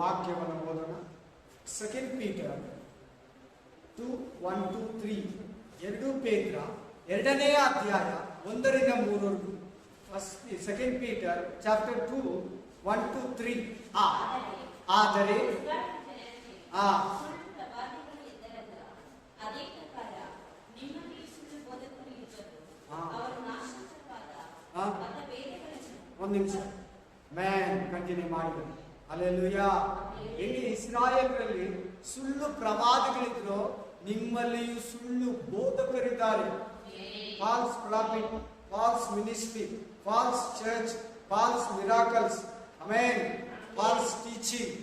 ವಾಕ್ಯವನ್ನು ಓದೋಣ. 2 Peter 2:1-3. 2 ಪೇತ್ರ 2ನೇ ಅಧ್ಯಾಯ 1ರಿಂದ 3ವರೆಗೂ. 2 Peter chapter 2:1-3. ಆದರೆ ಒಂದು ನಿಮಿಷ ಕಂಟಿನ್ಯೂ ಮಾಡಿ. ಹಲ್ಲೆಲೂಯಾ. ಇಲ್ಲಿ ಇಸ್ರಾಯೇಲ್ರಲ್ಲಿ ಸುಳ್ಳು ಪ್ರವಾದಿಗಳಿದ್ರು, ನಿಮ್ಮಲ್ಲಿಯೂ ಸುಳ್ಳು ಬೋಧಕರಿದ್ದಾರೆ. False prophet, false ministry, false church, false miracles, amen, false teaching,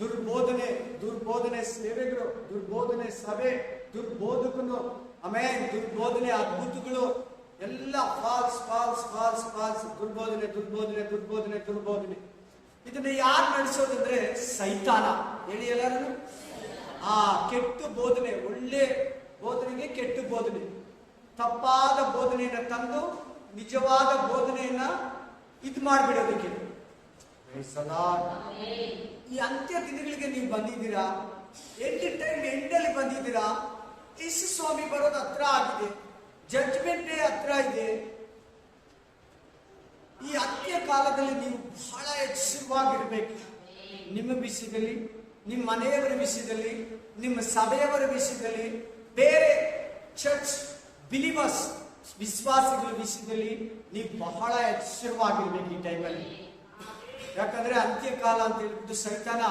ದುರ್ಬೋಧನೆ ಸೇವೆಗಳು, ದುರ್ಬೋಧನೆ ಸಭೆ, ದುರ್ಬೋಧಕನು, ಆಮೆನ್, ದುರ್ಬೋಧನೆ ಅದ್ಭುತಗಳು ಎಲ್ಲ ಫಾಲ್ಸ್ ಫಾಲ್ಸ್ ಫಾಲ್ಸ್ ಫಾಲ್ಸ್, ದುರ್ಬೋಧನೆ. ಇದನ್ನ ಯಾರು ನಡೆಸೋದಂದ್ರೆ ಸೈತಾನ. ಹೇಳಿ ಎಲ್ಲರೂ. ಕೆಟ್ಟ ಬೋಧನೆ, ಒಳ್ಳೆ ಬೋಧನೆಗೆ ಕೆಟ್ಟ ಬೋಧನೆ, ತಪ್ಪಾದ ಬೋಧನೆಯನ್ನ ತಂದು ನಿಜವಾದ ಬೋಧನೆಯನ್ನ ಇದು ಮಾಡಿಬಿಡೋದಕ್ಕೆ. ಈ ಅಂತ್ಯ ದಿನಗಳಿಗೆ ನೀವು ಬಂದಿದ್ದೀರಾ, ಎಂಡಲ್ಲಿ ಬಂದಿದ್ದೀರಾ. ಯೇಸು ಸ್ವಾಮಿ ಬರೋದು ಹತ್ರ ಆಗಿದೆ, ಜಡ್ಜ್ಮೆಂಟ್ ಡೇ ಹತ್ರ ಇದೆ. ಈ ಅಂತ್ಯ ಕಾಲದಲ್ಲಿ ನೀವು ಬಹಳ ಎಚ್ಚರವಾಗಿರ್ಬೇಕು. ನಿಮ್ಮ ವಿಷಯದಲ್ಲಿ, ನಿಮ್ಮ ಮನೆಯವರ ವಿಷಯದಲ್ಲಿ, ನಿಮ್ಮ ಸಭೆಯವರ ವಿಷಯದಲ್ಲಿ, ಬೇರೆ ಚರ್ಚ್ ಬಿಲಿವರ್ಸ್ ವಿಶ್ವಾಸಿಗಳ ವಿಷಯದಲ್ಲಿ ನೀವು ಬಹಳ ಎಚ್ಚರವಾಗಿರ್ಬೇಕು ಈ ಟೈಮಲ್ಲಿ. ಯಾಕಂದ್ರೆ ಅಂತ್ಯಕಾಲ ಅಂತ ಹೇಳ್ಬಿಟ್ಟು ಸೈತಾನ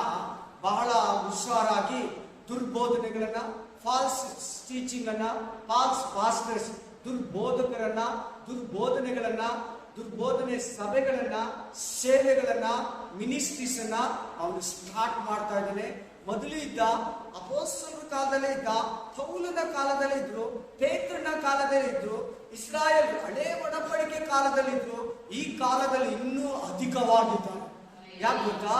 ಬಹಳ ಹುಷಾರಾಗಿ ದುರ್ಬೋಧನೆಗಳನ್ನ, ಫಾಲ್ಸ್ ಟೀಚಿಂಗ್ ಅನ್ನ, ಫಾಲ್ಸ್ ಪಾಸ್ಟರ್ಸ್, ದುರ್ಬೋಧಕರನ್ನ, ದುರ್ಬೋಧನೆ ಸಭೆಗಳನ್ನ, ಸೇವೆಗಳನ್ನ, ಮಿನಿಸ್ಟ್ರೀಸ್ ಅನ್ನ ಅವನು ಸ್ಟಾರ್ಟ್ ಮಾಡ್ತಾ ಇದ್ದಾನೆ. ಮೊದಲು ಇದ್ದ ಅಪೊಸ್ತಲರ ಕಾಲದಲ್ಲೇ ಇದ್ದ, ಪೌಲನ ಕಾಲದಲ್ಲೇ ಇದ್ರು, ಪೇತ್ರನ ಕಾಲದಲ್ಲೇ ಇದ್ರು, ಇಸ್ರಾಯೇಲ್ ಹಳೆ ಒಡಂಬಡಿಕೆ ಕಾಲದಲ್ಲಿ ಇದ್ರು. ಈ ಕಾಲದಲ್ಲಿ ಇನ್ನೂ ಅಧಿಕವಾಗಿದ್ದಾನೆ. ಯಾಕೆ ಗೊತ್ತಾ?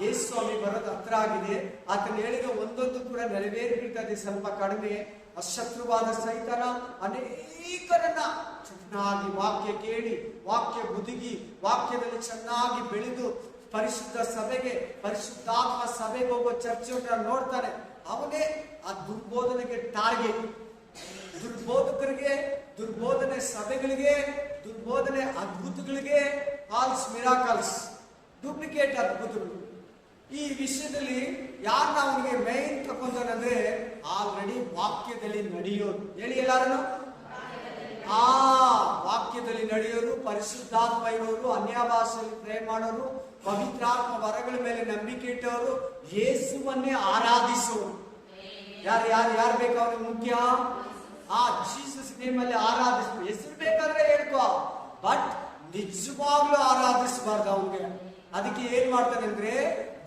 ಯೇಸು ಸ್ವಾಮಿ ಬರೋದು ಹತ್ರ ಆಗಿದೆ. ಆತನ ಹೇಳಿದ ಒಂದೊಂದು ಕೂಡ ನೆರವೇರಿಬಿಡ್ತದೆ, ಸ್ವಲ್ಪ ಕಡಿಮೆ. ಅಶತ್ರುವಾದ ಸೈತಾನ ಅನೇಕರನ್ನ ಚೆನ್ನಾಗಿ ವಾಕ್ಯ ಕೇಳಿ, ವಾಕ್ಯ ಬುದುಗಿ, ವಾಕ್ಯದಲ್ಲಿ ಚೆನ್ನಾಗಿ ಬೆಳೆದು ಪರಿಶುದ್ಧ ಸಭೆಗೆ, ಪರಿಶುದ್ಧಾತ್ಮ ಸಭೆಗೆ ಹೋಗೋ ಚರ್ಚೆಯನ್ನ ನೋಡ್ತಾನೆ. ಅವನೇ ಆ ದುರ್ಬೋಧನೆಗೆ ಟಾರ್ಗೆಟ್. ದುರ್ಬೋಧಕರಿಗೆ, ದುರ್ಬೋಧನೆ ಸಭೆಗಳಿಗೆ, ದುರ್ಬೋಧನೆ ಅದ್ಭುತಗಳಿಗೆ, ಫಾಲ್ಸ್ ಮಿರಾಕಲ್ಸ್, ಡೂಪ್ಲಿಕೇಟ್ ಅದ್ಭುತಗಳು. ಈ ವಿಷಯದಲ್ಲಿ ಯಾರನ್ನ ಅವನಿಗೆ ಮೈನ್ ತಗೊಂಡಂದ್ರೆ ಆಲ್ರೆಡಿ ವಾಕ್ಯದಲ್ಲಿ ನಡೆಯೋರು. ಹೇಳಿ ಎಲ್ಲಾರನು. ವಾಕ್ಯದಲ್ಲಿ ನಡೆಯೋರು, ಪರಿಶುದ್ಧಾತ್ಮ ಇರೋರು, ಅನ್ಯ ಭಾಷೆಯಲ್ಲಿ ಪ್ರೇ ಮಾಡೋರು, ಪವಿತ್ರಾತ್ಮ ವರಗಳ ಮೇಲೆ ನಂಬಿಕೆ ಇಟ್ಟವರು, ಯೇಸುವನ್ನೇ ಆರಾಧಿಸುವರು. ಯಾರು ಬೇಕು ಅವನಿಗೆ ಮುಖ್ಯ? ಜೀಸಸ್ ನೇಮಲ್ಲಿ ಆರಾಧಿಸ್ಬೇಕು. ಹೆಸರು ಬೇಕಾದ್ರೆ ಹೇಳ್ಕೋ, ಬಟ್ ನಿಜವಾಗ್ಲೂ ಆರಾಧಿಸಬಾರ್ದು ಅವನಿಗೆ. ಅದಕ್ಕೆ ಏನ್ ಮಾಡ್ತಾನೆ ಅಂದ್ರೆ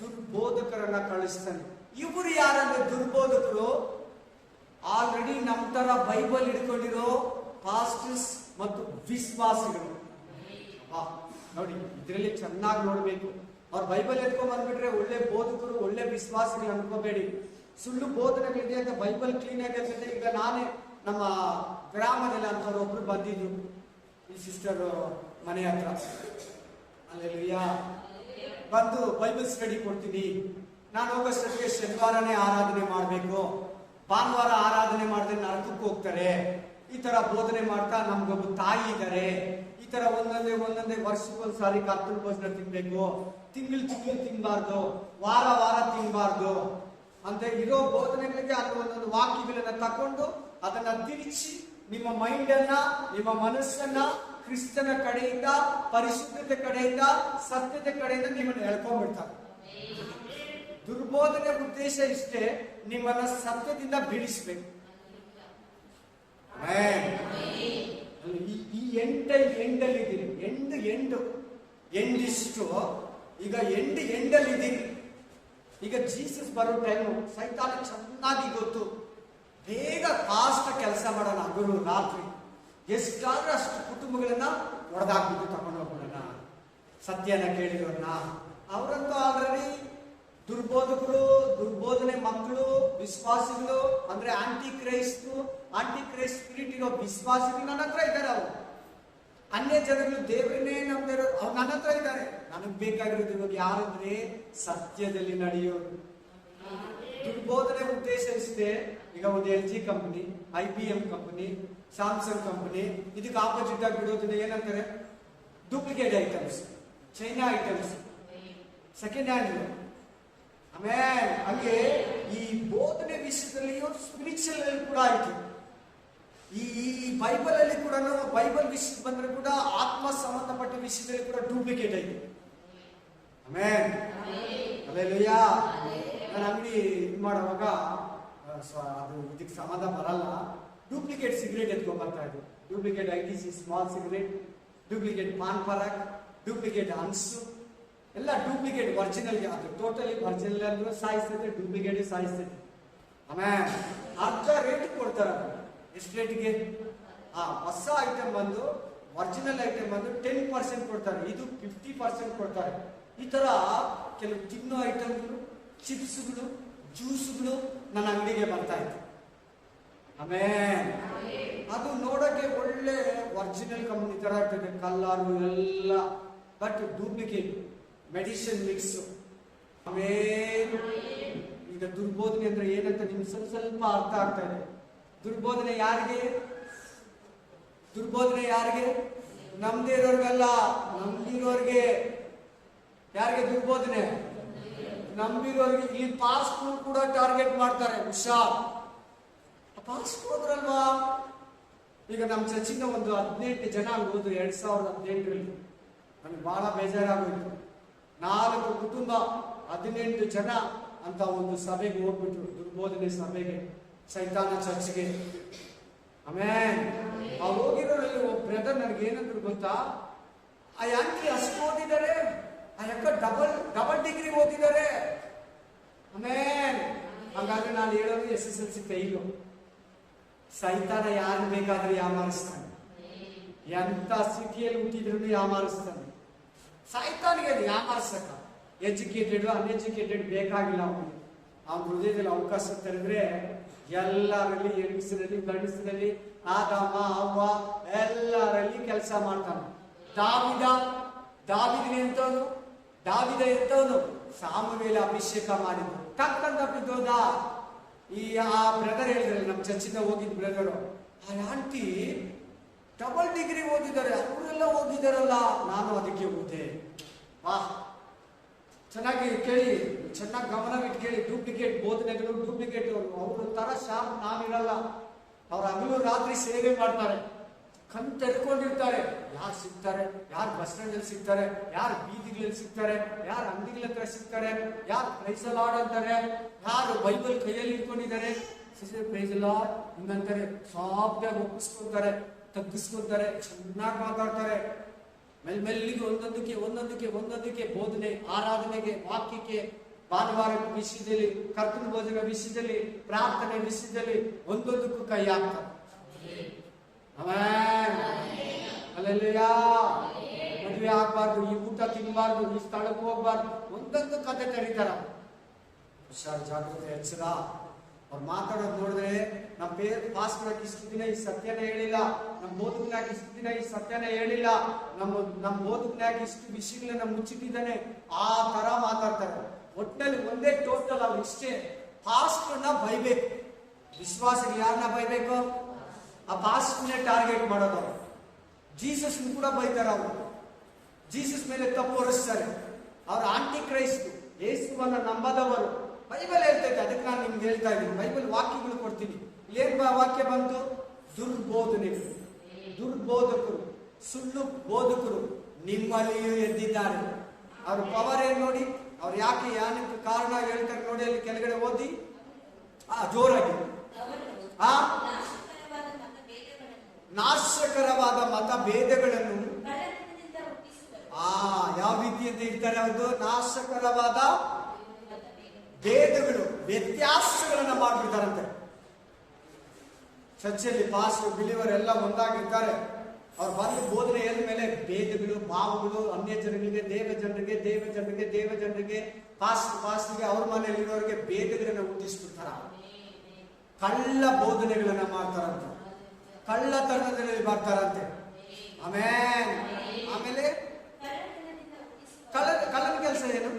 ದುರ್ಬೋಧಕರನ್ನ ಕಳಿಸ್ತಾನೆ. ಇವರು ಯಾರಂದ್ರೆ ದುರ್ಬೋಧಕರು ಆಲ್ರೆಡಿ ನಮ್ಮ ತರ ಬೈಬಲ್ ಹಿಡ್ಕೊಂಡಿರೋ ಪಾಸ್ಟರ್ಸ್ ಮತ್ತು ವಿಶ್ವಾಸಿಗಳು. ನೋಡಿ, ಇದರಲ್ಲಿ ಚೆನ್ನಾಗಿ ನೋಡ್ಬೇಕು. ಅವ್ರು ಬೈಬಲ್ ಎತ್ಕೊಂಡ್ ಬಂದ್ಬಿಟ್ರೆ ಒಳ್ಳೆ ಬೋಧಕರು, ಒಳ್ಳೆ ವಿಶ್ವಾಸಿಗಳು ಅನ್ಕೋಬೇಡಿ. ಸುಳ್ಳು ಬೋಧನೆಗಳಿದೆ ಅಂತ ಬೈಬಲ್ ಕ್ಲೀನ್ ಆಗಿ ಇರ್ತದೆ. ಈಗ ನಾನೇ ನಮ್ಮ ಗ್ರಾಮದಲ್ಲಿ ಅಂತವ್ರು ಒಬ್ರು ಬಂದಿದ್ರು ಈ ಸಿಸ್ಟರ್ ಮನೆ ಹತ್ರ. ಅಲ್ಲೆಲ್ಲೂಯಾ. ಬಂದು ಬೈಬಲ್ ಸ್ಟಡಿ ಕೊಡ್ತೀನಿ. ನಾನು ಹೋಗೋಷ್ಟೊತ್ತಿಗೆ ಶನಿವಾರನೇ ಆರಾಧನೆ ಮಾಡಬೇಕು, ಭಾನುವಾರ ಆರಾಧನೆ ಮಾಡಿದ್ರೆ ನರಕಕ್ಕೆ ಹೋಗ್ತಾರೆ, ಈ ತರ ಬೋಧನೆ ಮಾಡ್ತಾ ನಮ್ಗೊಬ್ಬ ತಾಯಿ ಇದ್ದಾರೆ, ಈ ತರ ಒಂದೊಂದೇ ವರ್ಷಕ್ಕೊಂದ್ಸಾರಿ ಕರ್ತನ ಭೋಜನ ತಿನ್ಬೇಕು, ತಿಂಗಳು ತಿನ್ಬಾರ್ದು, ವಾರ ತಿನ್ಬಾರ್ದು ಅಂತ ಇರೋ ಬೋಧನೆಗಳಿಗೆ ಅಲ್ಲಿ ಒಂದೊಂದು ವಾಕ್ಯಗಳನ್ನ ತಕೊಂಡು ಅದನ್ನ ತಿರುಚಿ ನಿಮ್ಮ ಮೈಂಡ್ ಅನ್ನ, ನಿಮ್ಮ ಮನಸ್ಸನ್ನ ಕ್ರಿಸ್ತನ ಕಡೆಯಿಂದ, ಪರಿಶುದ್ಧತೆ ಕಡೆಯಿಂದ, ಸತ್ಯತೆ ಕಡೆಯಿಂದ ನಿಮ್ಮನ್ನು ಎಳ್ಕೊಂಡ್ಬಿಡ್ತಾರೆ. ದುರ್ಬೋಧನೆ ಉದ್ದೇಶ ಇಷ್ಟೇ, ನಿಮ್ಮನ್ನ ಸತ್ಯದಿಂದ ಬಿಡಿಸ್ಬೇಕು. ಈ ಎಂಡಲ್ಲಿ ಇದ್ದೀರಿ, ಎಂಡಿಷ್ಟು ಈಗ ಎಂಡಲ್ಲಿ ಇದ್ದೀರಿ. ಈಗ ಜೀಸಸ್ ಬರೋ ಟೈಮು ಸೈತಾನ ಚೆನ್ನಾಗಿ ಗೊತ್ತು. ಬೇಗ ಫಾಸ್ಟ್ ಕೆಲಸ ಮಾಡೋಣ, ಹಗಲು ರಾತ್ರಿ ಎಷ್ಟಾದ್ರೂ ಅಷ್ಟು ಕುಟುಂಬಗಳನ್ನ ಹೊಡೆದಾಕ್ಬಿಟ್ಟು ತಗೊಂಡು ಹೋಗ್ಬಿಡೋಣ. ಸತ್ಯನ ಕೇಳಿದವ್ರನ್ನ ಅವರಂತೂ ಆಲ್ರೆಡಿ ದುರ್ಬೋಧಕರು, ದುರ್ಬೋಧನೆ ಮಕ್ಕಳು, ವಿಶ್ವಾಸಿಗಳು ಅಂದ್ರೆ ಆಂಟಿ ಕ್ರೈಸ್ಟ್ ಸ್ಪಿರಿಟ್ ಇರೋ ವಿಶ್ವಾಸಿಗಳು ನನ್ನ ಹತ್ರ ಇದ್ದಾರೆ. ಅನ್ಯ ಜನಗಳು ದೇವರನ್ನೇ ನಂಬಿರೋ ಅವ್ರು ನನ್ನ ಹತ್ರ ಇದ್ದಾರೆ. ನನಗ್ ಬೇಕಾಗಿರೋದು ಇವಾಗ ಯಾರಂದ್ರೆ ಸತ್ಯದಲ್ಲಿ ನಡೆಯೋರು. ದುರ್ಬೋಧನೆ ಉದ್ದೇಶ ಇಷ್ಟೇ. ಈಗ ಒಂದು LG company, IBM company, Samsung company ಇದಕ್ಕೆ ಆಪೋಸಿಟ್ ಆಗಿ ಬಿಡೋದನ್ನ ಏನಂತಾರೆ? Duplicate items, China items, second hand. ಆಮೇಲೆ ಹಂಗೆ ಈ ಬೋಧನೆ ವಿಷಯದಲ್ಲಿಯೂ ಸ್ಪಿರಿಚುವಲ್ ಅಲ್ಲಿ ಕೂಡ ಆಯ್ತು. ಈ ಬೈಬಲ್ ಅಲ್ಲಿ ಕೂಡ ಬೈಬಲ್ ವಿಷಯ ಬಂದ್ರೆ ಕೂಡ ಆತ್ಮ ಸಂಬಂಧಪಟ್ಟ ವಿಷಯದಲ್ಲಿ ಕೂಡ ಡೂಪ್ಲಿಕೇಟ್ ಐತೆ. ಆಮೇಲೆ ಅಲ್ಲೆಲ್ಲಯ್ಯ ನಾನು ಅಂಗಡಿ ಇದು ಮಾಡುವಾಗ ಅದು ಇದಕ್ಕೆ ಸಂಬಂಧ ಬರಲ್ಲ. ಡೂಪ್ಲಿಕೇಟ್ ಸಿಗರೇಟ್ ಎತ್ಕೊಂಡ್ ಬರ್ತಾ ಇದ್ರು. Duplicate ITC small cigarette, duplicate Pan Parag, duplicate Hans ಎಲ್ಲ ಡೂಪ್ಲಿಕೇಟ್. ಒರಿಜಿನಲ್ಗೆ ಅದು ಟೋಟಲಿ ಒರಿಜಿನಲ್ ಅಂದ್ರೆ ಸಾಯಿಸ್ತೈತೆ, ಡೂಪ್ಲಿಕೇಟ್ ಸಾಯಿಸ್ತೈತೆ. ಆಮೇಲೆ ಅರ್ಧ ರೇಟ್ ಕೊಡ್ತಾರೆ. ಎಷ್ಟು ರೇಟ್ಗೆ? ಹೊಸ ಐಟಮ್ ಬಂದು ಒರಿಜಿನಲ್ ಐಟಮ್ ಬಂದು 10% ಕೊಡ್ತಾರೆ, ಇದು 50% ಕೊಡ್ತಾರೆ. ಈ ತರ ಕೆಲವು ತಿನ್ನೋ ಐಟಮ್ಗಳು, ಚಿಪ್ಸ್ಗಳು, ಜ್ಯೂಸ್ಗಳು ನನ್ನ ಅಂಗಡಿಗೆ ಬರ್ತಾ ಇತ್ತು. ಆಮೇಲೆ ಅದು ನೋಡಕ್ಕೆ ಒಳ್ಳೆ ಒರಿಜಿನಲ್ ಕಂಪನಿ ತರ ಇರ್ತದೆ, ಕಲ್ಲರು ಎಲ್ಲ, ಬಟ್ ಡೂಪ್ಲಿಕೇಟ್ ಮೆಡಿಸಿನ್ ಮಿಕ್ಸ್. ಆಮೇಲೆ ಈಗ ದುರ್ಬೋಧನೆ ಅಂದ್ರೆ ಏನಂತ ನಿಮ್ಗೆ ಸ್ವಲ್ಪ ಅರ್ಥ ಆಗ್ತಾ ಇದೆ. ದುರ್ಬೋಧನೆ ಯಾರಿಗೆ? ದುರ್ಬೋಧನೆ ಯಾರಿಗೆ? ನಮ್ದೇ ಇರೋರ್ಗಲ್ಲ, ನಂಬಿರೋರ್ಗೆ. ಯಾರಿಗೆ ದುರ್ಬೋಧನೆ? ನಂಬಿರೋರ್ಗೆ. ಈ ಪಾಸ್ಪೋರ್ಟ್ ಕೂಡ ಟಾರ್ಗೆಟ್ ಮಾಡ್ತಾರೆ. ಹುಷಾರ್, ಪಾಸ್ಪೋರ್ಟ್ ಅಲ್ವಾ? ಈಗ ನಮ್ಮ ಚರ್ಚಿನ ಒಂದು 18 ಜನ ಹೋದ್ರು 2018ರಲ್ಲಿ. ನನಗೆ ಬಹಳ ಬೇಜಾರಾಗೋಯ್ತು. 4 ಕುಟುಂಬ 18 ಜನ ಅಂತ ಒಂದು ಸಭೆಗೆ ಹೋಗ್ಬಿಟ್ರು, ದುರ್ಬೋಧನೆ ಸಭೆಗೆ, ಸೈತಾನ ಚರ್ಚ್ಗೆ. ಆಮೇಲೆ ಅವ್ರು ಹೋಗಿರೋರಲ್ಲಿ ಒಬ್ಬ ಬ್ರದರ್ ನನಗೆ ಏನಂದ್ರು ಗೊತ್ತಾ? ಆ ಆಂಟಿ ಅಷ್ಟು ಓದಿದ್ದಾರೆ, ಆ ಯಾಕ ಡಬಲ್ ಡಿಗ್ರಿ ಓದಿದ್ದಾರೆ. ಆಮೇಲೆ ಹಾಗಾದ್ರೆ ನಾನು ಹೇಳೋದು SSLC ಫೇಲು. ಸೈತಾನ ಯಾರು ಬೇಕಾದ್ರೆ ಯಾಮಾರಿಸ್ತಾನೆ, ಎಂತ ಸ್ಥಿತಿಯಲ್ಲಿ ಹುಟ್ಟಿದ್ರು ಯಾಮಾರಿಸ್ತಾನೆ. ಸೈತಾನಿಗೆ ಅದು ಯಾಮಾರಿಸಕ್ಕ ಎಜುಕೇಟೆಡ್ ಅನ್ಎಜುಕೇಟೆಡ್ ಬೇಕಾಗಿಲ್ಲ. ಅವನ ಹೃದಯದಲ್ಲಿ ಅವಕಾಶ ತೆರೆದ್ರೆ ಎಲ್ಲರಲ್ಲಿ, ಹೆಂಗಸರಲ್ಲಿ, ಗಂಡಸರಲ್ಲಿ, ಆದಾಮ ಅವ್ವ ಎಲ್ಲರಲ್ಲಿ ಕೆಲಸ ಮಾಡ್ತಾನೆ. ದಾವಿದ ಎಂತವನು ಸಾಮುವೇಲ ಅಭಿಷೇಕ ಮಾಡಿದ್ದು ಟಕ್ಕಂತ ಬಿದ್ದೋದ. ಆ ಬ್ರದರ್ ಹೇಳಿದ್ರಲ್ಲ, ನಮ್ಮ ಚರ್ಚಿಂದ ಹೋಗಿದ್ ಬ್ರದರು, ಆ ಆಂಟಿ ಡಬಲ್ ಡಿಗ್ರಿ ಓದಿದ್ದಾರೆ, ಅವರೆಲ್ಲ ಓದಿದಾರಲ್ಲ, ನಾನು ಅದಕ್ಕೆ ಓದೆ. ಚೆನ್ನಾಗಿ ಕೇಳಿ, ಚೆನ್ನಾಗಿ ಗಮನವಿಟ್ಟು ಕೇಳಿ. ಡೂಪ್ಲಿಕೇಟ್ ಬೋಧನೆಗಳು, ಡೂಪ್ಲಿಕೇಟ್ ಅವ್ರ ತರ ಶಾಪ್ ನಾವಿರಲ್ಲ. ಅವ್ರ ಹಗಲು ರಾತ್ರಿ ಸೇವೆ ಮಾಡ್ತಾರೆ, ಕಣ್ ತೆರ್ಕೊಂಡಿರ್ತಾರೆ. ಯಾರು ಸಿಗ್ತಾರೆ, ಯಾರು ಬಸ್ ಸ್ಟ್ಯಾಂಡ್ ಅಲ್ಲಿ ಸಿಗ್ತಾರೆ, ಯಾರು ಬೀದಿಗಳಲ್ಲಿ ಸಿಗ್ತಾರೆ, ಯಾರು ಅಂಗಡಿಗಳ ಹತ್ರ ಸಿಗ್ತಾರೆ, ಯಾರು ಪ್ರೈಸ್ ಲಾರ್ಡ್ ಅಂತಾರೆ, ಯಾರು ಬೈಬಲ್ ಕೈಯಲ್ಲಿ ಇಟ್ಕೊಂಡಿದ್ದಾರೆ, ಪ್ರೈಸ್ ಲಾರ್ಡ್ ಹಿಂಗಂತಾರೆ, ಸಾಫ್ಟಾಗಿ ಒಪ್ಪಿಸ್ಕೊಳ್ತಾರೆ, ತಗ್ಗಿಸ್ಕೊಳ್ತಾರೆ, ಚೆನ್ನಾಗಿ ಮಾತಾಡ್ತಾರೆ. ಮೆಲ್ಲಿಗೆ ಒಂದೊಂದಕ್ಕೆ ಬೋಧನೆ, ಆರಾಧನೆಗೆ, ವಾಕ್ಯಕ್ಕೆ, ಭಾನುವಾರ ವಿಷಯದಲ್ಲಿ, ಕರ್ತನ ಭೋಜನ ವಿಷಯದಲ್ಲಿ, ಪ್ರಾರ್ಥನೆ ವಿಷಯದಲ್ಲಿ ಒಂದೊಂದಕ್ಕೂ ಕೈ ಹಾಕ್ತಾರೆ. ಅಲ್ಲೆಲ್ಲಯ್ಯ ಮದುವೆ ಆಗ್ಬಾರ್ದು, ಈ ಊಟ ತಿನ್ಬಾರ್ದು, ಈ ಸ್ಥಳಕ್ಕೆ ಹೋಗ್ಬಾರ್ದು, ಒಂದೊಂದು ಕತೆ ತೆರೀತಾರ. ಹುಷಾರು, ಜಾಗೃತಿ, ಎಚ್ಚರ. ಅವ್ರು ಮಾತಾಡೋದು ನೋಡಿದ್ರೆ ನಮ್ಮ ಪಾಸ್ಟರ್ ಇಷ್ಟು ದಿನ ಈ ಸತ್ಯನ ಹೇಳಿಲ್ಲ, ನಮ್ಮ ಬೋಧಕನಾಗ ಇಷ್ಟು ದಿನ ಈ ಸತ್ಯನ ಹೇಳಿಲ್ಲ, ನಮ್ಮ ಬೋಧಕನಾಗ ಇಷ್ಟು ವಿಷಯಗಳನ್ನ ಮುಚ್ಚಿಟ್ಟಿದ್ದಾನೆ, ಆ ತರ ಮಾತಾಡ್ತಾರೆ. ಒಟ್ಟಿನಲ್ಲಿ ಒಂದೇ ಟೋಟಲ್ ಅವ್ರು ಇಷ್ಟೇ, ಪಾಸ್ಟರ್ನ ಬೈಬೇಕು. ವಿಶ್ವಾಸಿಗೆ ಯಾರನ್ನ ಬೈಬೇಕು? ಆ ಪಾಸ್ಟರ್ನೇ ಟಾರ್ಗೆಟ್ ಮಾಡೋದು. ಜೀಸಸ್ ಕೂಡ ಬೈತಾರೆ. ಅವರು ಜೀಸಸ್ ಮೇಲೆ ತಪ್ಪು ಹೊರಿಸ್ತಾರೆ. ಅವ್ರ ಆಂಟಿ ಕ್ರೈಸ್ಟ್, ಯೇಸುವನ್ನ ನಂಬದವರು. ಬೈಬಲ್ ಹೇಳ್ತೈತೆ, ಅದಕ್ಕೆ ನಾನು ನಿಮ್ಗೆ ಹೇಳ್ತಾ ಇದ್ದೀನಿ. ಬೈಬಲ್ ವಾಕ್ಯಗಳು ಕೊಡ್ತೀನಿ. ಏನ್ ವಾಕ್ಯ ಬಂತು? ದುರ್ಬೋಧಕರು, ಸುಳ್ಳು ಬೋಧಕರು ನಿಮ್ಮಲ್ಲಿಯೂ ಎದ್ದಿದ್ದಾರೆ. ಅವ್ರ ಪವರ್ ಏನ್ ನೋಡಿ, ಅವ್ರು ಯಾಕೆ ಯಾನಕ್ಕೆ ಕಾರಣ ಹೇಳ್ತಾರೆ ನೋಡಿ. ಅಲ್ಲಿ ಕೆಳಗಡೆ ಓದಿ ಜೋರಾಗಿ. ನಾಶಕರವಾದ ಮತ ಭೇದಗಳನ್ನು ಯಾವ ರೀತಿ ಅಂತ ಇರ್ತಾರೆ ಅವ್ರದ್ದು? ನಾಶಕರವಾದ ಭೇದಗಳು, ವ್ಯತ್ಯಾಸಗಳನ್ನ ಮಾಡ್ಬಿಡ್ತಾರಂತೆ. ಚರ್ಚೆಯಲ್ಲಿ ಪಾಸ್ಟರ್ ಬಿಲಿವರ್ ಎಲ್ಲ ಒಂದಾಗಿರ್ತಾರೆ. ಅವ್ರು ಬಂದು ಬೋಧನೆ ಹೇಳಿದ ಮೇಲೆ ಭೇದಗಳು, ಭಾವಗಳು, ಅನ್ಯ ಜನರಿಗೆ, ದೇವ ಜನರಿಗೆ, ಪಾಸ್ಟ್ಗೆ, ಅವ್ರ ಮನೆಯಲ್ಲಿರೋರಿಗೆ ಭೇದಗಳನ್ನ ಹುಟ್ಟಿಸ್ಬಿಡ್ತಾರ. ಕಳ್ಳ ಬೋಧನೆಗಳನ್ನ ಮಾಡ್ತಾರಂತೆ, ಕಳ್ಳತನದಲ್ಲಿ ಬರ್ತಾರಂತೆ. ಆಮೇನ್. ಆಮೇಲೆ ಕಳ್ಳನ ಕೆಲಸ ಏನು?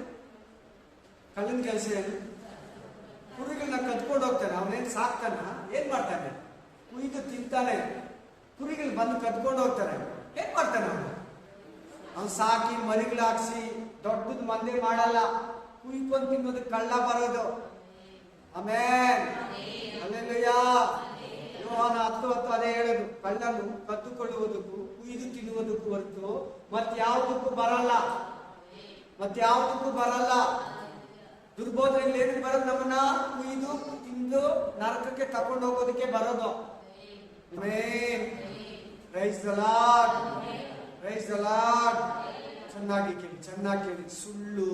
ಕಳ್ಳನ ಕೆಲಸ ಏನು? ಕುರಿಗಳನ್ನ ಕದ್ಕೊಂಡು ಹೋಗ್ತಾನೆ. ಅವನೇನ್ ಸಾಕ್ತಾನ? ಏನ್ ಮಾಡ್ತಾನೆ? ಕುಯ್ದು ತಿಂತಾನೆ. ಕುರಿಗಳು ಬಂದು ಕದ್ಕೊಂಡು ಹೋಗ್ತಾನೆ. ಏನ್ ಮಾಡ್ತಾನೆ ಅವನು? ಅವ್ನು ಸಾಕಿ ಮರಿಗಳು ಹಾಕ್ಸಿ ದೊಡ್ಡದ್ ಮಂದೆ ಮಾಡಲ್ಲ. ಕುಯ್ಕೊಂಡು ತಿನ್ನೋದಕ್ಕೆ ಕಳ್ಳ ಬರೋದು. ಆಮೇನ್. ಹಲ್ಲೆಲೂಯ. ಯೋಹಾನ 10:10 ಅದೇ ಹೇಳೋದು. ಕಳ್ಳನು ಕದ್ದುಕೊಳ್ಳುವುದಕ್ಕೂ ಕುಯ್ದು ತಿನ್ನುವುದಕ್ಕೂ ಹೊರತು ಮತ್ಯಾವುದಕ್ಕೂ ಬರಲ್ಲ. ದುರ್ಬೋಧನೆಗಳು ಏನಕ್ಕೆ ಬರೋದು? ನಮ್ಮನ್ನ ಕುಯ್ದು ತಿಂದು ನರಕಕ್ಕೆ ತಕೊಂಡು ಹೋಗೋದಕ್ಕೆ ಬರೋದು. Amen. Praise the lord. Praise the lord. ಚೆನ್ನಾಗಿ ಕೇಳಿ. ಸುಳ್ಳು,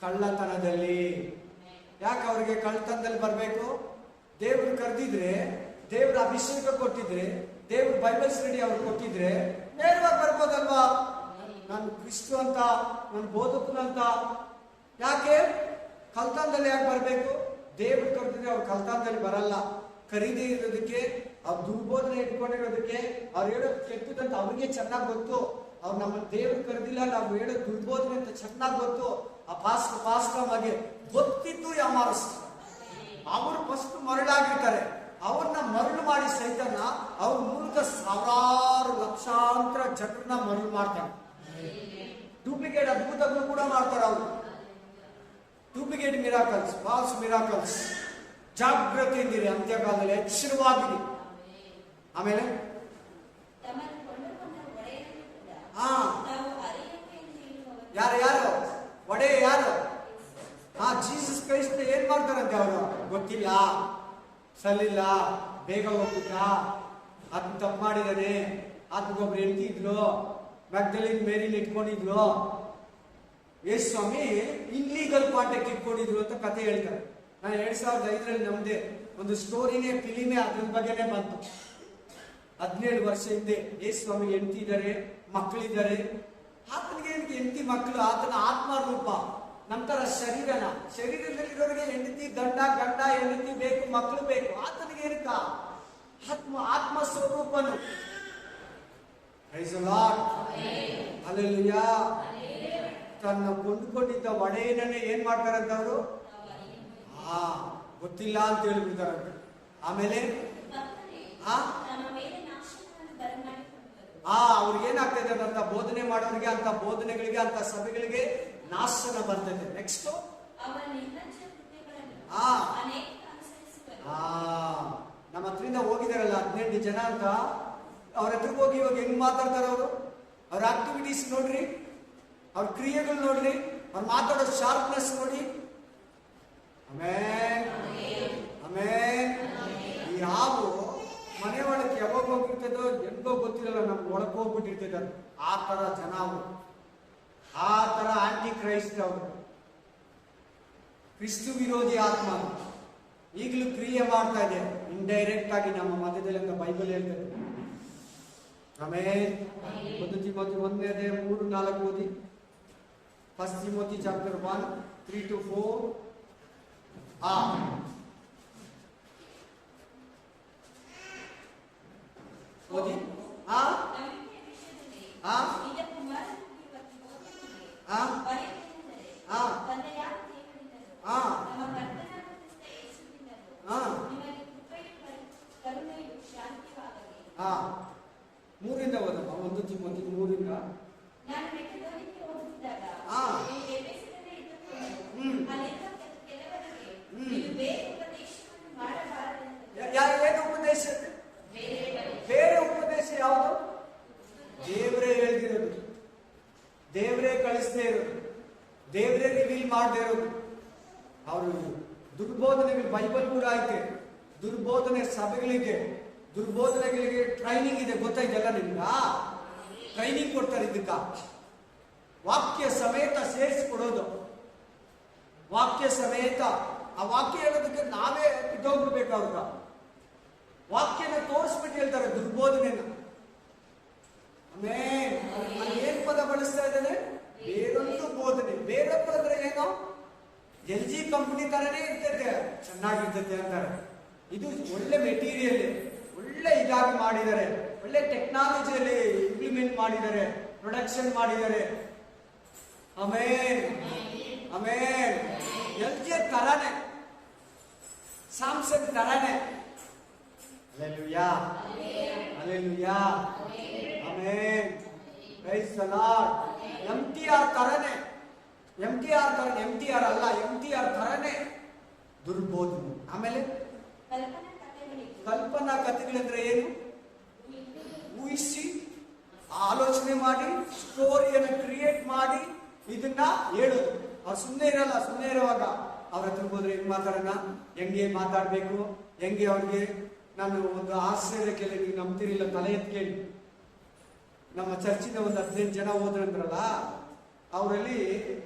ಕಳ್ಳತನದಲ್ಲಿ ಯಾಕೆ ಅವ್ರಿಗೆ ಕಳ್ಳತನದಲ್ಲಿ ಬರಬೇಕು? ದೇವರು ಕರೆದಿದ್ರೆ, ದೇವ್ರ ಅಭಿಷೇಕ ಕೊಟ್ಟಿದ್ರೆ, ದೇವ್ರ ಬೈಬಲ್ ಸ್ಟಡಿ ಅವ್ರು ಕೊಟ್ಟಿದ್ರೆ ನೇರವಾಗಿ ಬರ್ಬೋದಲ್ವಾ? ನಾನು ಕ್ರಿಸ್ತು ಅಂತ, ನಾನು ಬೋಧಕನಂತ. ಯಾಕೆ ಕಳ್ತನದಲ್ಲಿ ಯಾಕೆ ಬರಬೇಕು? ದೇವ್ರು ಕರೆದಿದ್ರೆ ಅವ್ರು ಕಳ್ತನದಲ್ಲಿ ಬರಲ್ಲ. ಕರೀದೇ ಇರೋದಕ್ಕೆ, ಅವ್ರು ದುರ್ಬೋಧನೆ ಇಟ್ಕೊಂಡಿರೋದಕ್ಕೆ, ಅವ್ರು ಹೇಳೋದು ಕೆಟ್ಟದಂತ ಅವ್ರಿಗೆ ಚೆನ್ನಾಗಿ ಗೊತ್ತು. ಅವ್ರು ನಮ್ಮನ್ನು ದೇವ್ರು ಕರೆದಿಲ್ಲ, ನಾವು ಹೇಳೋದು ದುರ್ಬೋಧನೆ ಅಂತ ಚೆನ್ನಾಗಿ ಗೊತ್ತು. ಆ ಪಾಸ್ಟರ್ ಮಗೆ ಗೊತ್ತಿತ್ತು ಯಾಮಾರಿಸ್ತಾರೆ. ಅವರು ಫಸ್ಟ್ ಮರಳಾಗಿರ್ತಾರೆ. ಅವ್ರನ್ನ ಮರಳು ಮಾಡಿ ಸೈತನ್ನ ಅವ್ರ ಮೂಲಕ ಸಾವಿರಾರು ಲಕ್ಷಾಂತರ ಜನರನ್ನ ಮರಳು ಮಾಡ್ತಾರೆ. ಡೂಪ್ಲಿಕೇಟ್ ಅದ್ಭುತಗಳು ಕೂಡ ಮಾಡ್ತಾರೆ ಅವರು. Duplicate miracles, false miracles. ಜಾಗೃತಿಯಿಂದಿರಿ, ಅಂತ್ಯಕಾಲದಲ್ಲಿ ಎಚ್ಚರವಾಗಿರಿ. ಆಮೇಲೆ ಯಾರು ಒಡೆ ಯಾರು? ಜೀಸಸ್ ಕ್ರೈಸ್ಟ್ ಏನ್ ಮಾಡ್ತಾರಂತೆ ಅವರು? ಗೊತ್ತಿಲ್ಲ, ಸಲ್ಲಿಲ್ಲ, ಬೇಗ ಹೋಗ್ಬಿಟ್ಟ, ಅದನ್ನ ತಪ್ಪು ಮಾಡಿದಾನೆ, ಅದಕ್ಕೊಬ್ರು ಹೆಂಡತಿ ಇದ್ಲು, ಮ್ಯಾಗ್ದಲಿನ್ ಮೇರಿನ ಇಟ್ಕೊಂಡಿದ್ಲು, ಯೇಸು ಸ್ವಾಮಿ ಇನ್ಲೀಗಲ್ ಕಾಂಟ್ಯಾಕ್ಟ್ ಇಟ್ಕೊಂಡಿದ್ರು ಅಂತ ಕತೆ ಹೇಳ್ತಾರೆ. ನಾನು 2005 ನಮ್ದೇ ಒಂದು ಸ್ಟೋರಿನೇ, ಫಿಲಿಮೇ ಅದ್ರ ಬಗ್ಗೆನೇ ಬಂತು. 17 ವರ್ಷ ಹಿಂದೆ ಯೇಸು ಸ್ವಾಮಿ ಹೆಂಡತಿ ಇದ್ದಾರೆ, ಮಕ್ಕಳಿದ್ದಾರೆ. ಆತನಿಗೆ ಹೆಂಡತಿ ಮಕ್ಕಳು, ಆತನ ಆತ್ಮ ರೂಪ. ನಮ್ಮ ತರ ಶರೀರದಲ್ಲಿರೋರಿಗೆ ಹೆಂಡತಿ ಗಂಡ ಹೆಂಡತಿ ಬೇಕು, ಮಕ್ಕಳು ಬೇಕು. ಆತನಿಗೆ ಏನಕ್ಕ? ಆತ್ಮ ಸ್ವರೂಪನು. Praise the Lord. ಹಲ್ಲೆಲೂಯಾ. ತನ್ನ ಕೊಂಡುಕೊಂಡಿದ್ದ ಒಡೆಯನನ್ನೇ ಏನ್ ಮಾಡ್ತಾರಂತ ಅವರು? ಗೊತ್ತಿಲ್ಲ ಅಂತ ಹೇಳ್ಬಿಡ್ತಾರಂತೆ. ಆಮೇಲೆ ಅವ್ರಿಗೆ ಏನಾಗ್ತಾ ಇದೆ ಅಂತ ಬೋಧನೆ ಮಾಡೋರಿಗೆ, ಅಂತ ಬೋಧನೆಗಳಿಗೆ, ಅಂತ ಸಭೆಗಳಿಗೆ ನಾಶನ ಬರ್ತದೆ. ನೆಕ್ಸ್ಟ್ ನಮ್ಮ ಹತ್ರಿಂದ ಹೋಗಿದಾರಲ್ಲ 18 ಜನ ಅಂತ, ಅವ್ರ ಹತ್ರಕ್ಕೆ ಹೋಗಿ ಇವಾಗ ಹೆಂಗ್ ಮಾತಾಡ್ತಾರ ಅವರು? ಅವ್ರ ಆಕ್ಟಿವಿಟೀಸ್ ನೋಡ್ರಿ, ಅವ್ರ ಕ್ರಿಯೆಗಳು ನೋಡ್ರಿ, ಅವ್ರು ಮಾತಾಡೋ ಶಾರ್ಪ್ನೆಸ್ ನೋಡಿ. ಆಮೇನ್. ಆಮೇನ್. ಈ ಹಾವು ಮನೆ ಒಳಗೆ ಯಾವಾಗ ಹೋಗಿರ್ತದೋ ಹೆಂಗೋ ಗೊತ್ತಿರಲ್ಲ, ನಮ್ಗೆ ಒಳಗೆ ಹೋಗ್ಬಿಟ್ಟಿರ್ತದ. ಆ ತರ ಜನ ಅವರು, ಆ ತರ ಆಂಟಿ ಕ್ರೈಸ್ಟ್ ಅವರು, ಕ್ರಿಸ್ತು ವಿರೋಧಿ ಆತ್ಮ ಈಗಲೂ ಕ್ರಿಯೆ ಮಾಡ್ತಾ ಇದೆ ಇಂಡೈರೆಕ್ಟ್ ಆಗಿ ನಮ್ಮ ಮಧ್ಯದಲ್ಲಿ ಅಂತ ಬೈಬಲ್ ಹೇಳ್ತದೆ. ಆಮೇಲೆ 1 ತಿಮೋಥಿ 1:3-4 ಓದಿ. 1 ತಿಮೋಥಿ ಚಾಪ್ಟರ್ 1:3-4. ಓದಿ. ಮೂರಿಂದ ಓದಮ್ಮ. 1 ತಿಮೋಥಿ 3. ಏನು ಉಪದೇಶ? ಬೇರೆ ಉಪದೇಶ ಯಾವುದು? ದೇವರೇ ಹೇಳ್ತಿರೋದು, ದೇವರೇ ಕಳಿಸದೇ ಇರೋದು, ದೇವರೇ ರಿವೀಲ್ ಮಾಡದೇ ಇರೋದು. ಅವರು ದುರ್ಬೋಧನೆಗಳು ಬೈಬಲ್ ಕೂಡ ಐತೆ. ದುರ್ಬೋಧನೆ ಸಭೆಗಳಿಗೆ, ದುರ್ಬೋಧನೆಗಳಿಗೆ ಟ್ರೈನಿಂಗ್ ಇದೆ, ಗೊತ್ತಾಯ್ತಲ್ಲ ನಿಮ್ಗ? ಟ್ರೈನಿಂಗ್ ಕೊಡ್ತಾರೆ ಇದಕ್ಕ. ವಾಕ್ಯ ಸಮೇತ ಸೇರಿಸಿಕೊಡೋದು, ವಾಕ್ಯ ಸಮೇತ. ಆ ವಾಕ್ಯ ಹೇಳೋದಕ್ಕೆ ನಾವೇ ಇದ್ದೋಗ್ಬಿಡ್ಬೇಕು. ಅವ್ರ ವಾಕ್ಯನ ತೋರಿಸ್ಬಿಟ್ಟು ಹೇಳ್ತಾರೆ ದುರ್ಬೋಧನೆನ. ಆಮೇಲೆ ಏನ್ ಪದ ಬಳಸ್ತಾ ಇದ್ದಾನೆ? ಬೇರೊಂದು ಬೋಧನೆ. ಬೇರೊಂದು ಅಂದ್ರೆ ಏನೋ LG ಕಂಪನಿ ತರನೇ ಇರ್ತೈತೆ, ಚೆನ್ನಾಗಿರ್ತೈತೆ ಅಂತಾರೆ. ಇದು ಒಳ್ಳೆ ಮೆಟೀರಿಯಲ್. ಒಳ್ಳೆ ಇದಾಗಿ ಮಾಡಿದ್ದಾರೆ, ಒಳ್ಳೆ ಟೆಕ್ನಾಲಜಿಯಲ್ಲಿ ಇಂಪ್ಲಿಮೆಂಟ್ ಮಾಡಿದ್ದಾರೆ, ಪ್ರೊಡಕ್ಷನ್ ಮಾಡಿದ್ದಾರೆ. Amen amen. LG ತರಾನೆ, ಸ್ಯಾಮ್ಸಂಗ್ ತರಾನೆ. Hallelujah hallelujah amen. Praise the Lord. MTR ತರಾನೆ, MTR ಅಲ್ಲ, MTR ತರಾನೆ ದುರ್ಬೋಧನೆ. ಆಮೇಲೆ ಕಲ್ಪನಾ ಕಥೆಗಳಂದ್ರೆ ಏನು? ಊಹಿಸಿ ಆಲೋಚನೆ ಮಾಡಿ ಸ್ಟೋರಿಯನ್ನು ಕ್ರಿಯೇಟ್ ಮಾಡಿ ಇದನ್ನ ಹೇಳೋದು. ಅವ್ರು ಸುಮ್ಮನೆ ಇರಲ್ಲ. ಸುಮ್ಮನೆ ಇರುವಾಗ ಅವ್ರ ಹತ್ರ ಹೋದ್ರೆ ಹೆಂಗ್ ಮಾತಾಡೋಣ, ಹೆಂಗೆ ಮಾತಾಡ್ಬೇಕು, ಹೆಂಗೆ ಅವ್ರಿಗೆ. ನಾನು ಒಂದು ಆಶ್ಚರ್ಯ ಕೇಳಿ, ನೀವು ನಂಬ್ತಿರಿಲ್ಲ, ತಲೆ ಎತ್ ಕೇಳಿ. ನಮ್ಮ ಚರ್ಚಿನ ಒಂದು 15 ಜನ ಹೋದ್ರಂದ್ರಲ್ಲ, ಅವರಲ್ಲಿ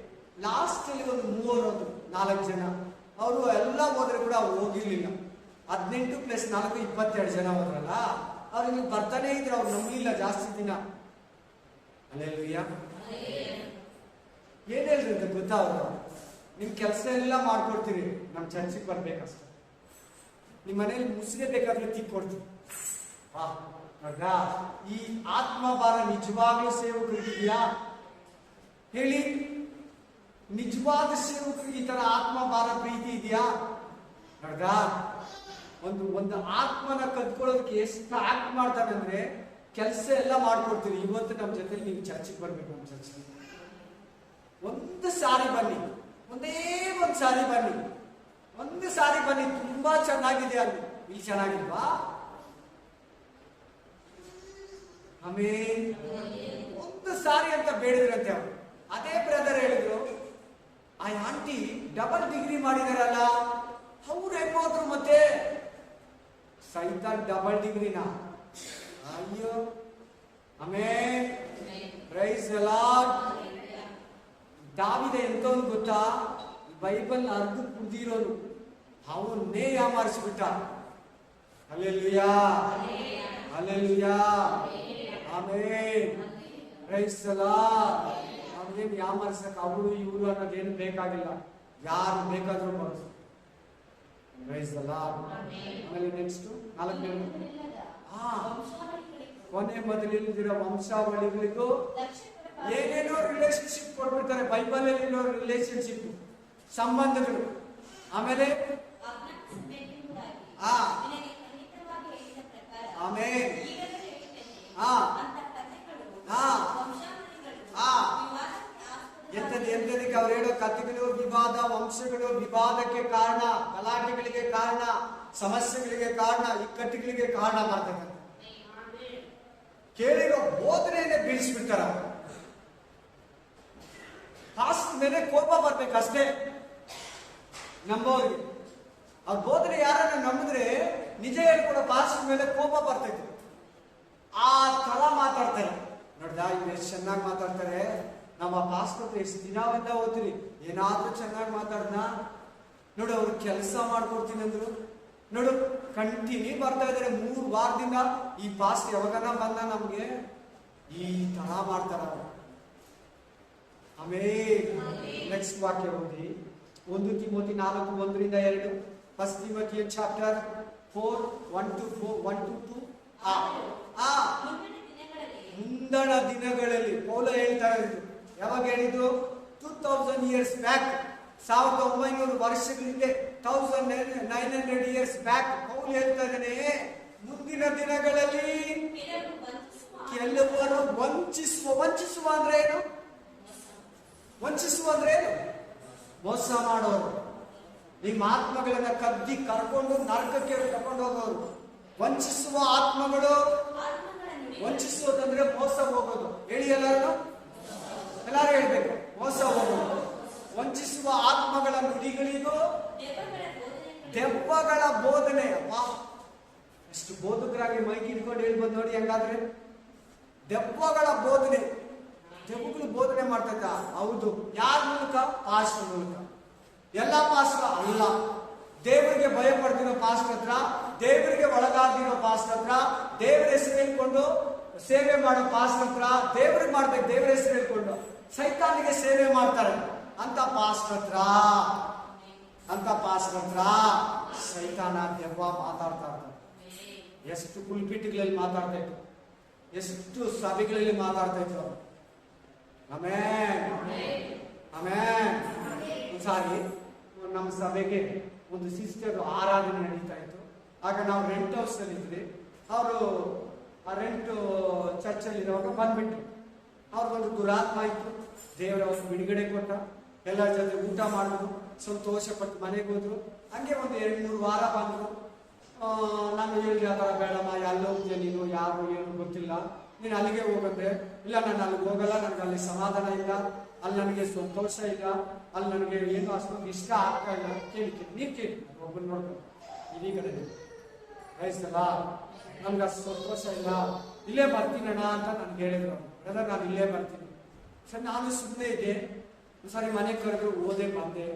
ಲಾಸ್ಟ್ ಅಲ್ಲಿ ಒಂದು 3 ಹೋದ್ರು, 4 ಜನ. ಅವರು ಎಲ್ಲ ಹೋದ್ರೆ ಕೂಡ ಅವ್ರು ಹೋಗಿರ್ಲಿಲ್ಲ. 18 + 4 22 ಜನ ಹೋದ್ರಲ್ಲ, ಅವ್ರಿಗೆ ಬರ್ತಾನೆ ಇದ್ರು. ಅವ್ರು ನಂಬಲಿಲ್ಲ ಜಾಸ್ತಿ ದಿನ. ಹಲ್ಲೆಲೂಯಾ. ಏನ್ ಹೇಳ್ರಿ ಅಂತ ಗೊತ್ತಾ? ಅವರು ನಿಮ್ ಕೆಲಸ ಎಲ್ಲ ಮಾಡ್ಕೊಡ್ತೀರಿ, ನಮ್ ಚರ್ಚಿಗೆ ಬರ್ಬೇಕಷ್ಟೆ. ನಿಮ್ ಮನೇಲಿ ಮುಸ್ರೆ ಬೇಕಾದ್ರೆ ತಿಕ್ಕೊಡ್ತೀವಿ. ನೋಡ್ರಾ, ಈ ಆತ್ಮ ಭಾರ ನಿಜವಾಗ್ಲೂ ಸೇವಕರಿಗಿದೆಯಾ ಹೇಳಿ? ನಿಜವಾದ ಸೇವಕರಿಗೆ ಈ ತರ ಆತ್ಮ ಭಾರ ಪ್ರೀತಿ ಇದೆಯಾ? ನೋಡ್ರಾ, ಒಂದು ಆತ್ಮನ ಕದ್ಕೊಳ್ಳೋದಕ್ಕೆ ಎಷ್ಟು ಆಕ್ಟ್ ಮಾಡ್ತಾನೆ ಅಂದ್ರೆ, ಕೆಲಸ ಎಲ್ಲ ಮಾಡ್ಕೊಡ್ತೀವಿ. ಇವತ್ತು ನಮ್ಮ ಜೊತೆಲಿ ನೀವು ಚರ್ಚಿಗೆ ಬರ್ಬೇಕು. ನಮ್ಮ ಚರ್ಚಿಗೆ ಒಂದು ಸಾರಿ ಬನ್ನಿ, ಒಂದೇ ಒಂದು ಸಾರಿ ಬನ್ನಿ, ಒಂದು ಸಾರಿ ಬನ್ನಿ. ತುಂಬಾ ಚೆನ್ನಾಗಿದೆ ಅಲ್ಲಿ. ಇಲ್ಲಿ ಚೆನ್ನಾಗಿಲ್ವಾ? ಆಮೇನ್. ಒಂದು ಸಾರಿ ಅಂತ ಬೇಡಿದ್ರಂತೆ ಅವರು. ಅದೇ ಬ್ರದರ್ ಹೇಳಿದ್ರು, ಆ ಆಂಟಿ ಡಬಲ್ ಡಿಗ್ರಿ ಮಾಡಿದಾರಲ್ಲ, ಅವ್ರು ಹೆಂಗೋದ್ರು ಮತ್ತೆ ಸೈತಾನ್ ಡಬಲ್ ಡಿಗ್ರಿನಾ? ಅಯ್ಯೋ. ಆಮೇನ್. Praise the Lord. ದಾವಿದ ಎಂತವನು ಗೊತ್ತಾ? ಬೈಬಲ್ ಅರ್ಧ ಕುಡಿದಿರೋನು, ಅವನ್ನೇ ಯಾಮಾರಿಸ್ಬಿಟ್ಟ. Hallelujah hallelujah amen. Praise the Lord. ಅವನೇನು ಯಾಮಾರಿಸಕ್ ಅವರು ಇವರು ಅನ್ನೋದೇನು ಬೇಕಾಗಿಲ್ಲ, ಯಾರು ಬೇಕಾದ್ರೂ ಬರೋದು. Praise the Lord. ಆಮೇಲೆ ನೆಕ್ಸ್ಟ್ 4ನೇ ಕೊನೆ ಮೊದಲಿಲ್ದಿರೋ ವಂಶಾವಳಿಗಳಿಗೂ ಏನೇನೋ ರಿಲೇಶನ್ಶಿಪ್ ಕೊಟ್ಬಿಡ್ತಾರೆ. ಬೈಬಲ್ ಅಲ್ಲಿ ಇರೋ ರಿಲೇಶನ್ಶಿಪ್ ಸಂಬಂಧಗಳು. ಆಮೇಲೆ ಆಮೇನ್. ಎಂತದಕ್ಕೆ ಅವ್ರು ಹೇಳೋ ಕಥೆಗಳು, ವಿವಾದ, ವಂಶಗಳು, ವಿವಾದಕ್ಕೆ ಕಾರಣ, ಗಲಾಟೆಗಳಿಗೆ ಕಾರಣ, ಸಮಸ್ಯೆಗಳಿಗೆ ಕಾರಣ, ಇಕ್ಕಟ್ಟುಗಳಿಗೆ ಕಾರಣ ಮಾಡ್ತಾರೆ. ಕೇಳಿರೋ ಬೋಧನೆಯನ್ನೇ ಬೀಳಿಸ್ಬಿಡ್ತಾರ. ಪಾಸ್ಟ್ ಮೇಲೆ ಕೋಪ ಬರ್ಬೇಕಷ್ಟೇ ನಂಬೋರಿಗೆ. ಅವ್ರ ಬೋಧನೆ ಯಾರನ್ನ ನಂಬಿದ್ರೆ ನಿಜ ಹೇಳ್ಕೊಡೋ ಪಾಸ್ಟ್ ಮೇಲೆ ಕೋಪ ಬರ್ತೈತೆ. ಆ ತರ ಮಾತಾಡ್ತಾರೆ. ನೋಡ್ದಾ, ಇವ್ರು ಎಷ್ಟು ಚೆನ್ನಾಗಿ ಮಾತಾಡ್ತಾರೆ. ನಮ್ಮ ಪಾಸ್ಟ್ ಎಷ್ಟು ದಿನದಿಂದ ಓದ್ತೀರಿ, ಏನಾದ್ರೂ ಚೆನ್ನಾಗಿ ಮಾತಾಡ್ದ ನೋಡು. ಅವ್ರು ಕೆಲಸ ಮಾಡ್ಕೊಡ್ತೀನಿ ಅಂದ್ರು ನೋಡು, ಕಂಟಿನ್ಯೂ ಬರ್ತಾ ಇದಾರೆ 3 ವಾರದಿಂದ. ಈ ಪಾಸ್ಟ್ ಯಾವಾಗನ ಬಂದ ನಮ್ಗೆ ಈ ತರ ಮಾಡ್ತಾರ. ಆಮೇಲೆ ನೆಕ್ಸ್ಟ್ ವಾಕ್ಯ ಓದಿ, 1 ತಿಮೋಥಿ 4:1-2. First Timothy chapter 4:1-2. ಮುಂದಣ ದಿನಗಳಲ್ಲಿ ಪೌಲ ಹೇಳ್ತಾ ಇದ್ರು. ಯಾವಾಗ ಹೇಳಿದ್ದು? 2000 years ಬ್ಯಾಕ್, 1900 ವರ್ಷಗಳ ಹಿಂದೆ, 1900 years ಬ್ಯಾಕ್ ಪೌಲ ಹೇಳ್ತಾ ಇದ್ದಾನೆ, ಮುಂದಿನ ದಿನಗಳಲ್ಲಿ ಕೆಲವರು ವಂಚಿಸುವ ಅಂದ್ರೆ ಏನು? ವಂಚಿಸುವ ಅಂದ್ರೆ ಏನು? ಮೋಸ ಮಾಡೋರು, ನಿಮ್ಮ ಆತ್ಮಗಳನ್ನ ಕದ್ದಿ ಕರ್ಕೊಂಡು ನರಕಕ್ಕೆ ಕರ್ಕೊಂಡು ಹೋಗೋರು. ವಂಚಿಸುವ ಆತ್ಮಗಳು. ವಂಚಿಸುವುದಂದ್ರೆ ಮೋಸ ಹೋಗೋದು. ಹೇಳಿ ಎಲ್ಲರೂ ಹೇಳ್ಬೇಕು, ಮೋಸ ಹೋಗೋದು. ವಂಚಿಸುವ ಆತ್ಮಗಳ ನುಡಿಗಳಿಗೂ ದೆವ್ವಗಳ ಬೋಧನೆ. ಎಷ್ಟು ಬೋಧಕರಾಗಿ ಮೈಕ್ ಇಟ್ಕೊಂಡು ಹೇಳ್ಬೋದು ನೋಡಿ. ಹಂಗಾದ್ರೆ ದೆವ್ವಗಳ ಬೋಧನೆ, ದೆವ್ವಗಳು ಬೋಧನೆ ಮಾಡ್ತೈತ? ಹೌದು. ಯಾರ ಮೂಲಕ? ಪಾಸ್ಟರ್ ಮೂಲಕ. ಎಲ್ಲ ಪಾಸ್ಟರ್ ಅಲ್ಲ. ದೇವರಿಗೆ ಭಯ ಪಡ್ತಿರೋ ಪಾಸ್ಟರ್ ಹತ್ರ, ದೇವರಿಗೆ ಒಳಗಾಗಿರೋ ಪಾಸ್ಟರ್ ಹತ್ರ, ದೇವರ ಹೆಸರು ಹೇಳ್ಕೊಂಡು ಸೇವೆ ಮಾಡೋ ಪಾಸ್ಟರ್ ಹತ್ರ, ದೇವರಿಗೆ ಮಾಡ್ಬೇಕು ದೇವರ ಹೆಸರು ಹೇಳ್ಕೊಂಡು, ಸೈತಾನಿಗೆ ಸೇವೆ ಮಾಡ್ತಾರೆ ಅಂತ ಪಾಸ್ಟರ್ ಹತ್ರ ಸೈತಾನ ದೆವ್ವ ಮಾತಾಡ್ತಾ ಇರ್ತಾರೆ. ಎಷ್ಟು ಪುಲ್ಪಿಟ್ಗಳಲ್ಲಿ ಮಾತಾಡ್ತಾ ಇದ್ರು, ಎಷ್ಟು ಸಭೆಗಳಲ್ಲಿ ಮಾತಾಡ್ತಾ ಇದ್ರು. ಆಮೇನ್ ಆಮೇನ್. ಒಂದ್ಸಾರಿ ನಮ್ಮ ಸಭೆಗೆ ಒಂದು ಸಿಸ್ಟರ್ ಆರಾಧನೆ ನಡೀತಾ ಇತ್ತು. ಆಗ ನಾವು ರೆಂಟ್ ಹೌಸ್ ಅಲ್ಲಿ ಇದ್ವಿ. ಅವರು ಆ ರೆಂಟ್ ಚರ್ಚಲ್ಲಿ ಇರುವಾಗ ಬಂದ್ಬಿಟ್ರು. ಅವ್ರಿಗೊಂದು ದುರಾತ್ಮ ಇತ್ತು. ದೇವರ ಒಂದು ಬಿಡುಗಡೆ ಕೊಟ್ಟ. ಎಲ್ಲರ ಜೊತೆ ಊಟ ಮಾಡಿದ್ರು, ಸಂತೋಷ ಪಟ್ಟು ಮನೆಗೆ ಹೋದ್ರು. ಹಂಗೆ ಒಂದು 2-3 ವಾರ ಬಂದ್ರು. ನಾನು ಹೇಳಿದೆ, ಆ ಥರ ಬೇಡಮ್ಮ, ಎಲ್ಲ ಹೋಗ್ತೀಯ ನೀನು, ಯಾರು ಏನು ಗೊತ್ತಿಲ್ಲ, ನೀನು ಅಲ್ಲಿಗೆ ಹೋಗಂದ್ರೆ. ಇಲ್ಲ, ನಾನು ಅಲ್ಲಿಗೆ ಹೋಗಲ್ಲ, ನನಗೆ ಅಲ್ಲಿ ಸಮಾಧಾನ ಇಲ್ಲ, ಅಲ್ಲಿ ನನಗೆ ಸಂತೋಷ ಇಲ್ಲ, ಅಲ್ಲಿ ನನಗೆ ಏನು ಅಷ್ಟೊಂದು ಇಷ್ಟ ಆಗ್ತಾ ಇಲ್ಲ. ಕೇಳಿ ನೀರು ಕೇಳಿ, ಒಬ್ಬರು ನೋಡ್ಕೊಂಡು ಇದೀ ಕಡೆ ಆಯ್ತಲ್ಲ, ನನ್ಗೆ ಅಷ್ಟು ಸಂತೋಷ ಇಲ್ಲ, ಇಲ್ಲೇ ಬರ್ತೀನಣ್ಣ ಅಂತ ನನ್ಗೆ ಹೇಳಿದ್ರು. ಬ್ರದರ್, ನಾನು ಇಲ್ಲೇ ಬರ್ತೀನಿ. ಸರಿ, ನಾನು ಸುಮ್ಮನೆ ಇದ್ದೆ. ಒಂದ್ಸರಿ ಮನೆಗೆ ಕರೆದು ಓದೇ ಬಂದೆ.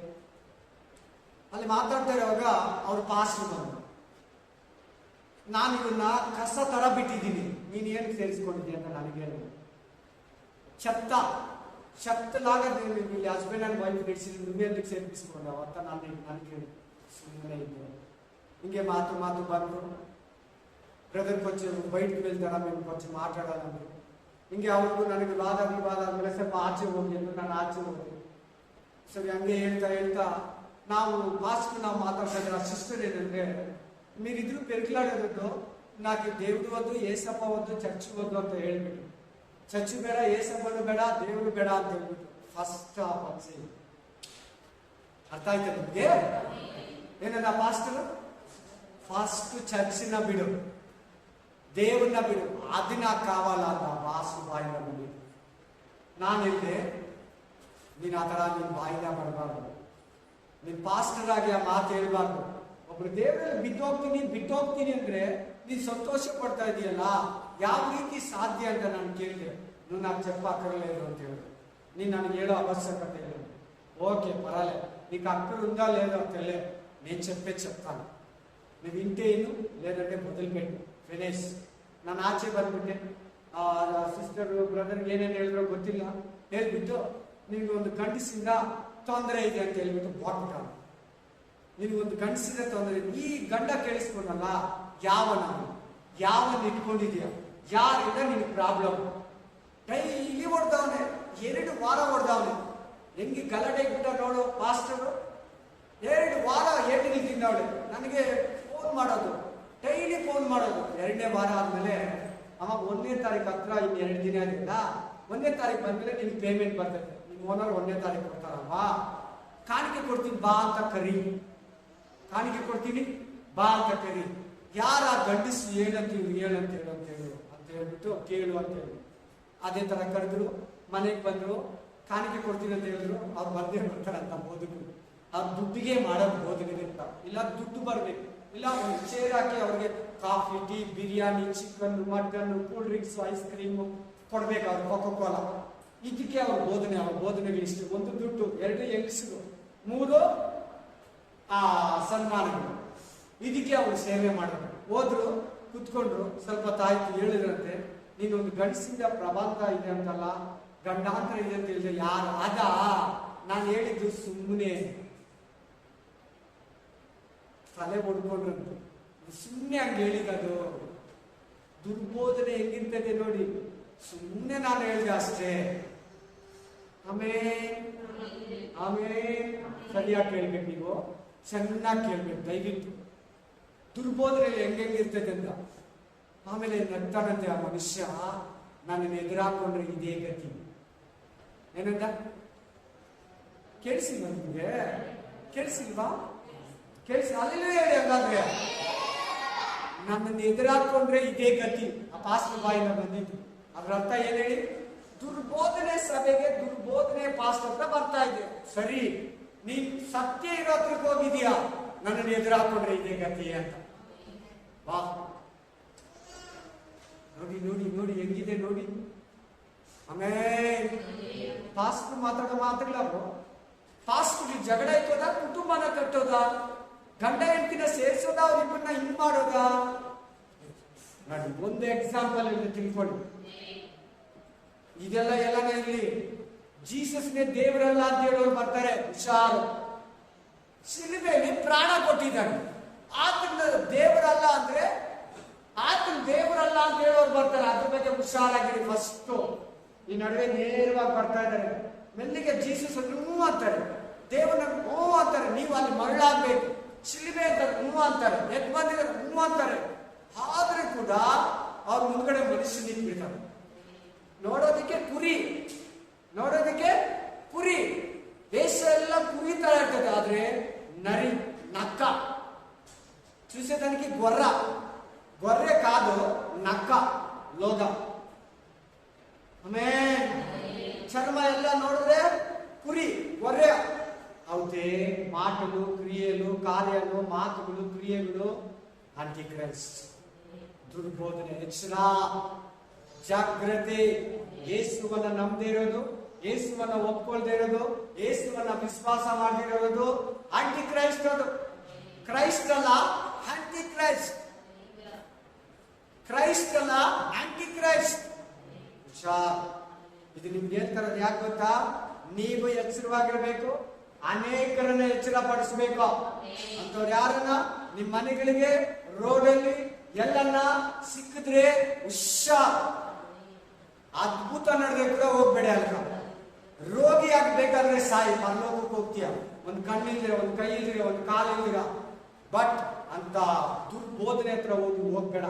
ಅಲ್ಲಿ ಮಾತಾಡ್ತಾ ಇರುವಾಗ ಅವ್ರು ಪಾಸ್ಟರ್ ಬಂದರು. ನಾನು ಇವನ್ನ ಕಸ ತರ ಬಿಟ್ಟಿದ್ದೀನಿ, ನೀನು ಏನು ಸೇರಿಸ್ಕೊಂಡಿದ್ದೆ ಅಂತ ನನಗೆ ಹೇಳಿದ್ರು. ಛತ್ತಲಾಗ ಇಲ್ಲಿ ಹಸ್ಬೆಂಡ್ ಅಂಡ್ ವೈಫ್ ನಡೆಸಿ ನಿಮ್ಗೆ ಸೇರ್ಪಿಸ್ಕೊಂಡ ಅಂತ ನನಗೆ ಹೇಳಿ ಸುಮ್ಮನೆ ಇದ್ದೆ. ಹಿಂಗೆ ಮಾತು ಬಂದರು. ಬ್ರದರ್ కొంచెం బయటికి వెళ్తారా, మేము కొంచెం మాట్లాడాలంటే. ಹಿಂಗೆ ಅವ್ರಿಗೂ ನನಗೆ ವಾದ ವಿವಾದ ಆದಮೇಲೆ ಸ್ವಲ್ಪ ಆಚೆ ಹೋಗಿ ಎಂದು ನಾನು ಆಚೆ ಹೋದೆ. ಸರಿ, ಹಂಗೆ ಹೇಳ್ತಾ ನಾವು మాట్లాడుతున్న ఆ సిస్టర్ ఏంటంటే, మీరిద్దరు పెరికిలాడేదో, నాకు దేవుడు వద్దు, ఏసప్ప వద్దు, చర్చ్ వద్దు ಅಂತ ಹೇಳ್ಬಿಟ್ಟು, ಚರ್ಚ್ ಬೇಡ, ಏಸಪ್ಪನು ಬೇಡ, ದೇವರು ಬೇಡ ಅಂತ ಹೇಳ್ಬಿಟ್ಟು ಫಸ್ಟ್ ಆ ಪಕ್ಷಿ. ಅರ್ಥ ಆಯ್ತು ನಿಮ್ಗೆ? ಏನನ್ನ ಪಾಸ್ಟರ್ ಫಸ್ಟ್ ಚರ್ಚಿನ ಬಿಡು, దేవున్న బిడు, అది నాకు కావాలన్న వాసు బాయిలో ఉంది. ನಾನು ಹೇಳಿದೆ, ನೀನು ಆ ಥರ ನೀನು ಬಾಯಿನ ಬರಬಾರ್ದು, ನೀನು ಪಾಸ್ಟರ್ ಆಗಿ ಆ ಮಾತು ಹೇಳ್ಬಾರ್ದು. ಒಬ್ರು ದೇವರಲ್ಲಿ ಬಿಟ್ಟೋಗ್ತೀನಿ ಅಂದ್ರೆ ನೀನು ಸಂತೋಷ ಪಡ್ತಾ ಇದೆಯಲ್ಲ, ಯಾವ ರೀತಿ ಸಾಧ್ಯ ಅಂತ ನಾನು ಕೇಳಿದೆ. నువ్వు నాకు చెప్పక్కర్లేదు ಅಂತ ಹೇಳಿದೆ. ನೀನು ನನಗೆ ಹೇಳೋ ಅವಶ್ಯಕತೆ ಇಲ್ಲ. ఓకే, పర్వాలే, నీకు అక్కడ ఉందా లేదో తెలియదు, నేను చెప్తాను, నువ్వు వింటే ఇನ್ನು, లేదంటే మొదలుపెట్టు, ಫಿನಿಶ್. ನಾನು ಆಚೆ ಬಂದ್ಬಿಟ್ಟೆ. ಸಿಸ್ಟರ್ ಬ್ರದರ್ಗೆ ಏನೇನು ಹೇಳಿದ್ರೋ ಗೊತ್ತಿಲ್ಲ, ಹೇಳ್ಬಿಟ್ಟು ನಿನಗೊಂದು ಗಂಡಸಿಂದ ತೊಂದರೆ ಇದೆ ಅಂತ ಹೇಳ್ಬಿಟ್ಟು ಬಾಟ್ಬಿಟ್ಟ. ನಿನಗೊಂದು ಗಂಡಸಿಂದ ತೊಂದರೆ ಇದೆ, ಈ ಗಂಡ ಕೇಳಿಸ್ಕೊಂಡಲ್ಲ, ಯಾವನ ಇಟ್ಕೊಂಡಿದ್ಯಾ, ಯಾರಿಂದ ನಿನಗೆ ಪ್ರಾಬ್ಲಮ್. ಡೈಲಿ ಹೊಡೆದವನೆ, 2 ವಾರ ಹೊಡೆದವನೆ. ಹೆಂಗೆ ಗಲಾಟೆ ಬಿಟ್ಟ ನೋಡು ಪಾಸ್ಟರು. 2 ವಾರ ಏಟಿಗೆ ತಿಂದವಳೆ. ನನಗೆ ಫೋನ್ ಮಾಡೋದು, ಡೈಲಿ ಫೋನ್ ಮಾಡೋದು. 2ನೇ ವಾರ ಆದ್ಮೇಲೆ, ಅಮ್ಮ 1ನೇ ತಾರೀಕು ಹತ್ರ ಇನ್ನು 2 ದಿನ ಆಗಿಲ್ಲ, 1ನೇ ತಾರೀಕು ಬಂದ್ಮೇಲೆ ನಿನ್ಗೆ ಪೇಮೆಂಟ್ ಬರ್ತೈತೆ, ನಿಮ್ಮ ಓನರ್ 1ನೇ ತಾರೀಕು ಕೊಡ್ತಾರಮ್ಮ, ಕಾಣಿಕೆ ಕೊಡ್ತೀನಿ ಬಾ ಅಂತ ಕರಿ, ಕಾಣಿಕೆ ಕೊಡ್ತೀನಿ ಬಾ ಅಂತ ಕರಿ. ಯಾರ ಗಂಡಸು ಹೇಳಂತೀವಿ ಹೇಳು ಅಂತ ಹೇಳ್ಬಿಟ್ಟು ಕೇಳು ಅಂತ ಹೇಳಿ. ಅದೇ ತರ ಕರೆದ್ರು, ಮನೆಗೆ ಬಂದ್ರು, ಕಾಣಿಕೆ ಕೊಡ್ತೀನಿ ಅಂತ ಹೇಳಿದ್ರು. ಅವ್ರು ಬಂದೇ ಬರ್ತಾರಂತ ಬೋಧಕರು. ಅವ್ರು ದುಡ್ಡಿಗೆ ಮಾಡೋದು ಬೋಧಕರಿಂದ, ಇಲ್ಲ ದುಡ್ಡು ಬರ್ಬೇಕು, ಇಲ್ಲ ಒಂದು ಚೇರ್ ಹಾಕಿ ಅವ್ರಿಗೆ coffee, tea, biryani, chicken, mutton, cool drinks, ice cream ಕೊಡ್ಬೇಕು, ಅವ್ರು ಕೊಕೊಕೋಲಾ. ಇದಕ್ಕೆ ಅವ್ರ ಬೋಧನೆಗಳು ಇಷ್ಟು. 1 ದುಡ್ಡು, 2 ಹೆಂಗಸರು, 3 ಸನ್ಮಾನಗಳು. ಇದಕ್ಕೆ ಅವರು ಸೇವೆ ಮಾಡೋದು. ಹೋದ್ರು, ಕುತ್ಕೊಂಡ್ರು, ಸ್ವಲ್ಪ ತಾಯ್ತು, ಹೇಳಿದ್ರಂತೆ, ನೀನೊಂದು ಗಂಡಸಿಂದ ಪ್ರಬಂಧ ಇದೆ ಅಂತಲ್ಲ, ಗಂಡಾಂತರ ಇದೆ ಅಂತ ಹೇಳಿದ್ರೆ ಯಾರು ಅದ? ನಾನು ಹೇಳಿದ್ದು ಸುಮ್ಮನೆ ತಲೆ ಹೊಡ್ಕೊಂಡ್ರಂತೆ, ಸುಮ್ಮನೆ ಹಂಗೆ ಹೇಳಿದದು. ದುರ್ಬೋಧನೆ ಹೆಂಗಿರ್ತದೆ ನೋಡಿ, ಸುಮ್ಮನೆ ನಾನು ಹೇಳಿದೆ ಅಷ್ಟೇ. ಆಮೇಲೆ ಸರಿಯಾಗಿ ಕೇಳ್ಬೇಕು, ನೀವು ಚೆನ್ನಾಗಿ ಕೇಳ್ಬೇಕು ದಯವಿಟ್ಟು. ದುರ್ಬೋಧನೆಯಲ್ಲಿ ಹೆಂಗಿರ್ತದೆ ಅಂತ. ಆಮೇಲೆ ನಗ್ತಾನಂತೆ ಆ ಮನುಷ್ಯ, ನನ್ನನ್ನು ಎದುರಾಕೊಂಡ್ರೆ ಇದೇ ಗತಿ. ಏನಂತ ಕೇಳಿಸಿಲ್ವಾ ನಿಮ್ಗೆ? ಕೇಳಿಸಿಲ್ವಾ? ಅಲ್ಲೇ ಹೇಳಿ ಹಂಗಾದ್ರೆ, ನನ್ನನ್ನು ಎದುರಾಕೊಂಡ್ರೆ ಇದೇ ಗತಿ. ಆ ಪಾಸ್ಟರ್ ಬಾಯಿನ ಬಂದಿದ್ದು. ಅದ್ರ ಅರ್ಥ ಏನ್ ಹೇಳಿ? ದುರ್ಬೋಧನೆ ಸಭೆಗೆ ದುರ್ಬೋಧನೆ ಪಾಸ್ಟರ್ ಅಂತ ಬರ್ತಾ ಇದೆ. ಸರಿ, ನೀನ್ ಸತ್ಯ ಇರೋತ್ರಕ್ಕೆ ಹೋಗಿದೀಯಾ, ನನ್ನನ್ನು ಎದುರಾಕೊಂಡ್ರೆ ಇದೇ ಗತಿ ಅಂತ. ವಾ, ನೋಡಿ ಹೆಂಗಿದೆ ನೋಡಿ. ಆಮೇಲೆ ಪಾಸ್ಟರ್ ಮಾತಾಡೋ ಮಾತುಗಳವು. ಪಾಸ್ಟರ್ ಜಗಳ ಇಟ್ಟೋದ, ಕುಟುಂಬನ ಕಟ್ಟೋದ, ಗಂಡ ಹೆಂಡತಿನ ಸೇರಿಸೋದ, ಅವ್ರಿಬ್ಬರನ್ನ ಹಿಂಗ್ ಮಾಡೋದ? ನೋಡಿ, ಒಂದು ಎಕ್ಸಾಂಪಲ್ ಇಲ್ಲಿ ತಿಳ್ಕೊಳ್ಳಿ. ಇದೆಲ್ಲ ಇಲ್ಲಿ ಜೀಸಸ್ನೇ ದೇವರಲ್ಲ ಅಂತ ಹೇಳೋರು ಬರ್ತಾರೆ, ಹುಷಾರು. ಸಿಲುಬೆಯಲ್ಲಿ ಪ್ರಾಣ ಕೊಟ್ಟಿದ್ದಾನೆ, ಆದ್ರಿಂದ ದೇವರಲ್ಲ ಅಂದ್ರೆ ಹುಷಾರಾಗಿರಿ. ಫಸ್ಟ್ ಈ ನಡುವೆ ನೇರವಾಗಿ ಬರ್ತಾ ಇದ್ದಾರೆ. ಮೆಲ್ಲಿಗೆ ಜೀಸಸ್ ಹ್ಞೂ ಅಂತಾರೆ, ದೇವನ ಹ್ಞೂ ಅಂತಾರೆ. ನೀವು ಅಲ್ಲಿ ಮರಳಾಗ್ಬೇಕು, ಶಿಲ್ಬೆ ಅಂತ ಹ್ಞೂ ಅಂತಾರೆ, ಎದ್ ಬಂದಿದ್ದಾರೆ ಹ್ಞೂ ಅಂತಾರೆ. ಆದ್ರೆ ಕೂಡ ಅವ್ರ ಮುಂದ್ಗಡೆ ಮನುಷ್ಯ ನಿಂತ್ಬಿಡ್ತಾರೆ. ನೋಡೋದಕ್ಕೆ ಕುರಿ, ನೋಡೋದಕ್ಕೆ ಕುರಿ, ದೇಶ ಎಲ್ಲ ಕುರಿ ತರ ಇರ್ತದೆ. ಆದ್ರೆ ನರಿ, ನಕ್ಕ, చూసేదానికి గొర్రె కాదు, నక్క, లోగ. ಆಮೇಲೆ చర్మ ಎಲ್ಲ ನೋಡಿದ್ರೆ ಕುರಿ, గొర్రె అవుతే మాటలు, క్రియలు, కార్యాలు, మాటలు, క్రియలు ಆಂಟಿ ಕ್ರೈಸ್ಟ್, ದುರ್ಬೋಧನೆ. ಎಚ್ಚರ, ಜಾಗ್ರತೆ. ಯೇಸುವನ್ನ ನಂಬದೇ ಇರೋದು, ಯೇಸುವನ್ನ ಒಪ್ಕೊಳ್ದೇ ಇರೋದು, ಯೇಸುವನ್ನ ವಿಶ್ವಾಸ ಮಾಡದಿರೋದು ಆಂಟಿ ಕ್ರೈಸ್ಟ್. ಅದು ಕ್ರೈಸ್ಟ್ ಅಲ್ಲ, ಆಂಟಿ ಕ್ರೈಸ್ಟ್. ಕ್ರೈಸ್ಟ್ ಅಲ್ಲ, ಆಂಟಿ ಕ್ರೈಸ್ಟ್. ಇದು ನಿಮ್ಗೆ ಹೇಳ್ತಾರದು ಯಾಕೆ ಗೊತ್ತಾ? ನೀವು ಎಚ್ಚರವಾಗಿರ್ಬೇಕು, ಅನೇಕರನ್ನ ಎಚ್ಚರ ಪಡಿಸ್ಬೇಕು. ಅಂತವ್ರು ಯಾರನ್ನ? ನಿಮ್ ಮನೆಗಳಿಗೆ, ರೋಡಲ್ಲಿ ಎಲ್ಲನ್ನ ಸಿಕ್ಕಿದ್ರೆ ಹುಷಾರ್. ಅದ್ಭುತ ನಡೆದ್ರೆ ಕೂಡ ಹೋಗ್ಬೇಡಿ. ಅಲ್ಕ ರೋಗಿ ಆಗ್ಬೇಕಾದ್ರೆ ಸಾಯಿ, ಪರಲೋಕಕ್ಕೆ ಹೋಗ್ತೀಯ. ಒಂದ್ ಕಣ್ಣಿಲ್ದಿರ, ಒಂದ್ ಕೈ ಇಲ್ದಿರ, ಒಂದ್ ಕಾಲಿಲ್ದಿರ. ಬಟ್ ಅಂತ ದುರ್ಬೋಧನೆ ಹತ್ರ ಹೋಗ್ಬೇಡ,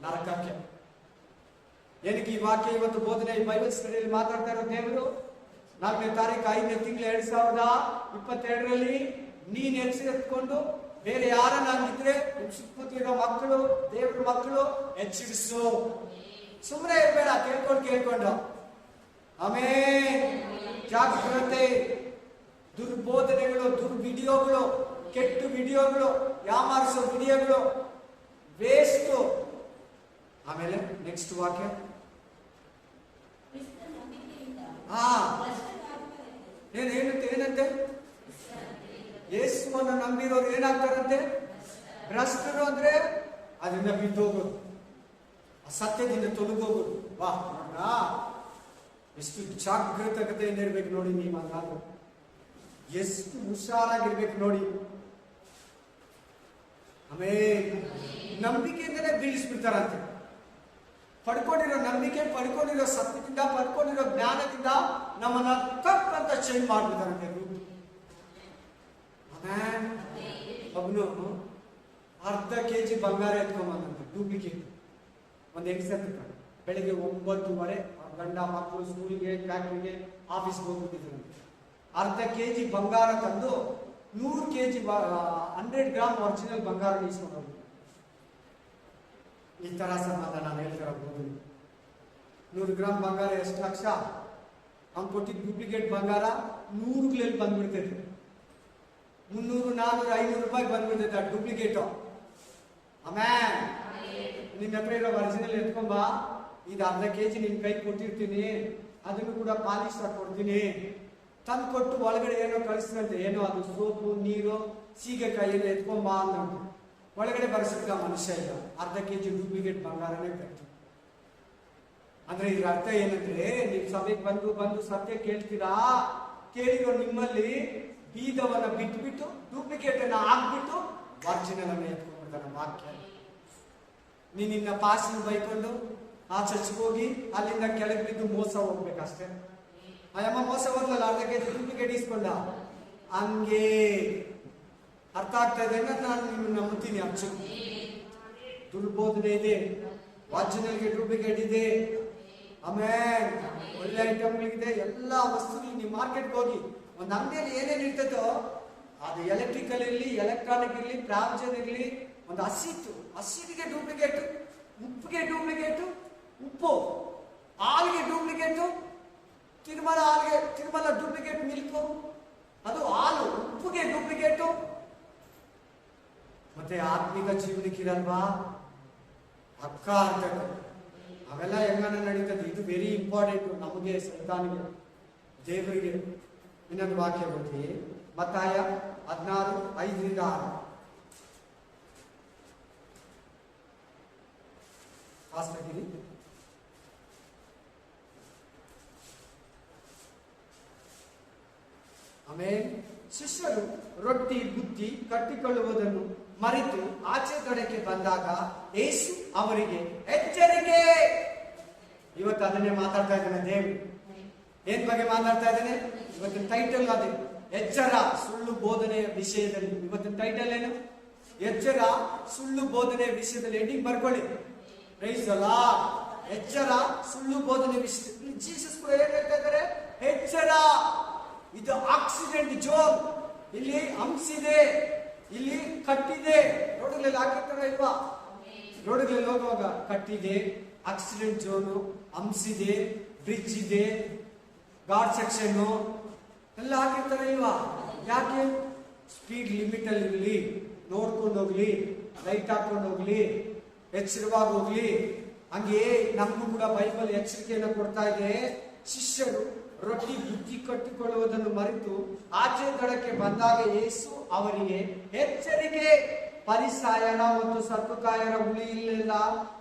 ನರಕಕ್ಕೆ. ಏನಕ್ಕೆ ಈ ವಾಕ್ಯ ಇವತ್ತು ಬೋಧನೆ, ಈ ಬೈಬಲ್ ಸ್ಟಡಿಯಲ್ಲಿ ಮಾತಾಡ್ತಾ ಇರೋ ದೇವರು 4ನೇ ತಾರೀಕು 5ನೇ ತಿಂಗಳು 2022ರಲ್ಲಿ ನೀನ್ ಎಚ್ಚೆತ್ಕೊಂಡು ಬೇರೆ ಯಾರನ್ನಾಗಿದ್ರೆ ನಿಮ್ ಸುತ್ತಮುತ್ತಲಿರೋ ಮಕ್ಕಳು, ದೇವ್ರ ಮಕ್ಕಳು ಎಚ್ಚರಿಸು. ಸುಮ್ಮನೆ ಇರ್ಬೇಡ, ಕೇಳ್ಕೊಂಡು. ಆಮೇಲೆ ಜಾಗ್ರತೆ. ದುರ್ಬೋಧನೆಗಳು, ದುರ್ವಿಡಿಯೋಗಳು, ಕೆಟ್ಟ ವಿಡಿಯೋಗಳು, ಯಾಮಾರಿಸೋ ವಿಡಿಯೋಗಳು ವೇಸ್ಟ್. ಆಮೇಲೆ ನೆಕ್ಸ್ಟ್ ವಾಕ್ಯ, ಏನಂತೆ? ಯೇಸುವನ್ನು ನಂಬಿರೋರು ಏನಾಗ್ತಾರಂತೆ? ಭ್ರಷ್ಟರು. ಅಂದ್ರೆ ಅದರಿಂದ ಬಿದ್ದೋಗೋದು, ಸತ್ಯದಿಂದ ತೊಲಗೋಗೋದು. ವಾ, ಎಷ್ಟು ಜಾಗೃತತೆಯಿಂದ ಇರ್ಬೇಕು ನೋಡಿ ನೀವು. ನಾನು ಎಷ್ಟು ಹುಷಾರಾಗಿರ್ಬೇಕು ನೋಡಿ. ಆಮೇಲೆ ನಂಬಿಕೆಯಿಂದಲೇ ಬೀಳಿಸ್ಬಿಡ್ತಾರಂತೆ. ಪಡ್ಕೊಂಡಿರೋ ನಂಬಿಕೆ, ಪಡ್ಕೊಂಡಿರೋ ಸತ್ಯದಿಂದ, ಪಡ್ಕೊಂಡಿರೋ ಜ್ಞಾನದಿಂದ ನಮ್ಮನ್ನ ತಕ್ಕಂತ ಚೇಂಜ್ ಮಾಡ್ಬಿಡ್ತಾರಂತೆ. ಒಬ್ನು ಅರ್ಧ kg ಬಂಗಾರ ಎತ್ಕೊಂಬಂದಂತೆ, ಡೂಪ್ಲಿಕೇಟ್. ಒಂದು ಹೆಂಗಸತ್ರ ಬೆಳಿಗ್ಗೆ 9:30 ಗಂಡ ಮಕ್ಕಳು ಸ್ಕೂಲ್ಗೆ, ಫ್ಯಾಕ್ಟ್ರಿಗೆ, ಆಫೀಸ್ಗೆ ಹೋಗ್ಬಿಟ್ಟಿದ್ರು. ಅರ್ಧ kg ಬಂಗಾರ ತಂದು 100 kg 100 ಗ್ರಾಮ್ ಒರಿಜಿನಲ್ ಬಂಗಾರ ಇಸ್ಕೊಂಡು ಹೋಗ್ಬಿಟ್ಟು. ಈ ತರ ಸಮಾಧಾನ ನಾನು ಹೇಳ್ತಿರಬಹುದು. 100 ಗ್ರಾಮ್ ಬಂಗಾರ ಎಷ್ಟು ಲಕ್ಷ? ಅವ್ನು ಕೊಟ್ಟಿದ್ದ ಡೂಪ್ಲಿಕೇಟ್ ಬಂಗಾರ 100 ಬಂದ್ಬಿಡ್ತೈತೆ. 300, 400, 500 ರೂಪಾಯಿ ಬಂದ್ಬಿಡ್ತೈತೆ ಆ ಡೂಪ್ಲಿಕೇಟು. ಆಮೇಲೆ ನಿನ್ನ ಹತ್ರ ಇರೋ ಒರಿಜಿನಲ್ ಎತ್ಕೊಂಬ, ಇದು ಅರ್ಧ kg ನಿನ್ ಕೈ ಕೊಟ್ಟಿರ್ತೀನಿ, ಅದನ್ನು ಕೂಡ ಪಾಲಿಶ್ ಕೊಡ್ತೀನಿ. ತಂದು ಕೊಟ್ಟು ಒಳಗಡೆ ಏನೋ ಕಳಿಸ್ತಂತೆ, ಏನೋ ಅದು ಸೋಪು, ನೀರು, ಸೀಗೆಕಾಯಿ ಏನೋ ಎತ್ಕೊಂಬ ಅಂತ ಒಳಗಡೆ ಬರ್ಸಿದ್ದ ಮನುಷ್ಯ. ಇಲ್ಲ, ಅರ್ಧ kg ಡೂಪ್ಲಿಕೇಟ್ ಬಂಗಾರನೇ ಕಟ್ಟಿ. ಅಂದ್ರೆ ಇದ್ರ ಅರ್ಥ ಏನಂದ್ರೆ, ನೀವು ಸಭೆಗೆ ಬಂದು ಸತ್ಯ ಕೇಳ್ತೀರಾ, ಕೇಳಿರೋ ನಿಮ್ಮಲ್ಲಿ ಬೀದವನ್ನ ಬಿಟ್ಬಿಟ್ಟು ಡೂಪ್ಲಿಕೇಟ್ ಅನ್ನ ಹಾಕ್ಬಿಟ್ಟು ಒರಿಜಿನಲ್ ಅನ್ನ ಎತ್ಕೊಂಡ್ಬಿಡ್ತಾನೆ ವಾಕ್ಯ. ನಿನ್ನ ಪಾಸಿನ ಬೈಕೊಂಡು ಆ ಚರ್ಚ್ಗೆ ಹೋಗಿ ಅಲ್ಲಿಂದ ಕೆಳಗೆ ಬಿದ್ದು ಮೋಸ ಹೋಗ್ಬೇಕಷ್ಟೇ. ಅಯ್ಯಮ್ಮ ಮೋಸ ಹೋದ್ಲಲ್ಲ, ಅರ್ಧ kg ಡೂಪ್ಲಿಕೇಟ್ ಇಸ್ಕೊಂಡ. ಹಂಗೆ ಅರ್ಥ ಆಗ್ತಾ ಇದೆ ಅಂದ್ರೆ ನಾನು ನಿಮ್ಮನ್ನ ನಂಬ್ತೀನಿ. ಅಚ್ಚು ದುರ್ಬೋಧನೆ ಇದೆ, ಒರಿಜಿನಲ್ಗೆ ಡೂಪ್ಲಿಕೇಟ್ ಇದೆ. ಆಮೇಲೆ ಒಳ್ಳೆ ಐಟಮ್ಗಳಿದೆ, ಎಲ್ಲ ವಸ್ತುಗಳು. ನೀವು ಮಾರ್ಕೆಟ್ಗೆ ಹೋಗಿ ಒಂದು ಅಂಗಡಿಯಲ್ಲಿ ಏನೇನು ಇರ್ತದೋ, ಅದು ಎಲೆಕ್ಟ್ರಿಕಲ್ ಇರಲಿ, ಎಲೆಕ್ಟ್ರಾನಿಕ್ ಇರಲಿ, ಪ್ರಾವಿಜನ್ ಇರಲಿ, ಒಂದು ಹಸಿಟ್ಟಿಗೆ ಡೂಪ್ಲಿಕೇಟು, ಉಪ್ಪಿಗೆ ಡೂಪ್ಲಿಕೇಟು, ಉಪ್ಪು ಹಾಲಿಗೆ ಡೂಪ್ಲಿಕೇಟು, ತಿರುಮಲ ಡೂಪ್ಲಿಕೇಟ್ ಮಿಲ್ಕು, ಅದು ಹಾಲು, ಉಪ್ಪಿಗೆ ಡೂಪ್ಲಿಕೇಟು. ಮತ್ತೆ ಆತ್ಮಿಕ ಜೀವನಕ್ಕಿರಲ್ವಾ ಅಕ್ಕ ಅಂತ ಅವೆಲ್ಲ ಹೆಂಗನ ನಡೀತದೆ. ಇದು ವೆರಿ ಇಂಪಾರ್ಟೆಂಟ್ ನಮಗೆ, ಸೈತಾನಿಗೆ, ದೇವರಿಗೆ. ಇನ್ನೊಂದು ವಾಕ್ಯ ಓದಿ, ಮತ್ತಾಯ 16:5-6. ಫಾಸ್ಟ್ ಆಗಿರಿ. ಆಮೇಲೆ ಶಿಷ್ಯರು ರೊಟ್ಟಿ ಬುತ್ತಿ ಕಟ್ಟಿಕೊಳ್ಳುವುದನ್ನು ಮರೆತು ಆಚೆ ಕಡೆಗೆ ಬಂದಾಗ ಯೇಸು ಅವರಿಗೆ ಎಚ್ಚರಿಕೆ, ಇವತ್ತು ಅದನ್ನೇ ಮಾತಾಡ್ತಾ ಇದ್ದಾನೆ ದೇವರು. ಏನ್ ಬಗ್ಗೆ ಮಾತಾಡ್ತಾ ಇದ್ದಾನೆ? ಇವತ್ತಿನ ಟೈಟಲ್ ಅದೇ, ಎಚ್ಚರ ಸುಳ್ಳು ಬೋಧನೆಯ ವಿಷಯದಲ್ಲಿ. ಇವತ್ತಿನ ಟೈಟಲ್ ಏನು? ಎಚ್ಚರ ಸುಳ್ಳು ಬೋಧನೆಯ ವಿಷಯದಲ್ಲಿ. ಹೆಡ್ಡಿಂಗ್ ಬರ್ಕೊಳ್ಳಿ, ಪ್ರೈಸ್ ದಿ ಲಾರ್ಡ್. ಎಚ್ಚರ ಸುಳ್ಳು ಬೋಧನೆ ವಿಷಯದಲ್ಲಿ ಜೀಸಸ್ ಕೂಡ ಏನ್ ಹೇಳ್ತಾ ಇದ್ದಾರೆ? ಎಚ್ಚರ, ಇದು ಆಕ್ಸಿಡೆಂಟ್ ಝೋನ್. ಇಲ್ಲಿ ಹಂಸಿದೆ, ಇಲ್ಲಿ ಕಟ್ಟಿದೆ. ರೋಡ್ಗಳಲ್ಲಿ ಹಾಕಿರ್ತಾರ ಇಲ್ವಾ? ರೋಡ್ಗಳಲ್ಲಿ ಹೋಗುವಾಗ ಕಟ್ಟಿದೆ, ಆಕ್ಸಿಡೆಂಟ್ ಝೋನು, ಹಂಸಿದೆ, ಬ್ರಿಡ್ಜ್ ಇದೆ, ಗಾರ್ಡ್ ಸೆಕ್ಷನ್ ಎಲ್ಲ ಹಾಕಿರ್ತಾರೆ ಇಲ್ವಾ? ಯಾಕೆ? ಸ್ಪೀಡ್ ಲಿಮಿಟ್ ಅಲ್ಲಿ ಇರಲಿ, ನೋಡ್ಕೊಂಡು ಹೋಗ್ಲಿ, ಲೈಟ್ ಹಾಕೊಂಡು ಹೋಗ್ಲಿ, ಎಚ್ಚರವಾಗಿ ಹೋಗ್ಲಿ. ಹಂಗೆ ನಮಗೂ ಕೂಡ ಬೈಬಲ್ ಎಚ್ಚರಿಕೆಯನ್ನು ಕೊಡ್ತಾ ಇದೆ. ಶಿಷ್ಯರು ರೊಟ್ಟಿ ಬುದ್ಧಿ ಕಟ್ಟಿಕೊಳ್ಳುವುದನ್ನು ಮರೆತು ಆಚೆ ದಡಕ್ಕೆ ಬಂದಾಗ ಯೇಸು ಅವರಿಗೆ ಎಚ್ಚರಿಕೆ, ಫರಿಸಾಯರ ಮತ್ತು ಸದ್ದುಕಾಯರ ಹುಳಿ ಇಲ್ಲದ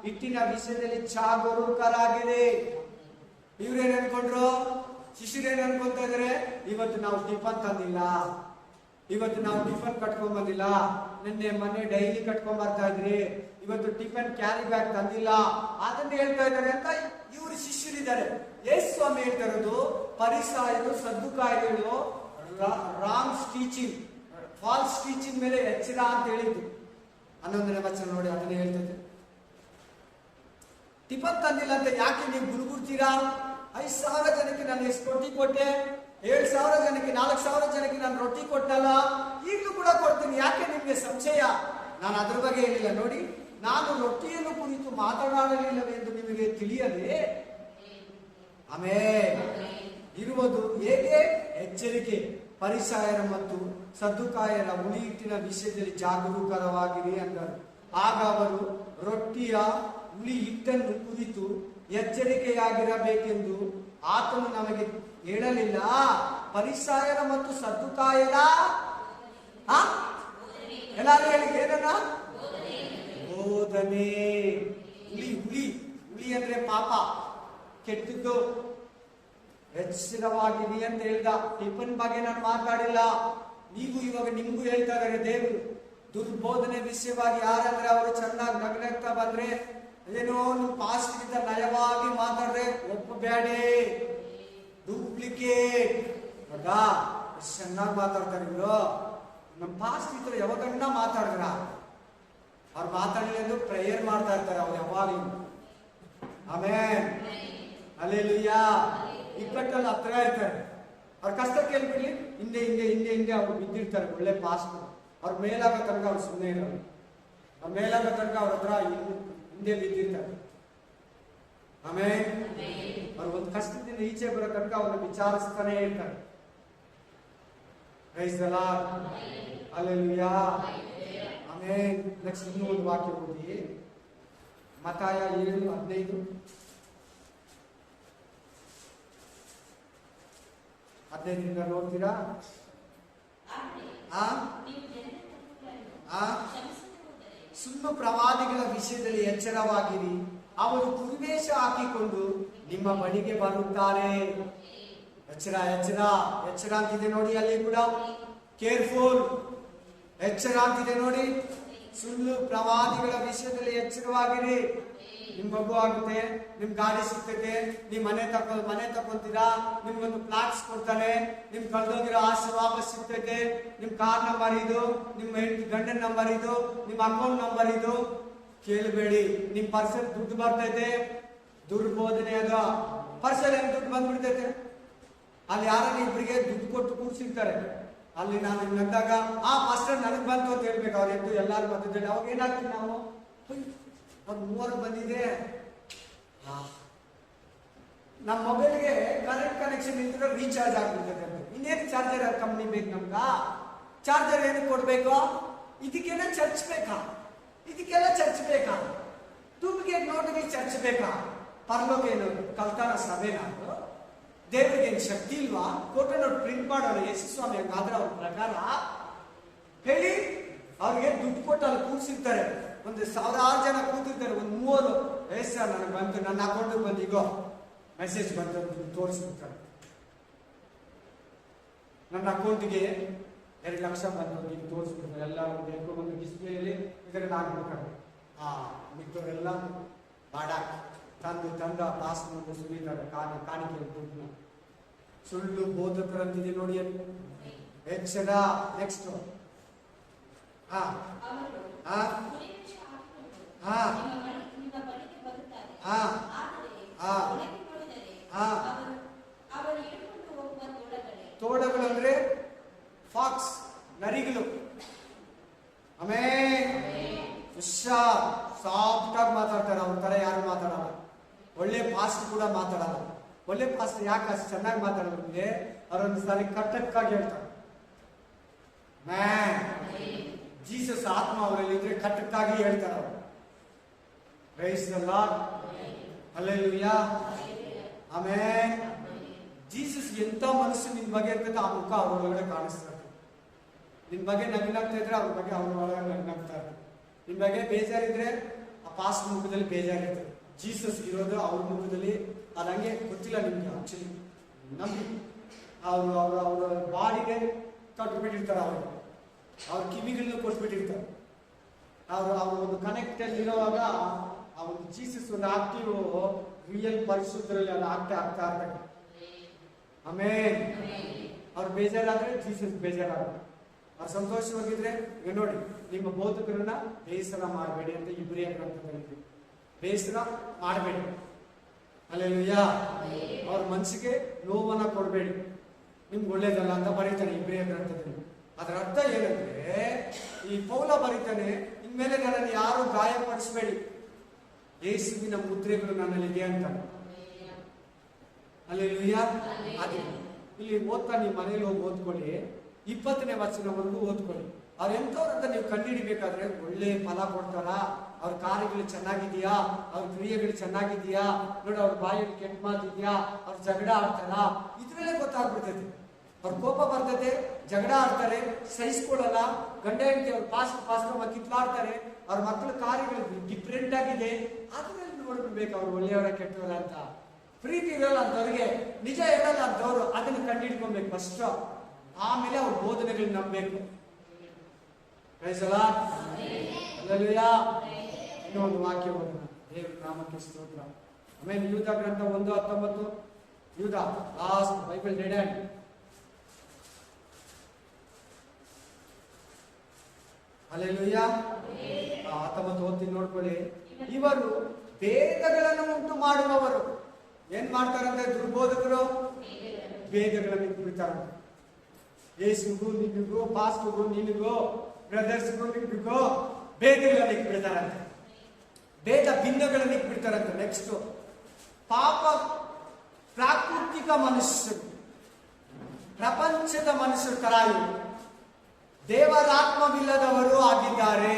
ಹಿಟ್ಟಿನ ವಿಷಯದಲ್ಲಿ ಜಾಗರೂಕರಾಗಿದೆ. ಇವ್ರೇನ್ ಅನ್ಕೊಂಡ್ರು? ಶಿಷ್ಯರೇನ್ ಅನ್ಕೊಂತ ಇದಾರೆ? ಇವತ್ತು ನಾವು ಟಿಫನ್ ತಂದಿಲ್ಲ, ಇವತ್ತು ನಾವು ಟಿಫನ್ ಕಟ್ಕೊಂಡ್ ಬಂದಿಲ್ಲ, ನಿನ್ನೆ ಮೊನ್ನೆ ಡೈಲಿ ಕಟ್ಕೊಂಡ್ ಬರ್ತಾ ಇದ್ರಿ, ಇವತ್ತು ಟಿಫನ್ ಕ್ಯಾರಿ ಬ್ಯಾಗ್ ತಂದಿಲ್ಲ, ಅದನ್ನ ಹೇಳ್ತಾ ಇದ್ದಾರೆ ಅಂತ ಇವರು ಶಿಷ್ಯರಿದ್ದಾರೆ. ಯೇಸು ಸ್ವಾಮಿ ಹೇಳ್ತಾ ಇರೋದು, ಫರಿಸಾಯರು ಸದ್ದುಕಾಯರು ರಾಂಗ್ ಟೀಚಿಂಗ್, ಫಾಲ್ಸ್ ಟೀಚಿಂಗ್ ಮೇಲೆ ಎಚ್ಚರ ಅಂತ ಹೇಳಿದ್ದು. 11ನೇ ವಚನ ನೋಡಿ, ಅದನ್ನೇ ಹೇಳ್ತದೆ. ಟಿಫನ್ ತಂದಿಲ್ಲ ಅಂತ ಯಾಕೆ ನೀವು ಗುರುಗುಡ್ತೀರಾ? 5,000 ಜನಕ್ಕೆ ನಾನು ಎಷ್ಟು ರೊಟ್ಟಿ ಕೊಟ್ಟೆ? 7,000 ಜನಕ್ಕೆ, 4,000 ಜನಕ್ಕೆ ನಾನು ರೊಟ್ಟಿ ಕೊಟ್ಟಲ್ಲ, ಈಗಲೂ ಕೂಡ ಕೊಡ್ತೀನಿ, ಯಾಕೆ ನಿಮ್ಗೆ ಸಂಶಯ? ನಾನು ಅದ್ರ ಬಗ್ಗೆ ಹೇಳಿಲ್ಲ. ನೋಡಿ, ನಾನು ರೊಟ್ಟಿಯನ್ನು ಕುರಿತು ಮಾತನಾಡಲಿಲ್ಲವೆಂದು ನಿಮಗೆ ತಿಳಿಯದೆ ಆಮೇಲೆ ಇರುವುದು ಹೇಗೆ? ಎಚ್ಚರಿಕೆ, ಫರಿಸಾಯರ ಮತ್ತು ಸದ್ದುಕಾಯರ ಹುಳಿ ಹಿಟ್ಟಿನ ವಿಷಯದಲ್ಲಿ ಜಾಗರೂಕರವಾಗಿರಿ ಅಂದರು. ಆಗ ಅವರು ರೊಟ್ಟಿಯ ಹುಳಿ ಹಿಟ್ಟನ್ನು ಕುರಿತು ಎಚ್ಚರಿಕೆಯಾಗಿರಬೇಕೆಂದು ಆತನು ನಮಗೆ ಹೇಳಲಿಲ್ಲ. ಫರಿಸಾಯರ ಮತ್ತು ಸದ್ದುಕಾಯರ ಎಲ್ಲಾರು ಹೇಳಿ ಏನನ್ನ? ಬೋಧನೆ. ಹುಳಿ ಹುಳಿ ಹುಳಿ ಅಂದ್ರೆ ಪಾಪ, ಕೆಟ್ಟದ್ದು. ಎಚ್ಚರವಾಗಿರಿ ಅಂತ ಹೇಳ್ದ. ಟಿಫನ್ ಬಗ್ಗೆ ನಾನು ಮಾತಾಡಿಲ್ಲ. ನೀವು ಇವಾಗ ನಿಮ್ಗೂ ಹೇಳ್ತಾ ಇದ್ದಾರೆ ದೇವರು. ದುರ್ಬೋಧನೆ ವಿಷಯವಾಗಿ ಯಾರಂದ್ರೆ ಅವರು ಚೆನ್ನಾಗಿ ನಗ್ನಗ್ತಾ ಬಂದ್ರೆ, ಏನೋ ನಿಮ್ ಪಾಸ್ಟ್ ಇದ್ದ ನಯವಾಗಿ ಮಾತಾಡ್ರೆ ಒಪ್ಪಬೇಡಿ, ಡೂಪ್ಲಿಕೇಟ್. ಚೆನ್ನಾಗಿ ಮಾತಾಡ್ತಾರೆ ಇವರು. ನಮ್ಮ ಪಾಸ್ಟ್ ಇದ್ರು ಯಾವಾಗನ್ನ ಮಾತಾಡಿದ್ರ ಅವ್ರು ಮಾತಾಡಲಿ ಎಂದು ಪ್ರೇಯರ್ ಮಾಡ್ತಾ ಇರ್ತಾರೆ ಅವ್ರು ಯಾವಾಗಲೂ. ಆಮೇಲೆ ಅಲ್ಲೇಲುಯ್ಯ. ಇಕ್ಕಟ್ಟಲ್ಲಿ ಹತ್ರ ಇರ್ತಾರೆ. ಅವ್ರ ಕಷ್ಟ ಕೇಳ್ಬಿಡ್ಲಿ, ಹಿಂದೆ ಹಿಂದೆ ಹಿಂದೆ ಹಿಂದೆ ಅವ್ರು ಬಿದ್ದಿರ್ತಾರೆ. ಒಳ್ಳೆ ಪಾಸ್ಟ್ ಅವ್ರ ಮೇಲಾಗ ತನಕ ಅವ್ರು ಸುಮ್ಮನೆ ಇರೋರು. ಅವ್ರ ಮೇಲಾಗ ತನಕ ಅವ್ರ ಹತ್ರ ಹಿಂದೆ ಬಿದ್ದಿರ್ತಾರೆ. ಆಮೇಲೆ ಅವ್ರು ಒಂದು ಕಷ್ಟದಿಂದ ಈಚೆ ಬರೋ ತನಕ ಅವ್ರನ್ನ ವಿಚಾರಿಸ್ತಾನೆ ಇರ್ತಾರೆ. Praise the Lord. ಹಲ್ಲೆಲೂಯಾ. ಆಮೇಲೆ ನೆಕ್ಸ್ಟ್ ಇನ್ನೂ ಒಂದು ವಾಕ್ಯ ಓದಿ, ಮತ್ತಾಯ 7:15. 15 ನೋಡ್ತೀರಾ? ಸುಳ್ಳು ಪ್ರವಾದಿಗಳ ವಿಷಯದಲ್ಲಿ ಎಚ್ಚರವಾಗಿರಿ, ಅವರು ಕುರುವೇಷ ಹಾಕಿಕೊಂಡು ನಿಮ್ಮ ಬಳಿಗೆ ಬರುತ್ತಾರೆ. ಎಚ್ಚರ ಎಚ್ಚರ ಎಚ್ಚರ ಅಂತಿದೆ ನೋಡಿ, ಅಲ್ಲಿ ಕೂಡ ಕೇರ್ಫುಲ್. ಎಚ್ಚರ ಅಂತಿದೆ ನೋಡಿ. ಸುಳ್ಳು ಪ್ರವಾದಿಗಳ ವಿಷಯದಲ್ಲಿ ಎಚ್ಚರವಾಗಿರಿ. ನಿಮ್ ಮಗು ಆಗುತ್ತೆ, ನಿಮ್ ಗಾಡಿ ಸಿಗ್ತೈತೆ, ನಿಮ್ ಮನೆ ತಕೊಂತೀರಾ, ನಿಮ್ಗೊಂದು ಪ್ಲಾಟ್ಸ್ ಕೊಡ್ತಾನೆ, ನಿಮ್ ಕಳ್ದೋಗಿರೋ ಆಸ್ತಿ ವಾಪಸ್ ಸಿಗ್ತೈತೆ, ನಿಮ್ ಕಾರ್ ನಂಬರ್ ಇದು, ನಿಮ್ ಗಂಡನ ನಂಬರ್ ಇದು, ನಿಮ್ ಅಕೌಂಟ್ ನಂಬರ್ ಇದು. ಕೇಳಬೇಡಿ. ನಿಮ್ ಪರ್ಸಲ್ ದುಡ್ಡು ಬರ್ತೈತೆ, ದುರ್ಬೋಧನೆ ಅದ. ಪರ್ಸಲ್ ಏನ್ ದುಡ್ಡು ಬಂದ್ಬಿಡ್ತೈತೆ? ಅಲ್ಲಿ ಯಾರನ್ನ ಇಬ್ಬರಿಗೆ ದುಡ್ಡು ಕೊಟ್ಟು ಕೂರ್ಸಿರ್ತಾರೆ. ಅಲ್ಲಿ ನಾನು ನಗ್ದಾಗ ಫಸ್ಟ್ ನನಗ್ ಬಂತು ಅಂತ ಹೇಳ್ಬೇಕು. ಅವ್ರು ಎದ್ದು ಎಲ್ಲಾರು ಮಧ್ಯದಲ್ಲಿ ಅವಾಗ ಏನಾಗ್ತೀವಿ ನಾವು? ಒಂದು 3 ಬಂದಿದೆ. ನಮ್ಮ ಮೊಬೈಲ್ಗೆ ಕರೆಂಟ್ ಕನೆಕ್ಷನ್ ಇದ್ರೆ ರೀಚಾರ್ಜ್ ಆಗ್ಬಿಡ್ತದೆ. ಇನ್ನೇನು ಚಾರ್ಜರ್ ಕಂಪ್ನಿ ಬೇಕು ನಮ್ಗ? ಚಾರ್ಜರ್ ಏನಕ್ಕೆ ಕೊಡ್ಬೇಕು? ಇದಕ್ಕೆಲ್ಲ ಚರ್ಚ್ ಬೇಕಾ? ಇದಕ್ಕೆಲ್ಲ ಚರ್ಚ್ ಬೇಕಾ? ಡೂಪ್ಲಿಕೇಟ್ ನೋಟಿಗೆ ಚರ್ಚ್ ಬೇಕಾ? ಪರಲೋಕ ಏನು ಕಲ್ತಾನ ಸಭೆನಾ? ದೇವರಿಗೆ ಏನು ಶಕ್ತಿ ಇಲ್ವಾ? ಫೋಟೋ ನೋಟ್ ಪ್ರಿಂಟ್ ಮಾಡೋರು ಯೇಸು ಸ್ವಾಮಿ. ಹಂಗಾದ್ರೆ ಅವ್ರ ಪ್ರಕಾರ ಹೇಳಿ, ಅವ್ರಿಗೆ ದುಡ್ಡು ಕೊಟ್ಟು ಅಲ್ಲಿ ಕೂರ್ಸಿರ್ತಾರೆ. ಒಂದು 1,000 ಜನ ಕೂತಿರ್ತಾರೆ. ಒಂದು 3 ವಯಸ್ಸ ನನಗೆ ಬಂತು, ನನ್ನ ಅಕೌಂಟ್ ಬಂದು ಈಗ ಮೆಸೇಜ್ ಬಂತು ತೋರಿಸ್ಬಿಡ್ತಾರೆ. ನನ್ನ ಅಕೌಂಟಿಗೆ 2 ಲಕ್ಷ ಬಂದು ಈಗ ತೋರಿಸ್ಬಿಡ್ತಾರೆ. ಎಲ್ಲ ಒಂದು ಡಿಸ್ಪ್ಲೇಯಲ್ಲಿ ಇದರಲ್ಲಿ ಹಾಕ್ಬಿಡ್ತಾರೆ. ಮಿಕ್ಕವರೆಲ್ಲ ಬಾಡ ತಂದ ಪಾಸ್ ಮುಂದೆ ಸುರಿತಾರೆ ಕಾಣಿಕೆ ದುಡ್ಡನ್ನ. ಸುಳ್ಳು ಬೋಧಕರಂತಿದೆ ನೋಡಿ ಅಲ್ಲಿ. ಎಚ್ಚರ. ನೆಕ್ಸ್ಟ್ ಹಾ ಹಾ ಹಾ ಹಾ ಹಾ ಹಾ ತೋಡಗಳು ಅಂದ್ರೆ ಫಾಕ್ಸ್, ನರಿಗಳು. ಆಮೇಲೆ ಸಾಫ್ಟ್ ಆಗಿ ಮಾತಾಡ್ತಾರೆ. ಅವ್ರ ತರ ಯಾರು ಮಾತಾಡಲ್ಲ. ಒಳ್ಳೆ ಫಾಸ್ಟ್ ಕೂಡ ಮಾತಾಡಲ್ಲ. ಒಳ್ಳೆ ಫಾಸ್ಟ್ ಯಾಕೆ ಅಷ್ಟು ಚೆನ್ನಾಗಿ ಮಾತಾಡೋದ್ರೆ ಅವರೊಂದು ಸಾರಿ ಕಟ್ಟಕ್ಕಾಗಿ ಹೇಳ್ತಾರೆ. ಜೀಸಸ್ ಆತ್ಮ ಅವರಲ್ಲಿ ಇದ್ರೆ ಕಟ್ಟಕ್ಕಾಗಿ ಹೇಳ್ತಾರೆ ಅವರು. Praise the Lord. Hallelujah. Amen. Jesus ಎಂತ ಮನಸ್ಸು ನಿನ್ ಬಗ್ಗೆ ಇರ್ತದೆ ಆ ಮುಖ ಅವ್ರ ಒಳಗಡೆ ಕಾಣಿಸ್ತಾ ಇರ್ತದೆ. ನಿನ್ ಬಗ್ಗೆ ನಗ್ನಾಗ್ತಾ ಇದ್ರೆ ಅವ್ರ ಬಗ್ಗೆ ಅವ್ರ ಒಳಗಡೆ ನಗ್ನಾಗ್ತಾ ಇರ್ತದೆ. ನಿನ್ ಬಗ್ಗೆ ಬೇಜಾರಿದ್ರೆ ಆ ಪಾಸ್ ಮುಖದಲ್ಲಿ ಬೇಜಾರಿರ್ತದೆ. ಜೀಸಸ್ ಇರೋದು ಅವ್ರ ಮುಖದಲ್ಲಿ. ಅದಂಗೆ ಗೊತ್ತಿಲ್ಲ ನಿಮ್ಗೆ ಆಕ್ಚುಲಿ. ನಮ್ಗೆ ಅವ್ರ ಬಾಡಿಗೆ ಕಟ್ಬಿಟ್ಟಿರ್ತಾರೆ. ಅವ್ರ ಕಿವಿಗಳನ್ನು ಕೊಟ್ಬಿಟ್ಟಿರ್ತಾರೆ. ಅವ್ರು ಒಂದು ಕನೆಕ್ಟಲ್ಲಿ ಇರೋವಾಗ ಆ ಒಂದು ಜೀಸಸ್ ಒಂದು ಆಕ್ಟಿವ್ ರಿಯಲ್ ಪರಿಶುದ್ಧರಲ್ಲಿ ಅದು ಆಗ್ತಾ ಇರ್ತಾರೆ. ಆಮೇಲೆ ಅವ್ರು ಬೇಜಾರಾದ್ರೆ ಜೀಸಸ್ ಬೇಜಾರಾಗುತ್ತೆ. ಅವ್ರು ಸಂತೋಷವಾಗಿದ್ರೆ ನೋಡಿ, ನಿಮ್ಮ ಬೋಧಕರನ್ನ ಬೇಸರ ಮಾಡಬೇಡಿ ಅಂತ ಇಬ್ರಿಯ ಗ್ರಂಥದಲ್ಲಿ. ಬೇಸರ ಮಾಡಬೇಡಿ. ಹಲ್ಲೆಲೂಯಾ. ಅವ್ರ ಮನಸ್ಸಿಗೆ ನೋವನ್ನ ಕೊಡಬೇಡಿ, ನಿಮ್ಗೆ ಒಳ್ಳೇದಲ್ಲ ಅಂತ ಬರೀತಾನೆ ಇಬ್ರಿಯ ಗ್ರಂಥದಲ್ಲಿ. ಅದರ ಅರ್ಥ ಏನಂದ್ರೆ, ಈ ಪೌಲ ಬರೀತಾನೆ, ಇನ್ಮೇಲೆ ನನ್ನನ್ನು ಯಾರು ಗಾಯಪಡಿಸಬೇಡಿ, ಯೇಸುವಿನ ಮುದ್ರೆಗಳು ನನ್ನಲ್ಲಿದೆ ಅಂತ. ಹಲ್ಲೆಲೂಯಾ. ಅದೇ ಇಲ್ಲಿ ಓದ್ತಾ ನೀವು ಮನೇಲಿ ಹೋಗಿ ಓದ್ಕೊಳ್ಳಿ, 20ನೇ ವಚನವರೆಗೂ ಓದ್ಕೊಳ್ಳಿ. ಅವ್ರು ಎಂಥವ್ರಂತ ನೀವು ಕಂಡುಹಿಡಿಬೇಕಾದ್ರೆ ಒಳ್ಳೆ ಫಲ ಕೊಡ್ತಾರ, ಅವ್ರ ಕಾರ್ಯಗಳು ಚೆನ್ನಾಗಿದೆಯಾ, ಅವ್ರ ಕ್ರಿಯೆಗಳು ಚೆನ್ನಾಗಿದೆಯಾ, ನೋಡಿ ಅವ್ರ ಬಾಯಲ್ಲಿ ಕೆಟ್ಟ ಮಾತಿದ್ಯಾ, ಅವ್ರ ಜಗಳ ಆಡ್ತಾರ, ಇದ್ರಲ್ಲೇ ಗೊತ್ತಾಗ್ಬಿಡ್ತೈತಿ. ಅವ್ರ ಕೋಪ ಬರ್ತದೆ, ಜಗಳ ಆಡ್ತಾರೆ, ಸಹಿಸ್ಕೊಳ್ಳಲ್ಲ, ಗಂಡ ಹೆಂಡತಿ ಅವ್ರ ಪಾಸ್ಕ ಕಿತ್ಲಾಡ್ತಾರೆ, ಅವ್ರ ಮಕ್ಕಳ ಕಾರ್ಯಗಳು ಡಿಫ್ರೆಂಟ್ ಆಗಿದೆ, ಅದ್ರಲ್ಲಿ ನೋಡ್ಬಿಡ್ಬೇಕು ಅವ್ರು ಒಳ್ಳೆಯವರ ಕೆಟ್ಟವರ ಅಂತ. ಪ್ರೀತಿ ಇರಲ್ಲ ಅಂತವ್ರಿಗೆ, ನಿಜ ಇರಲ್ಲ ಅಂತವ್ರು ಅದನ್ನ ಕಂಡುಹಿಡ್ಕೊಬೇಕು ಫಸ್ಟ್. ಆಮೇಲೆ ಅವ್ರ ಬೋಧನೆಗಳನ್ನ ನಂಬಬೇಕು. Praise the Lord. ಹಲ್ಲೆಲೂಯಾ. ಇನ್ನೊಂದು ವಾಕ್ಯ ಓದೋಣ. ದೇವರ ನಾಮಕ್ಕೆ ಸ್ತೋತ್ರ. ಆಮೇಲೆ ಯೂದ ಗ್ರಂಥ 1:19. ಯೂದ last Bible dead hand. Hallelujah. 19 ಓದ್ತೀನಿ ನೋಡ್ಕೊಳ್ಳಿ. ಇವರು ಭೇದಗಳನ್ನು ಉಂಟು ಮಾಡುವವರು. ಏನ್ ಮಾಡ್ತಾರಂದ್ರೆ ದುರ್ಬೋಧಕರು ಭೇದಗಳನ್ನು ಇಟ್ಬಿಡ್ತಾರಂತೆ. ಯೇಸುಗೂ ನಿನಗೂ, ಪಾಸ್ಟರ್ಗೂ ನಿನಗೂ, ಬ್ರದರ್ಸ್ಗೂ ನಿನಗೂ ಭೇದಗಳನ್ನು ಇಟ್ಬಿಡ್ತಾರಂತೆ. ಭೇದ ಭಿನ್ನಗಳನ್ನು ಇಟ್ಬಿಡ್ತಾರಂತೆ. ನೆಕ್ಸ್ಟ್ ಪಾಪ ಪ್ರಾಕೃತಿಕ ಮನುಷ್ಯರು, ಪ್ರಪಂಚದ ಮನುಷ್ಯರ ತರ ಇವರು ದೇವರಾತ್ಮವಿಲ್ಲದವರು ಆಗಿದ್ದಾರೆ.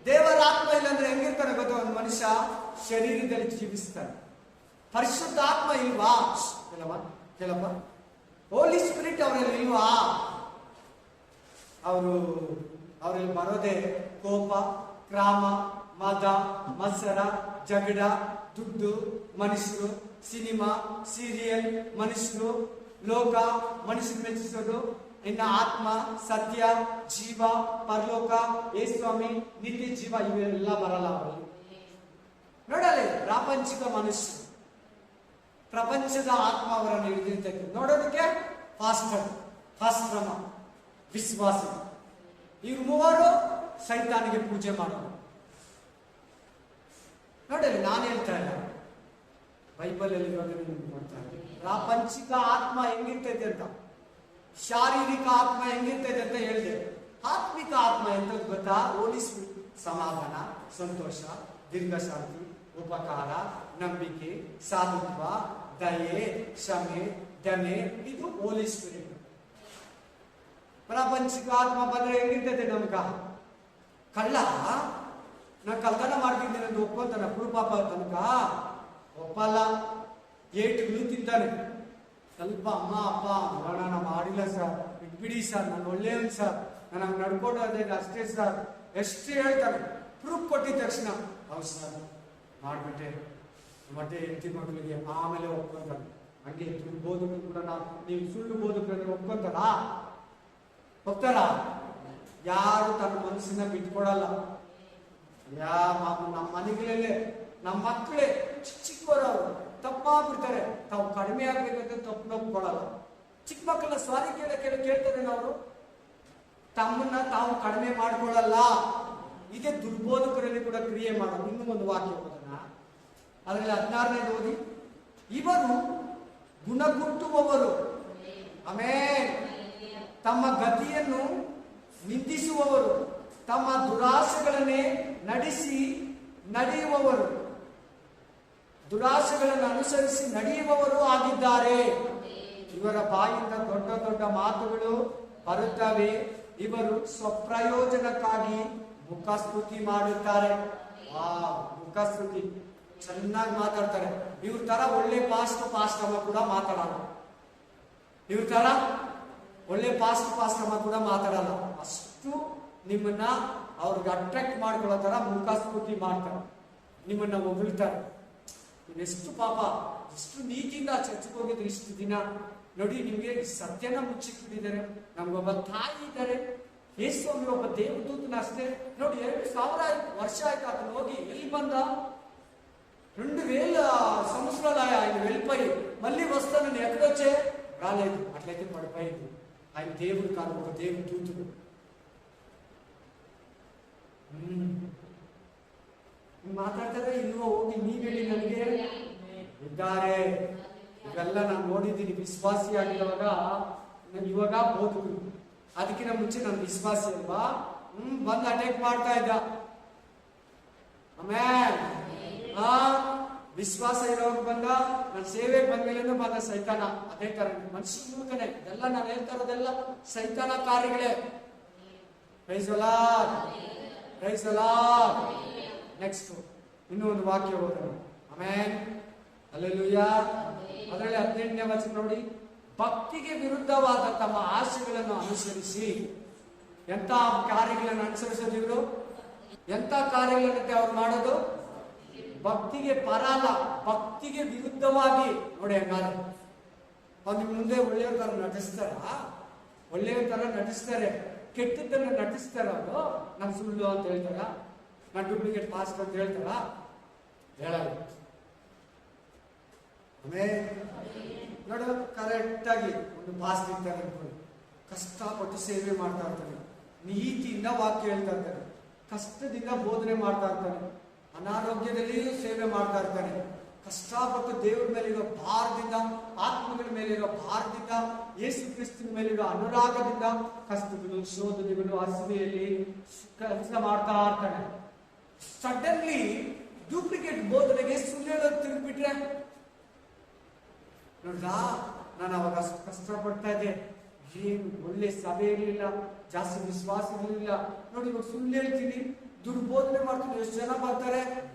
ದೇವರಾತ್ಮ ಇಲ್ಲಂದ್ರೆ ಹೆಂಗಿರ್ತಾರೆ ಗೊತ್ತಾ? ಒಂದು ಮನುಷ್ಯ ಶರೀರದಲ್ಲಿ ಜೀವಿಸ್ತಾನೆ. ಪರಿಶುದ್ಧಾತ್ಮ ಇಲ್ವಾ? ಕೆಲಪ್ಪ ಹೋಲಿ ಸ್ಪಿರಿಟ್ ಅವರಲ್ಲಿ ಇಲ್ವಾ? ಅವರಲ್ಲಿ ಬರೋದೇ ಕೋಪ, ಕ್ರಾಮ, ಮದ, ಮತ್ಸರ, ಜಗಳ, ದುಡ್ಡು, ಮನುಷ್ಯರು, ಸಿನಿಮಾ, ಸೀರಿಯಲ್, ಮನುಷ್ಯರು, ಲೋಕ, ಮನುಷ್ಯರು ಮೆಚ್ಚಿಸೋದು. ಇನ್ನ ಆತ್ಮ, ಸತ್ಯ, ಜೀವ, ಪರಲೋಕ, ಯೇಸ್ವಾಮಿ, ನಿತ್ಯ ಜೀವ ಇವೆಲ್ಲ ಬರಲ್ಲ ಅವರಲ್ಲಿ. ನೋಡಲಿ ಪ್ರಾಪಂಚಿಕ ಮನುಷ್ಯರು, ಪ್ರಪಂಚದ ಆತ್ಮ ಅವರನ್ನು ಹಿಡಿದಿರ್ತೈತೆ. ನೋಡೋದಕ್ಕೆ ಪಾಸ್ಟ್ರಮ, ವಿಶ್ವಾಸಿ. ಇವ್ರು ಮೂವರು ಸೈತಾನಿಗೆ ಪೂಜೆ ಮಾಡೋದು. ನೋಡಲಿ, ನಾನು ಹೇಳ್ತಾ ಇಲ್ಲ, ಬೈಬಲ್ ಅಲ್ಲಿ ನೋಡ್ತಾ ಇದ್ದೀನಿ. ಪ್ರಾಪಂಚಿಕ ಆತ್ಮ ಹೆಂಗಿರ್ತೈತೆ ಅಂತ, ಶಾರೀರಿಕ ಆತ್ಮ ಹೆಂಗಿರ್ತೈತೆ ಅಂತ ಹೇಳಿದೆ. ಆತ್ಮಿಕ ಆತ್ಮ ಎಂತ ಗೊತ್ತಾ? ಹೋಲಿ ಸ್ಪಿರಿಟ್. ಸಮಾಧಾನ, ಸಂತೋಷ, ದೀರ್ಘಶಾಂತಿ, ಉಪಕಾರ, ನಂಬಿಕೆ, ಸಾಧುತ್ವ, ದಯೆ, ಕ್ಷಮೆ, ದಮೆ, ಇದು ಹೋಲಿ ಸ್ಪಿರಿಟ್. ಪ್ರಾಪಂಚಿಕ ಆತ್ಮ ಬಂದ್ರೆ ಹೆಂಗಿರ್ತೈತೆ ನಮ್ಗ? ಕಳ್ಳ ನಾ ಕಳ್ತನ ಮಾಡ್ತಿದ್ದೀನಿ ಅಂತ ಒಪ್ಕೊಂತಾನ, ಕುರುಪಾಪ ತನಕ ಒಪ್ಪಲ್ಲ. ಏಟುಗಳು ತಿಂತಾನೆ. ಸ್ವಲ್ಪ ಅಮ್ಮ ಅಪ್ಪ ನಾನು ಮಾಡಿಲ್ಲ ಸರ್, ಬಿಟ್ಬಿಡಿ ಸರ್, ನಾನು ಒಳ್ಳೆಯವನು ಸರ್, ನಾನು ಹಂಗೆ ನಡ್ಕೊಂಡು ಅದೇ ಅಷ್ಟೇ ಸರ್, ಎಷ್ಟು ಹೇಳ್ತಾನೆ. ಪ್ರೂಫ್ ಕೊಟ್ಟಿದ ತಕ್ಷಣ ಹೌದು ಸರ್ ಮಾಡ್ಬಿಟ್ಟೆ, ಮತ್ತೆ ಹೆಂಡತಿ ಮಕ್ಕಳಿಗೆ ಆಮೇಲೆ ಒಪ್ಕೊಂತಾನೆ. ಹಂಗೆ ಬೋಧಕರು ಕೂಡ ನೀವು ಸುಳ್ಳು ಬೋಧಕರನ್ನು ಒಪ್ಕೊಂತಾರ? ಒಪ್ತಾರ? ಯಾರು ತನ್ನ ಮನಸ್ಸನ್ನ ಬಿಟ್ಕೊಡಲ್ಲ. ನಮ್ಮ ಮನೆಗಳಲ್ಲೇ ನಮ್ಮ ಮಕ್ಕಳೇ ಚಿಕ್ಕವರವರು ತಪ್ಪಾಗ್ಬಿಡ್ತಾರೆ. ತಾವು ಕಡಿಮೆ ಆಗ್ಬೇಕಂತ ತಪ್ಪು ಒಪ್ಕೊಳ್ಳಲ್ಲ. ಚಿಕ್ಕ ಮಕ್ಕಳನ್ನ ಸಾರಿ ಕೇಳ್ತಾರೆ ಅವರು, ತಮ್ಮನ್ನ ತಾವು ಕಡಿಮೆ ಮಾಡ್ಕೊಳ್ಳಲ್ಲ. ಇದೇ ದುರ್ಬೋಧಕರಲ್ಲಿ ಕೂಡ ಕ್ರಿಯೆ ಮಾಡೋದು. ಇನ್ನೂ ಒಂದು ವಾಕ್ಯ ಓದೋಣ, ಅದರಲ್ಲಿ 16ನೇದು ಓದಿ. ಇವರು ಗುಣಗುಟ್ಟುವವರು, ಆಮೇಲೆ ತಮ್ಮ ಗತಿಯನ್ನು ನಿಂದಿಸುವವರು, ತಮ್ಮ ದುರಾಸೆಗಳನ್ನೇ ನಡೆಯುವವರು, ದುರಾಸೆಗಳನ್ನು ಅನುಸರಿಸಿ ನಡೆಯುವವರು ಆಗಿದ್ದಾರೆ. ಇವರ ಬಾಯಿಂದ ದೊಡ್ಡ ದೊಡ್ಡ ಮಾತುಗಳು ಬರುತ್ತವೆ. ಇವರು ಸ್ವಪ್ರಯೋಜನಕ್ಕಾಗಿ ಮುಖಸ್ತುತಿ ಮಾಡುತ್ತಾರೆ. ಮುಖಸ್ತುತಿ ಚೆನ್ನಾಗಿ ಮಾತಾಡ್ತಾರೆ. ಇವ್ರ ತರ ಒಳ್ಳೆ ಪಾಸ್ಟಮ್ಮ ಕೂಡ ಮಾತಾಡಲ್ಲ. ಇವ್ರ ತರ ಒಳ್ಳೆ ಪಾಸ್ಟಮ್ಮ ಕೂಡ ಮಾತಾಡಲ್ಲ. ಅಷ್ಟು ನಿಮ್ಮನ್ನ ಅವ್ರಿಗೆ ಅಟ್ರಾಕ್ಟ್ ಮಾಡ್ಕೊಳ್ಳೋ ತರ ಮುಖಸ್ತುತಿ ಮಾಡ್ತಾರೆ, ನಿಮ್ಮನ್ನ ಹೊಗಳ್ತಾರೆ. ಎಷ್ಟು ಪಾಪ, ಎಷ್ಟು ನೀತಿಯಿಂದ ಚರ್ಚೆಗೆ ಹೋಗಿದ್ರು ಇಷ್ಟು ದಿನ. ನೋಡಿ, ನಿಮ್ಗೆ ಸತ್ಯನ ಮುಚ್ಚಿಟ್ಟಿದ್ದಾರೆ. ನಮ್ಗೊಬ್ಬ ತಾಯಿ ಇದ್ದಾರೆ, ಯೇಸುಸ್ವಾಮಿ ಒಬ್ಬ ದೇವದೂತನ ಅಷ್ಟೇ. ನೋಡಿ, 2000 ವರ್ಷ ಆಯ್ತು ಆತನ ಹೋಗಿ. ಎಲ್ಲಿ ಬಂದ? 2000 సంవత్సరాలు ఆయన వెళ్ళిపోయి మళ్ళీ వస్తానని ఎక్కడొచ్చే రాలేదు. అట్లయితే పడిపోయింది. ఆయన దేవుడు కాదు, ఒక దేవుడు దూతుడు. ಮಾತಾಡ್ತಾರೆ. ಇಲ್ವ ಹೋಗಿ ನೀವ್ ಹೇಳಿ ನನಗೆ ಇದ್ದಾರೆ. ಇವೆಲ್ಲ ನಾನು ನೋಡಿದ್ದೀನಿ. ವಿಶ್ವಾಸಿ ಆಗಿರುವಾಗ ಇವಾಗ ಬೋಧಕರು, ಅದಕ್ಕಿಂತ ಮುಂಚೆ ನಾನು ವಿಶ್ವಾಸಿ ಅಲ್ವಾ, ಬಂದು ಅಟ್ಯಾಕ್ ಮಾಡ್ತಾ ಇದ್ದ. ಆಮೇಲೆ ವಿಶ್ವಾಸ ಇರೋವಾಗ ಬಂದ, ನಾನು ಸೇವೆಗೆ ಬಂದ್ಮೇಲೆ ಬಂದ ಸೈತಾನ. ಅದೇ ತರ ಮನುಷ್ಯ ಮೂಲಕನೇ ಇದೆಲ್ಲ ನಾನು ಹೇಳ್ತಾ ಇರೋದೆಲ್ಲ ಸೈತಾನ ಕಾರ್ಯಗಳೇ. Praise the Lord, praise the Lord. Next ಇನ್ನೂ ಒಂದು ವಾಕ್ಯ ಓದೋಣ. ಆಮೇಲೆ ಹಲ್ಲೆಲೂಯಾ. ಅದರಲ್ಲಿ 18ನೇ ವಚನ ನೋಡಿ. ಭಕ್ತಿಗೆ ವಿರುದ್ಧವಾದ ತಮ್ಮ ಆಸೆಗಳನ್ನು ಅನುಸರಿಸಿ. ಎಂತ ಕಾರ್ಯಗಳನ್ನು ಅನುಸರಿಸೋದು ಇವರು? ಎಂತ ಕಾರ್ಯಗಳನ್ನಂತೆ ಅವ್ರು ಮಾಡೋದು? ಭಕ್ತಿಗೆ ಪರ ಅಲ್ಲ, ಭಕ್ತಿಗೆ ವಿರುದ್ಧವಾಗಿ. ನೋಡಿ, ಹಂಗಾದ್ರೆ ಅವ್ರು ನಿಮ್ ಮುಂದೆ ಒಳ್ಳೆಯವ್ರ ತರ ನಟಿಸ್ತಾರ, ಒಳ್ಳೆಯವ್ರ ತರ ನಟಿಸ್ತಾರೆ, ಕೆಟ್ಟದ್ದನ್ನ ನಟಿಸ್ತಾರ. ಅವರು ನಾನು ಸುಳ್ಳು ಅಂತ ಹೇಳ್ತಾರ, ನಾನು ಡೂಪ್ಲಿಕೇಟ್ ಪಾಸ್ಟ್ ಅಂತ ಹೇಳ್ತಾರ? ಹೇಳಲ್ಲ. ಆಮೇಲೆ ನೋಡು, ಕರೆಕ್ಟ್ ಆಗಿ ಒಂದು ಪಾಸ್ಟ್ ಇರ್ತಾರೆ ಅನ್ಕೊಳ್ಳಿ, ಕಷ್ಟಪಟ್ಟು ಸೇವೆ ಮಾಡ್ತಾ ಇರ್ತಾನೆ, ನೀತಿಯಿಂದ ವಾಕ್ಯ ಹೇಳ್ತಾ ಇರ್ತಾನೆ, ಕಷ್ಟದಿಂದ ಬೋಧನೆ ಮಾಡ್ತಾ ಇರ್ತಾನೆ, ಅನಾರೋಗ್ಯದಲ್ಲಿಯೂ ಸೇವೆ ಮಾಡ್ತಾ ಇರ್ತಾನೆ, ಕಷ್ಟಪಟ್ಟು ದೇವರ ಮೇಲಿರೋ ಭಾರದಿಂದ, ಆತ್ಮಗಳ ಮೇಲಿರೋ ಭಾರದಿಂದ, ಯೇಸು ಕ್ರಿಸ್ತನ ಮೇಲಿರೋ ಅನುರಾಗದಿಂದ ಕಷ್ಟಗಳು, ಶೋಧನೆಗಳು, ಹಸಿವೆಯಲ್ಲಿ ಕೆಲಸ ಮಾಡ್ತಾ ಇರ್ತಾನೆ. ಸಡನ್ಲಿ ಡೂಪ್ಲಿಕೇಟ್ ಬೋಧನೆಗೆ ಸುಳ್ಳು ಹೇಳೋದು ತಿರುಗಿಬಿಟ್ರೆ, ನೋಡ್ದಾ, ನಾನು ಅವಾಗ ಕಷ್ಟಪಡ್ತಾ ಇದ್ದೆ, ಏನು ಒಳ್ಳೆ ಸಭೆ ಇರಲಿಲ್ಲ, ಜಾಸ್ತಿ ವಿಶ್ವಾಸ ಇರಲಿಲ್ಲ. ನೋಡಿ, ಇವಾಗ ಸುಳ್ಳು ಹೇಳ್ತೀನಿ, ದುರ್ಬೋಧನೆ ಮಾಡ್ತೀನಿ, ಎಷ್ಟು ಜನ ಬರ್ತಾರೆ,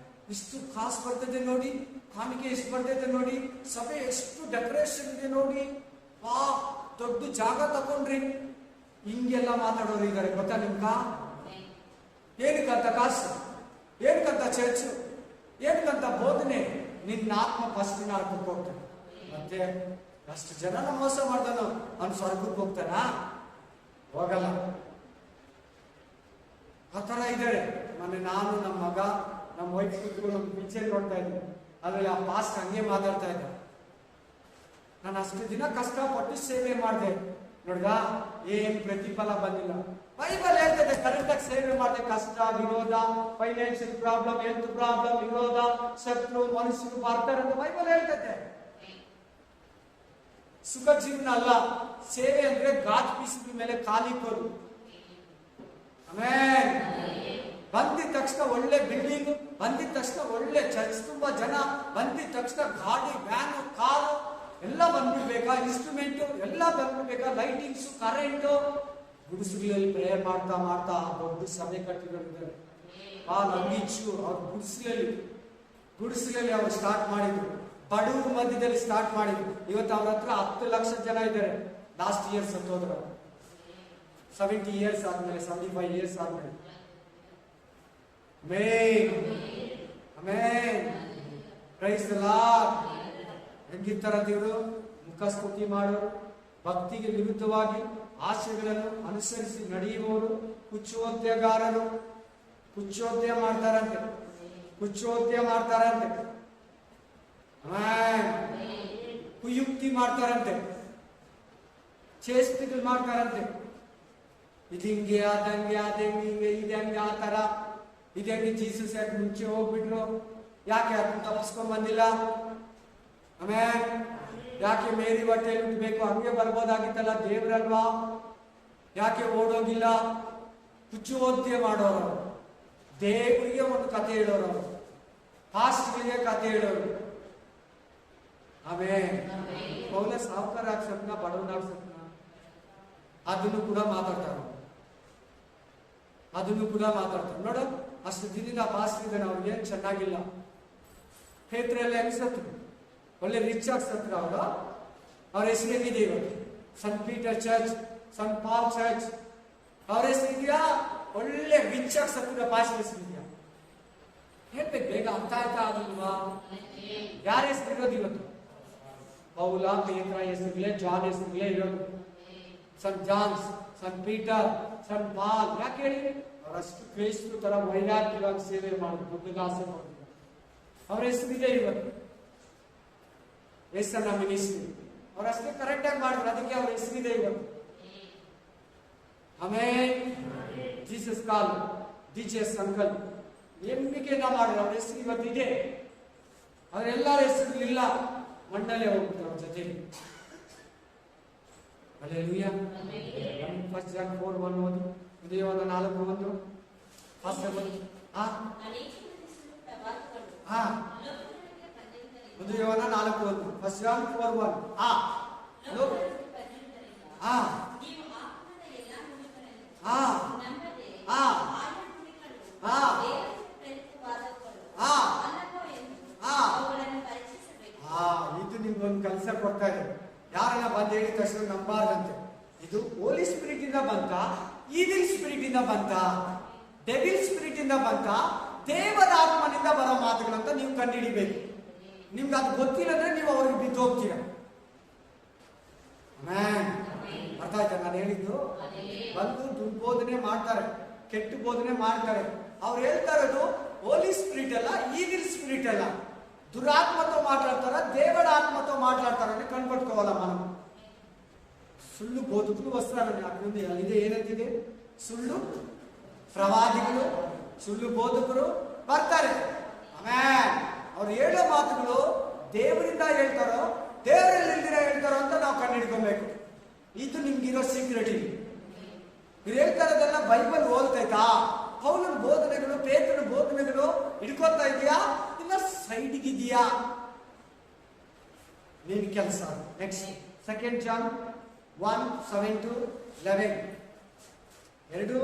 ಇಷ್ಟು ಕಾಸು ಬರ್ತದೆ ನೋಡಿ, ಕಾಣಿಕೆ ಎಷ್ಟು ಬರ್ತೈತೆ ನೋಡಿ, ಸಭೆ ಎಷ್ಟು ಡೆಕೋರೇಷನ್ ಇದೆ ನೋಡಿ, ದೊಡ್ಡ ಜಾಗ ತಕೊಂಡ್ರಿ, ಹಿಂಗೆಲ್ಲ ಮಾತಾಡೋರು ಇದ್ದಾರೆ. ಗೊತ್ತಾ ನಿಮ್ಗ? ಏನಕ್ಕಂತ ಕಾಸು, ಏನಕ್ಕಂತ ಚರ್ಚು, ಏನಕ್ಕಂತ ಬೋಧನೆ? ನಿನ್ನ ಆತ್ಮ ಫಸ್ಟ್ ನಾಲ್ಕಕ್ಕೆ ಹೋಗ್ತಾನೆ. ಮತ್ತೆ ಅಷ್ಟು ಜನ ಮೋಸ ಮಾಡ್ತಾನೋ ಅವ್ನು ಸ್ವರ್ಗಕ್ಕೆ ಹೋಗ್ತಾನ? ಹೋಗಲ್ಲ. ಆ ತರ ಇದ್ದಾರೆ. ಮೊನ್ನೆ ನಾನು, ನಮ್ಮ ಮಗ, ನಮ್ಮ ವೈಫ್ ಕೂತ್ಕೊಂಡು ಒಂದು ಪಿಕ್ಚರ್ ನೋಡ್ತಾ ಇದ್ದೆ. ಅದ್ರಲ್ಲಿ ಆ ಪಾಸ್ಟ್ ಹಂಗೆ ಮಾತಾಡ್ತಾ ಇದ್ದ. ನಾನು ಅಷ್ಟು ದಿನ ಕಷ್ಟಪಟ್ಟು ಸೇವೆ ಮಾಡಿದೆ, ನೋಡ್ದ, ಏನ್ ಪ್ರತಿಫಲ ಬಂದಿಲ್ಲ. ಬೈಬಲ್ ಹೇಳ್ತದೆ ಕರೆಕ್ಟ್ ಆಗಿ ಸೇವೆ ಮಾಡಿದೆ, ಕಷ್ಟ, ವಿರೋಧ, ಫೈನಾನ್ಷಿಯಲ್ ಪ್ರಾಬ್ಲಮ್, ಹೆಲ್ತ್ ಪ್ರಾಬ್ಲಮ್, ವಿರೋಧ, ಶತ್ರು, ಮನುಷ್ಯರು ಬರ್ತಾರೆ ಅಂತ ಬೈಬಲ್ ಹೇಳ್ತದೆ. ಸುಖ ಜೀವನ ಅಲ್ಲ ಸೇವೆ ಅಂದ್ರೆ. ಗಾಜ್ ಪೀಸ್ಗಳ ಮೇಲೆ ಕಾಲಿಕ್ಕೋದು. ಆಮೇಲೆ ಬಂದಿದ ತಕ್ಷಣ ಒಳ್ಳೆ ಬಿಲ್ಡಿಂಗ್, ಬಂದಿದ ತಕ್ಷಣ ಒಳ್ಳೆ ಚರ್ಚ್, ತುಂಬಾ ಜನ, ಬಂದಿದ ತಕ್ಷಣ ಗಾಡಿ, ವ್ಯಾನು, ಕಾರು ಎಲ್ಲ ಬಂದ್ಬಿಡ್ಬೇಕಾ, ಇನ್ಸ್ಟ್ರೂಮೆಂಟ್ ಎಲ್ಲ ಬಂದ್ಬಿಡ್ಬೇಕಾ, ಲೈಟಿಂಗ್ಸ್, ಕರೆಂಟು. ಗುಡಿಸಲಲ್ಲಿ ಪ್ರೇಯರ್ ಮಾಡ್ತಾ ಮಾಡ್ತಾ ದೊಡ್ಡ ಸಭೆ ಕಟ್ಟಿದ್ದಾರೆ. ನಂಗೀಚು ಅವ್ರ ಗುಡಿಸಲಲ್ಲಿ ಅವ್ರು ಸ್ಟಾರ್ಟ್ ಮಾಡಿದ್ರು, ಬಡವ್ರ ಮಧ್ಯದಲ್ಲಿ ಸ್ಟಾರ್ಟ್ ಮಾಡಿದ್ರು. ಇವತ್ತು ಅವ್ರ ಹತ್ರ 10 ಲಕ್ಷ ಜನ ಇದ್ದಾರೆ. ಲಾಸ್ಟ್ ಇಯರ್ ಸತ್ತೋದ್ರು, 70 ಇಯರ್ಸ್ ಆದ್ಮೇಲೆ, 75 ಇಯರ್ಸ್ ಆದ್ಮೇಲೆ. Price the lord. ಹೆಂಗಿರ್ತಾರ ದೇವರು? ಮುಖಸ್ತುತಿ ಮಾಡೋರು, ಭಕ್ತಿಗೆ ವಿರುದ್ಧವಾಗಿ ಆಶೆಗಳನ್ನು ಅನುಸರಿಸಿ ನಡೆಯುವವರು, ಕುಚ್ಚೋದ್ಯಗಾರರು. ಕುಚ್ಚೋದ್ಯ ಮಾಡ್ತಾರಂತೆ. ಕುಚೋದ್ಯ ಮಾಡ್ತಾರಂತೆ, ಕುಯುಕ್ತಿ ಮಾಡ್ತಾರಂತೆ, ಚೇಷ್ಟೆಗಳು ಮಾಡ್ತಾರಂತೆ. ಇದಿಂಗೆ ಆದಂಗೆ ಅದಂಗೆ ಇದಂಗೆ ಆ ತರ ಇದಂಗೆ. ಜೀಸಸ್ ಯಾಕೆ ಮುಂಚೆ ಹೋಗ್ಬಿಟ್ರು? ಯಾಕೆ ಅದನ್ನ ತಪ್ಪಿಸ್ಕೊಂಡ್ ಬಂದಿಲ್ಲ? ಆಮೇಲೆ ಯಾಕೆ ಮೇರಿ ಹೊಟ್ಟೆಯಲ್ಲಿ ಹುಟ್ಟಬೇಕು? ಹಂಗೆ ಬರ್ಬೋದಾಗಿತ್ತಲ್ಲ, ದೇವ್ರಲ್ವಾ? ಯಾಕೆ ಓಡೋಗಿಲ್ಲ? ಕುಚೋದ್ಯ ಮಾಡೋರು, ದೇವರಿಗೆ ಒಂದು ಕತೆ ಹೇಳೋರು, ಪಾಸ್ಟ್ರಿಗೆ ಕತೆ ಹೇಳೋರು. ಆಮೇಲೆ ಪೌಲ ಸಾವುಕಾರ ಆಗ್ಸತ್ನ ಬಡವನಾಗ್ಸತ್ನ ಅದನ್ನು ಕೂಡ ಮಾತಾಡ್ತಾರ, ಅದನ್ನು ಕೂಡ ಮಾತಾಡ್ತಾರೆ. ನೋಡ, ಅಷ್ಟು ದಿನದಿಂದ ಪಾಸ್ಟ್ ಇದ್ದಾನೆ, ಅವ್ರಿಗೆ ಚೆನ್ನಾಗಿಲ್ಲ. ಪೇತ್ರಲ್ಲ ಹೆಂಗ್ ಸತ್ರು? ಒಳ್ಳೆ ರಿಚ್ ಆಗಿ ಸತ್ರು ಅವರು. ಅವ್ರ ಹೆಸರೇನಿದೆ ಇವತ್ತು? ಸಂತ್ ಪೀಟರ್ ಚರ್ಚ್, ಸಂತ್ ಪಾಲ್ ಚರ್ಚ್. ಅವ್ರ ಹೆಸರಿದ್ಯಾ? ಒಳ್ಳೆ ರಿಚ್ ಆಗಿ ಸತ್ರ ಪಾಸ್ಟ್ ಹೆಸರಿದ್ಯಾ? ಹೇಳ್ಬೇಕು ಬೇಗ, ಅರ್ಥ ಆಯ್ತಾ ಆಗಿಲ್ವಾ? ಯಾರ ಹೆಸರಿರೋದು ಇವತ್ತು? ಪೌಲ, ಪೇತ್ರ ಹೆಸರುಗಳೇ, ಜಾನ್ ಹೆಸರುಗಳೇ ಇರೋದು. ಸಂತ್ ಜಾನ್ಸ್, ಸಂತ್ ಪೀಟರ್, ಸಂತ್ ಪಾಲ್. ಯಾಕೆ ಹೇಳಿ? ಅವರಷ್ಟು ಕ್ರೈಸ್ತ ತರ ವೈರಾಗ್ಯವಾಗಿ ಸೇವೆ ಮಾಡೋದು, ದುಡ್ಡುಗಾಸೆ ಮಾಡೋದು. ಅವ್ರ ಹೆಸರಿದೆ ಇವತ್ತು, ಯೇಸನ ಮಿನಿಸ್ಟ್ರಿ. ಅವರಷ್ಟೇ ಕರೆಕ್ಟ್ ಆಗಿ ಮಾಡಿದ್ರು, ಅದಕ್ಕೆ ಅವ್ರ ಹೆಸರಿದೆ ಇವತ್ತು. ಆಮೇಲೆ ಜೀಸಸ್ ಕಾಲ್, ಡಿಜೆಸ್ ಅಂಕಲ್ ಎಂಬಿಕೆನ ಮಾಡಿದ್ರು, ಅವ್ರ ಹೆಸರು ಇವತ್ತಿದೆ. ಅವರೆಲ್ಲರ ಹೆಸರು ಇಲ್ಲ, ಮಣ್ಣಲ್ಲೇ ಹೋಗ್ತಾರೆ ಅವ್ರ ಜೊತೆಲಿ. ಹಲ್ಲೆಲೂಯಾ. ಫಸ್ಟ್ ಜಾನ್ 4:1 ಓದು. ಉದಯವಾದ 4:1 ಫಸ್ಟ್ ಬಂದು ಉದಯವಾದ 4:1 ಫಸ್ಟ್ ಜಾನ್ 4:1 ಇದು ನಿಮ್ಗೊಂದು ಕೆಲಸ ಕೊಡ್ತಾ ಇದೆ. ಯಾರನ್ನ ಬಂದು ಹೇಳಿದ ತಕ್ಷಣ ನಂಬಾರ್ದಂತೆ. ಇದು ಹೋಲಿ ಸ್ಪಿರಿಟ್ ಇಂದ ಬಂತ, ಈವಿಲ್ ಸ್ಪಿರಿಟ್ ಇಂದ ಬಂತ, ಡೆವಿಲ್ ಸ್ಪಿರಿಟ್ ಇಂದ ಬಂತ, ದೇವರ ಆತ್ಮನಿಂದ ಬರೋ ಮಾತುಗಳಂತ ನೀವು ಕಂಡುಹಿಡಿಬೇಕು. ನಿಮ್ಗೆ ಅದು ಗೊತ್ತಿಲ್ಲ ಅಂದ್ರೆ ನೀವು ಅವ್ರಿಗೆ ಬಿದ್ದು ಹೋಗ್ತೀರ. ಅರ್ಥ ಆಯ್ತಾ ನಾನು ಹೇಳಿದ್ದು? ಬಂದು ದುರ್ಬೋಧನೆ ಮಾಡ್ತಾರೆ, ಕೆಟ್ಟ ಬೋಧನೆ ಮಾಡ್ತಾರೆ. ಅವ್ರು ಹೇಳ್ತಾ ಇರೋದು ಹೋಲಿ ಸ್ಪಿರಿಟ್ ಅಲ್ಲ, ಈವಿಲ್ ಸ್ಪಿರಿಟ್ ಅಲ್ಲ. ದುರಾತ್ಮతో మాట్లాడతారా, దేవుడి ఆత్మతో మాట్లాడతారని కనపట్టుకోవాలా మనం. సుళ్ళు బోధకులు వస్తారని అక్కడ ఉంది. ఇదే ಏನಂತಿದೆ? ಸುಳ್ಳು ಪ್ರವಾದಿಗಳು, ಸುಳ್ಳು ಬೋಧಕರು ಬರ್ತಾರೆ. ಆಮೇಲೆ ಅವ್ರು ಹೇಳೋ ಮಾತುಗಳು ದೇವರಿಂದ ಹೇಳ್ತಾರೋ, ದೇವರಲ್ಲಿಲ್ದಿರ ಹೇಳ್ತಾರೋ ಅಂತ ನಾವು ಕಂಡುಹಿಡ್ಕೊಬೇಕು. ಇದು ನಿಮ್ಗಿರೋ ಸೀಕ್ರೆಟ್. ಇವ್ರು ಹೇಳ್ತಾ ಇರೋದೆಲ್ಲ ಬೈಬಲ್ ಓದ್ತೈತಾ? ಪೌಲನ ಬೋಧನೆಗಳು, ಪೇತ್ರನ ಬೋಧನೆಗಳು ಹಿಡ್ಕೊತಾ ಇದೆಯಾ? ಇಲ್ಲ ಸೈಡ್ಗಿದೆಯಾ? ನಿನ್ ಕೆಲಸ. Next 2 John 1:7-11. 2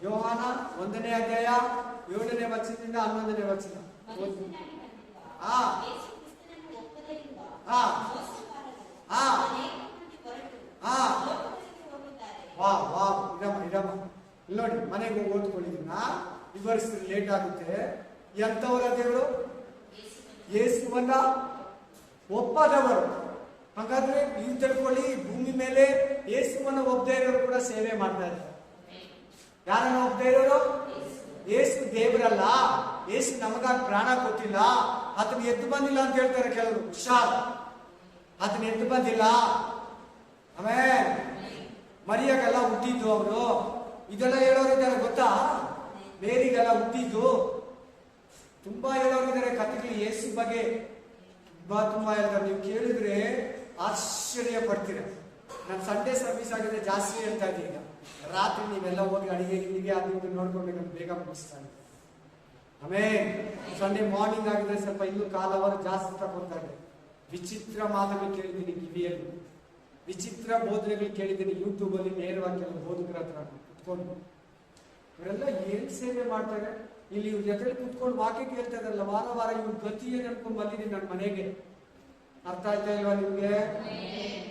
ಯೋಹಾನ 1ನೇ ಅಧ್ಯಾಯ 7ನೇ ವಚನದಿಂದ 11ನೇ ವಚನ. ಇರಮ್ಮ ನೋಡಿ, ಮನೆಗೆ ಹೋಗಿ ಓದ್ಕೊಂಡಿದ್ದೀನ ವಿವರಿಸಿದ್ರೆ ಲೇಟ್ ಆಗುತ್ತೆ. ಎಂತವರ ದೇವರು? ಯೇಸುವನ್ನ ಒಪ್ಪದವರು. ಹಾಗಾದ್ರೆ ನೀವು ತಿಳ್ಕೊಳ್ಳಿ, ಭೂಮಿ ಮೇಲೆ ಯೇಸುವನ್ನ ಒಪ್ಪದೇ ಇರೋರು ಕೂಡ ಸೇವೆ ಮಾಡ್ತಾ ಇದ್ದಾರೆ. ಯಾರನ್ನ ಒಪ್ಪದೇ ಇರೋರು? ಯೇಸು ದೇವರಲ್ಲ, ಯೇಸು ನಮಗಾಗಿ ಪ್ರಾಣ ಕೊಟ್ಟಿಲ್ಲ, ಅದನ್ನ ಎದ್ದು ಬಂದಿಲ್ಲ ಅಂತ ಹೇಳ್ತಾರೆ ಕೆಲವರು. ಹುಷಾರ್, ಅದನ್ನ ಎದ್ದು ಬಂದಿಲ್ಲ. ಆಮೇಲೆ ಮರಿಯಾಗೆಲ್ಲ ಹುಟ್ಟಿದ್ದು ಅವರು. ಇದೆಲ್ಲ ಹೇಳೋರಿದ್ದಾರೆ ಗೊತ್ತಾ? ಮೇರಿಗೆಲ್ಲ ಹುಟ್ಟಿದ್ದು. ತುಂಬಾ ಹೇಳೋರಿದ್ದಾರೆ ಕಥೆಗಳು ಯೇಸು ಬಗ್ಗೆ. ತುಂಬಾ ಹೇಳ್ತಾರೆ. ನೀವು ಕೇಳಿದ್ರೆ ಆಶ್ಚರ್ಯ ಪಡ್ತೀರ. ನಾನು ಸಂಡೇ ಸರ್ವಿಸ್ ಆಗಿದೆ ಜಾಸ್ತಿ ಹೇಳ್ತಾ ಇದ್ದೀನಿ. ಈಗ ರಾತ್ರಿ ನೀವೆಲ್ಲ ಹೋಗಿ ಅಡಿಗೆ ಅದು ನೋಡ್ಕೊಳ್ಬೇಕಂತ ಬೇಗ ಮುಗಿಸ್ತಾನೆ. ಆಮೇಲೆ ಸಂಡೇ ಮಾರ್ನಿಂಗ್ ಆಗಿದ್ರೆ ಸ್ವಲ್ಪ ಇನ್ನೂ ಕಾಲವರು ಜಾಸ್ತಿ ತಗೊಂತಾ ಇದೆ. ವಿಚಿತ್ರ ಮಾತುಗಳು ಕೇಳಿದ್ದೀನಿ ಕಿವಿಯಲ್ಲಿ, ವಿಚಿತ್ರ ಬೋಧನೆಗಳು ಕೇಳಿದ್ದೀನಿ ಯೂಟ್ಯೂಬಲ್ಲಿ ನೇರವಾಗಿ ಕೆಲವು ಬೋಧಕರ ಹತ್ರ ಕುತ್ಕೊಂಡು. ಇವರೆಲ್ಲ ಏನ್ ಸೇವೆ ಮಾಡ್ತಾರೆ ಇಲ್ಲಿ? ಇವ್ರ ಜೊತೆ ಕುತ್ಕೊಂಡು ವಾಕ್ಯ ಕೇಳ್ತಾ ಇದಾರಲ್ಲ ವಾರ ವಾರ. ಇವ್ರ ಗತಿ ಏನ್ ಅನ್ಕೊಂಡ್ ಬಂದಿದ್ದೀನಿ ನನ್ನ ಮನೆಗೆ. ಅರ್ಥ ಆಯ್ತಾ ಇಲ್ವಾ ನಿಮ್ಗೆ?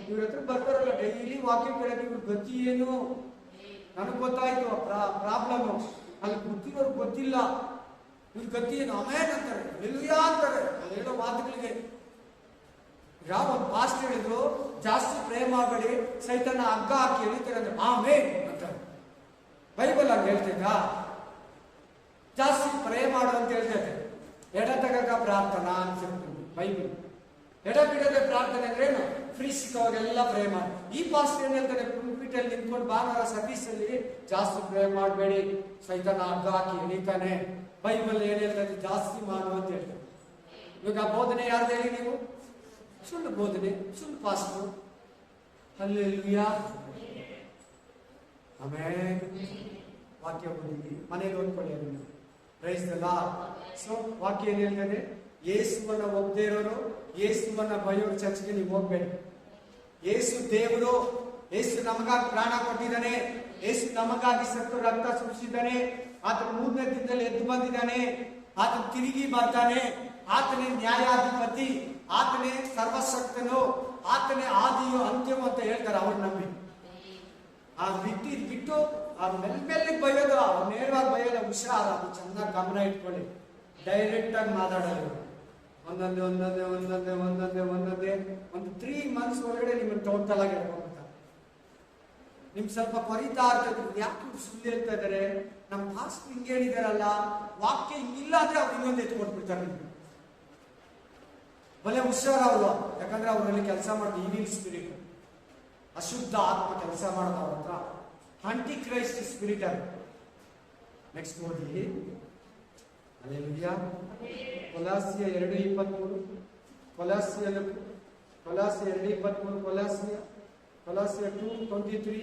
ಇವ್ರ ಹತ್ರ ಬರ್ತಾರಲ್ಲ ಡೈಲಿ ವಾಕ್ಯ ಕೇಳಕ್ಕೆ, ಇವ್ರ ಗತಿ ಏನು ನನಗ್ ಗೊತ್ತಾಯ್ತು. ಪ್ರಾಬ್ಲಮ್ ಅಲ್ಲಿ ಗೊತ್ತಿರೋರು ಗೊತ್ತಿಲ್ಲ. ಇವ್ರ ಗತಿ ಏನು? ಅಮೇನ್ ಅಂತಾರೆ, ಹಲ್ಲೆಲೂಯಾ ಅಂತಾರೆ. ಅದು ಹೇಳೋ ಮಾತುಗಳಿಗೆ ಯಾವ ಒಂದು ಪಾಸ್ಟ್ ಹೇಳಿದ್ರು, ಜಾಸ್ತಿ ಪ್ರೇ ಮಾಡಬೇಡಿ, ಸೈತನ ಹಗ್ಗ ಹಾಕಿ ಎಳಿತಾರೆ ಅಂದ್ರೆ ಆಮೇನ್ ಅಂತಾರೆ. ಬೈಬಲ್ ಹಂಗೆ ಹೇಳ್ತೈತಾ? ಜಾಸ್ತಿ ಪ್ರೇ ಮಾಡು ಅಂತ ಹೇಳ್ತೈತೆ. ಎಡತಗಕ ಪ್ರಾರ್ಥನಾ ಅಂತ ಹೇಳ್ತೀನಿ ಬೈಬಲ್. ಎಡ ಬಿಡದೆ ಪ್ರಾರ್ಥನೆ ಅಂದ್ರೆ ಏನು? ಫ್ರೀ ಸಿಕ್ಕವಾಗೆಲ್ಲ ಪ್ರೇ ಮಾಡಿ. ಈ ಪಾಸ್ಟರ್ ಏನ್ ಹೇಳ್ತಾರೆ, ಪುಲ್ಪಿಟಲ್ಲಿ ನಿಂತ್ಕೊಂಡು ಭಾನುವಾರ ಸರ್ವಿಸಲ್ಲಿ ಜಾಸ್ತಿ ಪ್ರೇ ಮಾಡಬೇಡಿ, ಸೈತಾನ ಹಗ್ಗ ಹಾಕಿ ಎಳಿತಾನೆ. ಬೈಬಲ್ ಏನ್ ಹೇಳ್ತಾರೆ, ಜಾಸ್ತಿ ಮಾಡು ಅಂತ ಹೇಳ್ತಾರೆ. ಇವಾಗ ಬೋಧನೆ ಯಾರ್ದು ಹೇಳಿ ನೀವು? ಸುಳ್ಳು ಬೋಧನೆ, ಸುಳ್ಳು ಪಾಸ್ಟರ್. Hallelujah, amen. ವಾಕ್ಯ ಓದಿದ್ವಿ, ಮನೇಲಿ ಓದ್ಕೊಳ್ಳಿ ಅದನ್ನು. Price the lord. ಸೊ ವಾಕ್ಯ ಏನ್ ಹೇಳ್ತದೆ? ಯೇಸುವನ್ನ ಒಪ್ಪದೇ ಇರೋರು, ಯೇಸುವನ್ನ ಬೈಯೋರು ಚರ್ಚ್ಗೆ ನೀವು ಹೋಗ್ಬೇಡಿ. ಯೇಸು ದೇವರು, ಯೇಸು ನಮಗಾಗಿ ಪ್ರಾಣ ಕೊಟ್ಟಿದ್ದಾನೆ, ಯೇಸು ನಮಗಾಗಿ ಸತ್ತು ರಕ್ತ ಸುರಿಸಿದ್ದಾನೆ, ಆತನ 3ನೇ ದಿನದಲ್ಲಿ ಎದ್ದು ಬಂದಿದ್ದಾನೆ, ಆತನ ತಿರುಗಿ ಬರ್ತಾನೆ, ಆತನೇ ನ್ಯಾಯಾಧಿಪತಿ, ಆತನೇ ಸರ್ವಶಕ್ತನು, ಆತನೇ ಆದಿಯು ಅಂತ್ಯವು ಅಂತ ಹೇಳ್ತಾರೆ ಅವ್ರು ನಂಬಿ. ಆ ಬಿಟ್ಟು ಅವ್ರ ಮೆಲ್ಮೆಲ್ಲಿಗೆ ಬೈಯೋದು, ಅವ್ರು ನೇರವಾಗಿ ಬೈಯೋದು ಹುಷಾರ. ಅದು ಚೆನ್ನಾಗಿ ಗಮನ ಇಟ್ಕೊಳ್ಳಿ. ಡೈರೆಕ್ಟ್ ಆಗಿ ಮಾತಾಡೋದು. ಒಂದೊಂದೇ ಒಂದು 3 months ಒಳಗಡೆ ನಿಮ್ಮನ್ನು ಟೋಟಲ್ ಆಗಿ ಹೇಳ್ಕೊಂಡ್ಬಿಡ್ತಾರೆ. ನಿಮ್ಗೆ ಸ್ವಲ್ಪ ಕೊರಿತಾ ಇರ್ತದೆ, ಯಾಕೆ ಸುಳ್ಳು ಹೇಳ್ತಾ ಇದಾರೆ, ನಮ್ಮ ಪಾಸ್ಟ್ ಹಿಂಗೆ ಹೇಳಿದಾರಲ್ಲ, ವಾಕ್ಯ ಹಿಂಗಿಲ್ಲ ಅಂದ್ರೆ ಅವ್ರು ಇನ್ನೊಂದು ಎತ್ಕೊಟ್ಬಿಡ್ತಾರೆ ನಿಮ್ಗೆ. ಭಲೆ ಹುಷಾರ ಅವರು, ಯಾಕಂದ್ರೆ ಅವರಲ್ಲಿ ಕೆಲಸ ಮಾಡೋದು ಈವಿಲ್ ಸ್ಪಿರಿಟ್, ಅಶುದ್ಧ ಆತ್ಮ ಕೆಲಸ ಮಾಡೋದು ಅವ್ರ ಹತ್ರ. ಆಂಟಿ ಕ್ರೈಸ್ಟ್ ಸ್ಪಿರಿಟ್ ಅದು. ನೆಕ್ಸ್ಟ್ ನೋಡಿ, ಹಲ್ಲೆಲೂಯಾ. ಕೊಲಾಸಿಯ 2:23, ಕೊಲಾಸಿಯ 2:23, ಕೊಲಾಸಿಯ 2:23.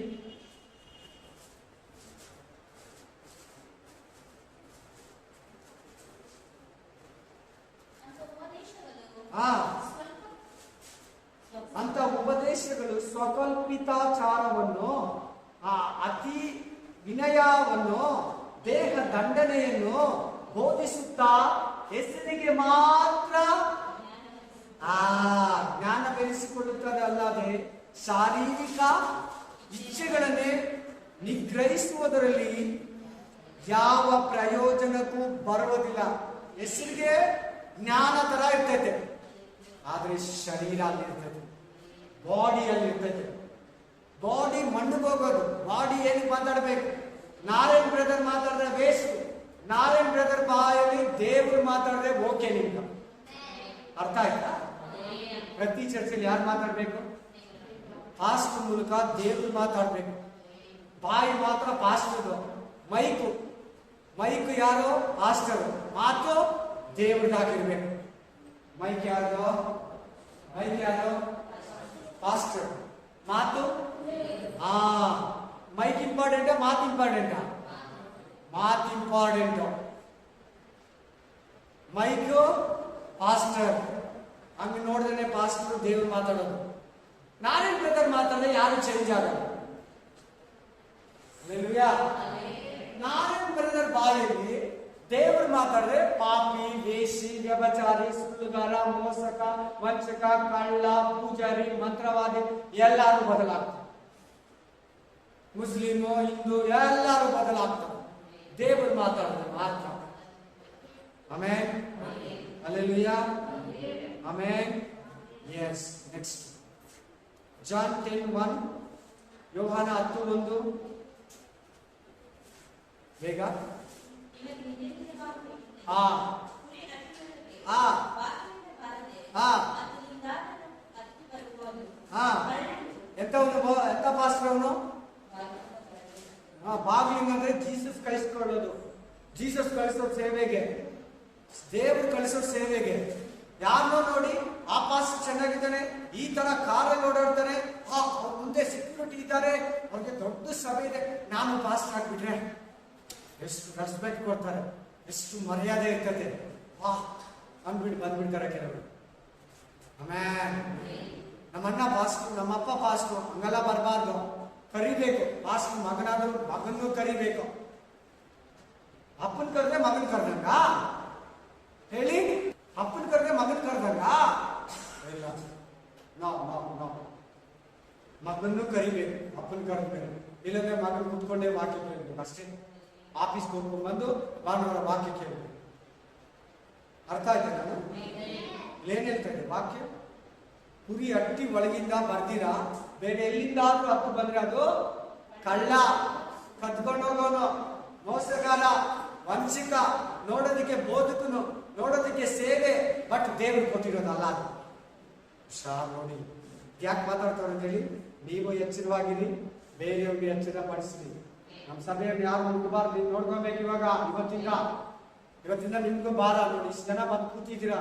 ಅಂತ ಉಪದೇಶಗಳು ಸ್ವಕಲ್ಪಿತಾಚಾರವನ್ನು, ಅತಿ ವಿನಯವನ್ನು, ದೇಹ ದಂಡನೆಯನ್ನು ಬೋಧಿಸುತ್ತಾ ಹೆಸರಿಗೆ ಮಾತ್ರ ಜ್ಞಾನ ಬೆಳೆಸಿಕೊಳ್ಳುತ್ತದೆ, ಅಲ್ಲದೆ ಶಾರೀರಿಕ ಇಚ್ಛೆಗಳನ್ನೇ ನಿಗ್ರಹಿಸುವುದರಲ್ಲಿ ಯಾವ ಪ್ರಯೋಜನಕ್ಕೂ ಬರುವುದಿಲ್ಲ. ಹೆಸರಿಗೆ ಜ್ಞಾನ ತರ ಇರ್ತೈತೆ, ಆದ್ರೆ ಶರೀರ ಅಲ್ಲಿರ್ತದೆ, ಬಾಡಿಯಲ್ಲಿರ್ತದೆ. ಬಾಡಿ ಮಣ್ಣಿಗೆ ಹೋಗೋದು, ಬಾಡಿ ಏನಕ್ಕೆ ಮಾತಾಡ್ಬೇಕು? ನಾರಾಯಣ್ ಬ್ರದರ್ ಮಾತಾಡಿದ್ರೆ ವೇಸ್ಟ್, ನಾರಾಯಣ್ ಬ್ರದರ್ ಬಾಯಲ್ಲಿ ದೇವರು ಮಾತಾಡಿದ್ರೆ ಓಕೆ. ನಿಮ್ಗೆ ಅರ್ಥ ಆಯ್ತಾ? ಪ್ರತಿ ಚರ್ಚೆಯಲ್ಲಿ ಯಾರು ಮಾತಾಡ್ಬೇಕು? ಪಾಸ್ಟ್ ಮೂಲಕ ದೇವರು ಮಾತಾಡ್ಬೇಕು. ಬಾಯಿ ಮಾತ್ರ ಪಾಸ್ಟರ್, ಮೈಕು ಯಾರು? ಪಾಸ್ಟರ್. ಮಾತು ದೇವ್ರದಾಗಿರ್ಬೇಕು. ಮೈಕ್ ಯಾರು? ಪಾಸ್ಟರ್. ಮಾತು ಮೈಕ್ ಇಂಪಾರ್ಟೆಂಟ್, ಮಾತು ಇಂಪಾರ್ಟೆಂಟ್? ಮಾತು ಇಂಪಾರ್ಟೆಂಟ್. Mic pastor. ಹಂಗೆ ನೋಡಿದ್ರೆ ಪಾಸ್ಟರ್ ದೇವ್ರು ಮಾತಾಡೋದು. ನಾರಾಯಣ್ ಬ್ರದರ್ ಮಾತಾಡಿದ್ರೆ ಯಾರು ಚೇಂಜ್ ಆಗಲ್ಲ. ನಾರಾಯಣ್ ಬ್ರದರ್ ಬಾಯಲ್ಲಿ ದೇವರು ಮಾತಾಡಿದ್ರೆ ಪಾಪಿ, ವೇಷಿ, ವ್ಯಭಚಾರಿ, ಸುಳ್ಳುಗಾರ, ಮೋಸಕ, ವಂಚಕ, ಕಳ್ಳ, ಪೂಜಾರಿ, ಮಂತ್ರವಾದಿ ಎಲ್ಲರೂ ಬದಲಾಗ್ತಾರೆ. ಮುಸ್ಲಿಮು, ಹಿಂದೂ ಎಲ್ಲರೂ ಬದಲಾಗ್ತಾರೆ ದೇವರು ಮಾತಾಡಿದ್ರೆ ಮಾತ್ರ. Amen, hallelujah, amen. Yes, next John 10:1, Yohana 10:1. ಬೇಗ. ಎಂತ ಪಾಸ್ಟರ್ ಅವನು? ಬಾಗಿಲಿಂಗ್ ಅಂದ್ರೆ ಜೀಸಸ್ ಕಳಿಸ್ಕೊಳ್ಳೋದು. ಜೀಸಸ್ ಕಳಿಸೋ ಸೇವೆಗೆ, ದೇವರು ಕಳಿಸೋ ಸೇವೆಗೆ. ಯಾರನ್ನೋ ನೋಡಿ ಆ ಪಾಸ್ಟರ್ ಚೆನ್ನಾಗಿದ್ದಾನೆ, ಈ ತರ ಕಾರಲ್ಲಿ ಓಡಾಡ್ತಾನೆ, ಅವ್ರ ಮುಂದೆ ಸೆಕ್ಯೂರಿಟಿ ಇದ್ದಾರೆ, ಅವ್ರಿಗೆ ದೊಡ್ಡ ಸಭೆ ಇದೆ, ನಾನು ಪಾಸ್ಟರ್ ಆಗ್ಬಿಟ್ರೆ ಎಷ್ಟು ರೆಸ್ಪೆಕ್ಟ್ ಕೊಡ್ತಾರೆ, ಎಷ್ಟು ಮರ್ಯಾದೆ ಇರ್ತದೆ, ಬಂದ್ಬಿಡ್ತಾರೆ ಕೆಲವರು. ಆಮೇಲೆ ನಮ್ಮಣ್ಣ ಪಾಸ್ಟರ್, ನಮ್ಮಪ್ಪ ಪಾಸ್ಟರ್, ಹಂಗೆಲ್ಲ ಬರಬಾರ್ದು. ಕರಿಬೇಕು. ಪಾಸ್ಟರ್ ಮಗನಾದ್ರು ಮಗನ್ನೂ ಕರಿಬೇಕು. ಅಪ್ಪನ್ ಕರೆದ್ರೆ ಮಗನ್ ಕರ್ದಂಗ ಹೇಳಿ? ಅಪ್ಪನ್ ಕರೆದ್ರೆ ಮಗನ್ ಕರ್ದಂಗ ಇಲ್ಲ. ನಾವು ಮಗನ್ನೂ ಕರಿಬೇಕು, ಅಪ್ಪನ್ ಕರೆದ್ಬೇಕು. ಇಲ್ಲಂದ್ರೆ ಮಗನ್ ಕುತ್ಕೊಂಡೇ ವಾಕ್ಯ ಕೇಳಬೇಕು ಅಷ್ಟೇ. ಆಫೀಸ್ಗೆ ಹೋಗ್ಕೊಂಡು ಬಂದು ಭಾನುವಾರ ವಾಕ್ಯ ಕೇಳಬೇಕು. ಅರ್ಥ ಆಯ್ತಾ? ನಾನು ಏನ್ ಹೇಳ್ತಾ ಇದ್ದೆ? ವಾಕ್ಯ ಕುರಿ ಅಟ್ಟಿ ಒಳಗಿಂದ ಬರ್ದಿರಾ, ಬೇರೆ ಎಲ್ಲಿಂದಾದ್ರೂ ಹತ್ತು ಬಂದ್ರೆ ಅದು ಕಳ್ಳ, ಕತ್ಕೊಂಡು ಹೋಗೋನು, ಮೋಸಗಾರ, ವಂಚಿಕ, ನೋಡೋದಕ್ಕೆ ಬೋಧಕನು, ನೋಡೋದಕ್ಕೆ ಸೇವೆ, ಬಟ್ ದೇವರು ಕೊಟ್ಟಿರೋದಲ್ಲ ಅದು. ಹುಷಾರ್ ನೋಡಿ. ಯಾಕೆ ಮಾತಾಡ್ತಾರೆ ಅಂತ ಹೇಳಿ, ನೀವು ಎಚ್ಚರವಾಗಿರಿ, ಬೇರೆಯವ್ರಿಗೆ ಎಚ್ಚರ ಪಡಿಸ್ರಿ. ನಮ್ಮ ಸಭೆಯಲ್ಲಿ ಯಾರು ಮುಗ್ಬಾರ್ದು, ನೀವು ನೋಡ್ಕೊಬೇಕು. ಇವತ್ತಿಂದ ನಿಮ್ಗೂ ಭಾರ ನೋಡಿ. ಇಷ್ಟು ಜನ ಬಂದು ಕೂತಿದ್ದೀರಾ,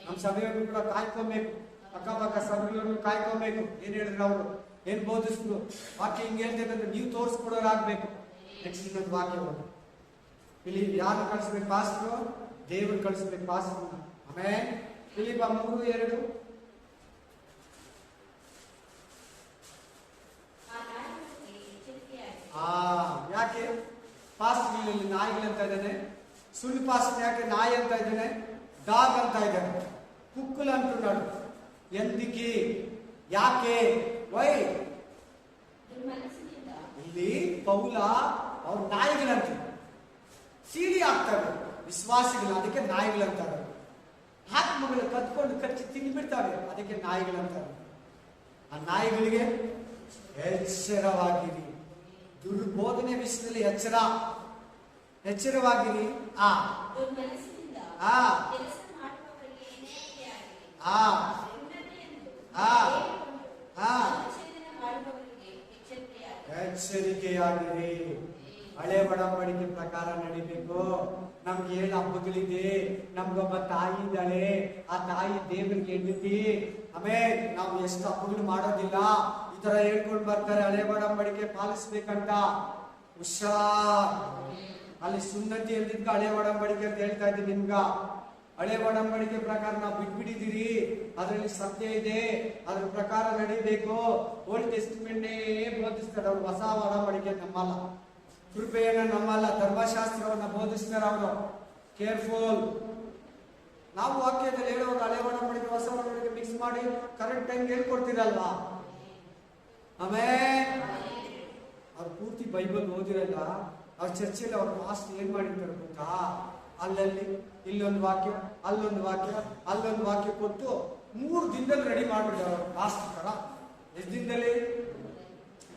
ನಮ್ಮ ಸಭೆಯವ್ರನ್ನು ಕೂಡ ಕಾಯ್ಕೊಬೇಕು, ಅಕ್ಕಪಕ್ಕ ಸಭೆಗಳನ್ನು ಕಾಯ್ಕೊಬೇಕು. ಏನ್ ಹೇಳಿದ್ರು ಅವರು, ಏನ್ ಬೋಧಿಸಿದ್ರು, ವಾಕ್ಯ ಹಿಂಗೆ ಹೇಳ್ತೇವೆ ನೀವು ತೋರಿಸ್ಕೊಡೋರಾಗ್ಬೇಕು. ನೆಕ್ಸ್ಟ್ ಇನ್ನೊಂದು ವಾಕ್ಯ ಹೋಗಿ ಇಲ್ಲಿ ಯಾರು ಕಳಿಸ್ಬೇಕು? ಪಾಸ್ಟ್ರು, ದೇವರು ಕಳಿಸ್ಬೇಕು ಪಾಸ್ಟ್ರನ್ನ. ಆಮೇಲೆ ಫಿಲಿಪ್ಪ 3:2 ಯಾಕೆ ಪಾಸ್ಟ್ ಇಲ್ಲಿ ನಾಯಿಗಳಂತ ಇದ್ದಾನೆ? ಸುಳ್ಳು ಪಾಸ್ಟ್ ಯಾಕೆ ನಾಯಿ ಅಂತ ಇದ್ದಾನೆ? ಡಾಗ್ ಅಂತ ಇದ್ದಾನೆ. ಕುಕ್ಕಲ್ ಅಂటున్నాడు. ಎಂದಿಗೆ? ಯಾಕೆ? ವೈ? ಇಲ್ಲಿ ಪೌಲ ಅವ್ರ ನಾಯಿಗಳಂತ ಸೀಡಿ ಆಗ್ತವೆ ವಿಶ್ವಾಸಿಗಳು, ಅದಕ್ಕೆ ನಾಯಿಗಳಂತಾರೆ. ಆತ್ಮಗಳು ಕತ್ಕೊಂಡು ಕಚ್ಚಿ ತಿಂದ್ಬಿಡ್ತಾವೆ, ಅದಕ್ಕೆ ನಾಯಿಗಳಂತಾರೆ. ಆ ನಾಯಿಗಳಿಗೆ ಎಚ್ಚರವಾಗಿರಿ. ದುರ್ಬೋಧನೆ ವಿಷಯದಲ್ಲಿ ಎಚ್ಚರವಾಗಿರಿ. ಎಚ್ಚರಿಕೆಯಾಗಿರಿ. ಹಳೆ ಒಡಂಬಡಿಕೆ ಪ್ರಕಾರ ನಡಿಬೇಕು. ನಮ್ಗೆ 7 ಹಬ್ಬಗಳಿದೆ. ನಮ್ಗೊಬ್ಬ ತಾಯಿ ಇದ್ದಾಳೆ, ಆ ತಾಯಿ ದೇವರಿಗೆ ಹೆಂಡತಿ. ಆಮೇಲೆ ನಾವು ಎಷ್ಟು ಹಬ್ಬಗಳು ಮಾಡೋದಿಲ್ಲ, ಈ ತರ ಹೇಳ್ಕೊಂಡು ಬರ್ತಾರೆ. ಹಳೆ ಒಡಂಬಡಿಕೆ ಪಾಲಿಸ್ಬೇಕಂತ ಹುಷಾರ್. ಅಲ್ಲಿ ಸುನ್ನತಿ ಎಲ್ದಿದ್ಕ ಹಳೆ ಒಡಂಬಡಿಕೆ ಅಂತ ಹೇಳ್ತಾ ಇದ್ದೀನಿ ನಿಮ್ಗ. ಹಳೆ ಒಡಂಬಡಿಕೆ ಪ್ರಕಾರ ನಾವು ಬಿಟ್ಬಿಟ್ಟಿದ್ದೀರಿ, ಅದರಲ್ಲಿ ಸತ್ಯ ಇದೆ, ಅದ್ರ ಪ್ರಕಾರ ನಡಿಬೇಕು. ಓಲ್ಡ್ ಟೆಸ್ಟಿಮೆಂಟ್ನೇ ಬೋಧಿಸ್ತಾರೆ ಅವ್ರು, ಹೊಸ ಒಡಂಬಡಿಕೆ ನಮ್ಮಲ್ಲ. ಕೃಪೆಯನ್ನ ನಮ್ಮಲ್ಲ, ಧರ್ಮಶಾಸ್ತ್ರವನ್ನ ಬೋಧಿಸ್ತಾರೆ ಅವರು. ಕೇರ್ಫುಲ್. ನಾವು ವಾಕ್ಯದಲ್ಲಿ ಹೇಳುವಾಗ ಹಳೆ ಒಡಂಬಡಿಕೆ ಹೊಸ ಒಡಂಬಡಿಕೆ ಮಿಕ್ಸ್ ಮಾಡಿ ಕರೆಕ್ಟ್ ಟೈಮ್ ಹೇಳ್ಕೊಡ್ತೀರಲ್ವಾ? ಆಮೇಲೆ ಅವ್ರು ಪೂರ್ತಿ ಬೈಬಲ್ ಓದಿರಲ್ಲ. ಅವ್ರ ಚರ್ಚೆಯಲ್ಲಿ ಅವ್ರ ಪಾಸ್ಟ್ ಏನ್ ಮಾಡಿರ್ತಾರೆ ಗೊತ್ತಾ? ಅಲ್ಲಲ್ಲಿ ಇಲ್ಲೊಂದು ವಾಕ್ಯ, ಅಲ್ಲೊಂದು ವಾಕ್ಯ, ಅಲ್ಲೊಂದು ವಾಕ್ಯ ಕೊಟ್ಟು 3 ದಿನದಲ್ಲಿ ರೆಡಿ ಮಾಡ್ಬಿಡ್ತಾರೆ ಅವ್ರ ಪಾಸ್ಟ್ ತರ. ಎಷ್ಟು ದಿನದಲ್ಲಿ?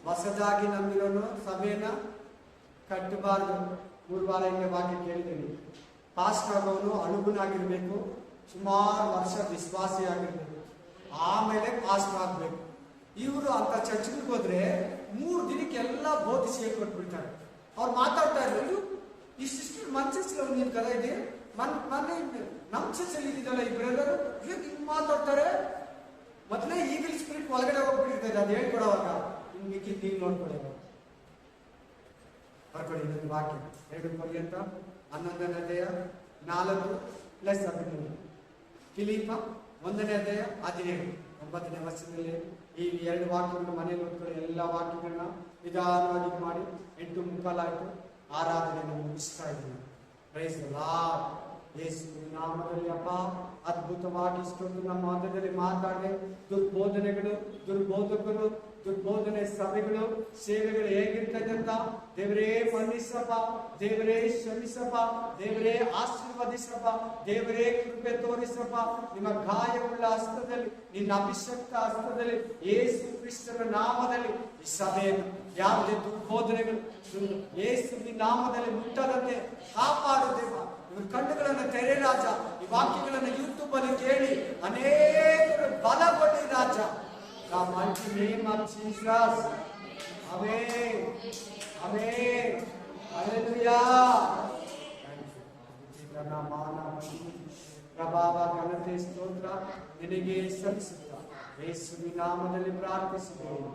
ಹೊಸದಾಗಿ ನಂಬಿರೋನು ಸಭೆಯನ್ನ ಕಟ್ಟಬಾರ್ದು. 3 ವಾರ ಹಿಂಗೆ ವಾಕ್ಯ ಕೇಳಿದ್ದೀನಿ. ಪಾಸ್ಟ್ ಆಗೋನು ಅನುಗುಣಾಗಿರ್ಬೇಕು, ಸುಮಾರು ವರ್ಷ ವಿಶ್ವಾಸಿ ಆಗಿರ್ಬೇಕು, ಆಮೇಲೆ ಪಾಸ್ಟ್ ಆಗ್ಬೇಕು. ಇವರು ಅಂತ ಚರ್ಚ್ಗಳಿಗೆ ಹೋದ್ರೆ 3 ದಿನಕ್ಕೆ ಎಲ್ಲ ಬೋಧಿಸಿ ಹೇಳ್ಕೊಟ್ಬಿಡ್ತಾರೆ. ಅವ್ರು ಮಾತಾಡ್ತಾ ಇದ್ರು, ಇಷ್ಟಿಷ್ಟು ಮನ್ಸಲ್ಲಿ ನೀನ್ ಕದ ಇದೆ, ಮೊನ್ನೆ ನಮ್ಮ ಚರ್ಚಲ್ಲಿ ಇದ್ದಿದ್ದಲ್ಲ ಈ ಬ್ರದರ್ ಹಿಂಗ್ ಮಾತಾಡ್ತಾರೆ. ಮೊದಲೇ ಈಗಲ್ ಸ್ಪಿರಿಟ್ ಒಳಗಡೆ ಹೋಗ್ಬಿಟ್ಟಿರ್ತದೆ, ಅದು ಹೇಳ್ಕೊಡೋವಾಗ ನಿಮ್ಗೆ ನೀವು ನೋಡ್ಕೊಳ್ಳಿ. ಬರ್ಕೊಳ್ಳಿ ಇನ್ನೊಂದು ವಾಕ್ಯ, 2 ಪರ್ಯಂತ 11ನೇ ಅಧ್ಯಾಯ 4+13. ಫಿಲಿಪ್ಪ 1ನೇ ಅಧ್ಯಾಯ 17 9ನೇ ವರ್ಷದಲ್ಲಿ ಈ 2 ವಾಕ್ಯಗಳನ್ನು ಮನೆಯಲ್ಲಿ ಓದ್ಕೊಳ್ಳಿ. ಎಲ್ಲ ವಾಕ್ಯಗಳನ್ನ ನಿಧಾನವಾಗಿ ಮಾಡಿ 8:45 ಆಯ್ತು. ಆರಾಧನೆಯನ್ನು ಮುಗಿಸ್ತಾ ಇದ್ದೀನಿ. Praise the Lord. ಯೇಸುವಿನ ನಾಮದಲ್ಲಿ ಅಪ್ಪ ಅದ್ಭುತವಾಗಿ ಇಷ್ಟೊಂದು ನಮ್ಮ ಮಧ್ಯದಲ್ಲಿ ಮಾತಾಡಿ ದುರ್ಬೋಧನೆಗಳು, ದುರ್ಬೋಧಕರು, ದುರ್ಬೋಧನೆ ಸಭೆಗಳು, ಸೇವೆಗಳು ಹೇಗಿರ್ತದೆ ಅಂತ ದೇವರೇ ಮನ್ನಿಸಪ್ಪ, ದೇವರೇ ಶ್ರಮಿಸಪ್ಪ, ದೇವರೇ ಆಶೀರ್ವದಿಸಪ್ಪ, ದೇವರೇ ಕೃಪೆ ತೋರಿಸಪ್ಪ. ನಿಮ್ಮ ಗಾಯವುಳ್ಳ ಹಸ್ತದಲ್ಲಿ, ನಿನ್ನ ಅಭಿಷಕ್ತ ಹಸ್ತದಲ್ಲಿ, ಯೇಸು ಕ್ರಿಸ್ತನ ನಾಮದಲ್ಲಿ ಈ ಸಭೆಯನ್ನು ಯಾವುದೇ ದುರ್ಬೋಧನೆಗಳು ಯೇಸುವಿನ ನಾಮದಲ್ಲಿ ಮುಟ್ಟದಂತೆ ಕಾಪಾಡು ದೇವ. ಇವ್ರ ಕಣ್ಣುಗಳನ್ನು ತೆರೆ ರಾಜ. ಈ ವಾಕ್ಯಗಳನ್ನು ಯೂಟ್ಯೂಬ್ ಅಲ್ಲಿ ಕೇಳಿ ಅನೇಕರು ಬಲಗೊಳ್ಳಿ ರಾಜ. The mighty name of Jesus. Amen. Amen. Hallelujah. ಪ್ರಭಾವ ಘನತೆ ಸ್ತೋತ್ರ ನಿನಗೆ ಸಲ್ಲಿಸುತ್ತಾ ಯೇಸುವಿನ ನಾಮದಲ್ಲಿ ಪ್ರಾರ್ಥಿಸುತ್ತೇವೆ.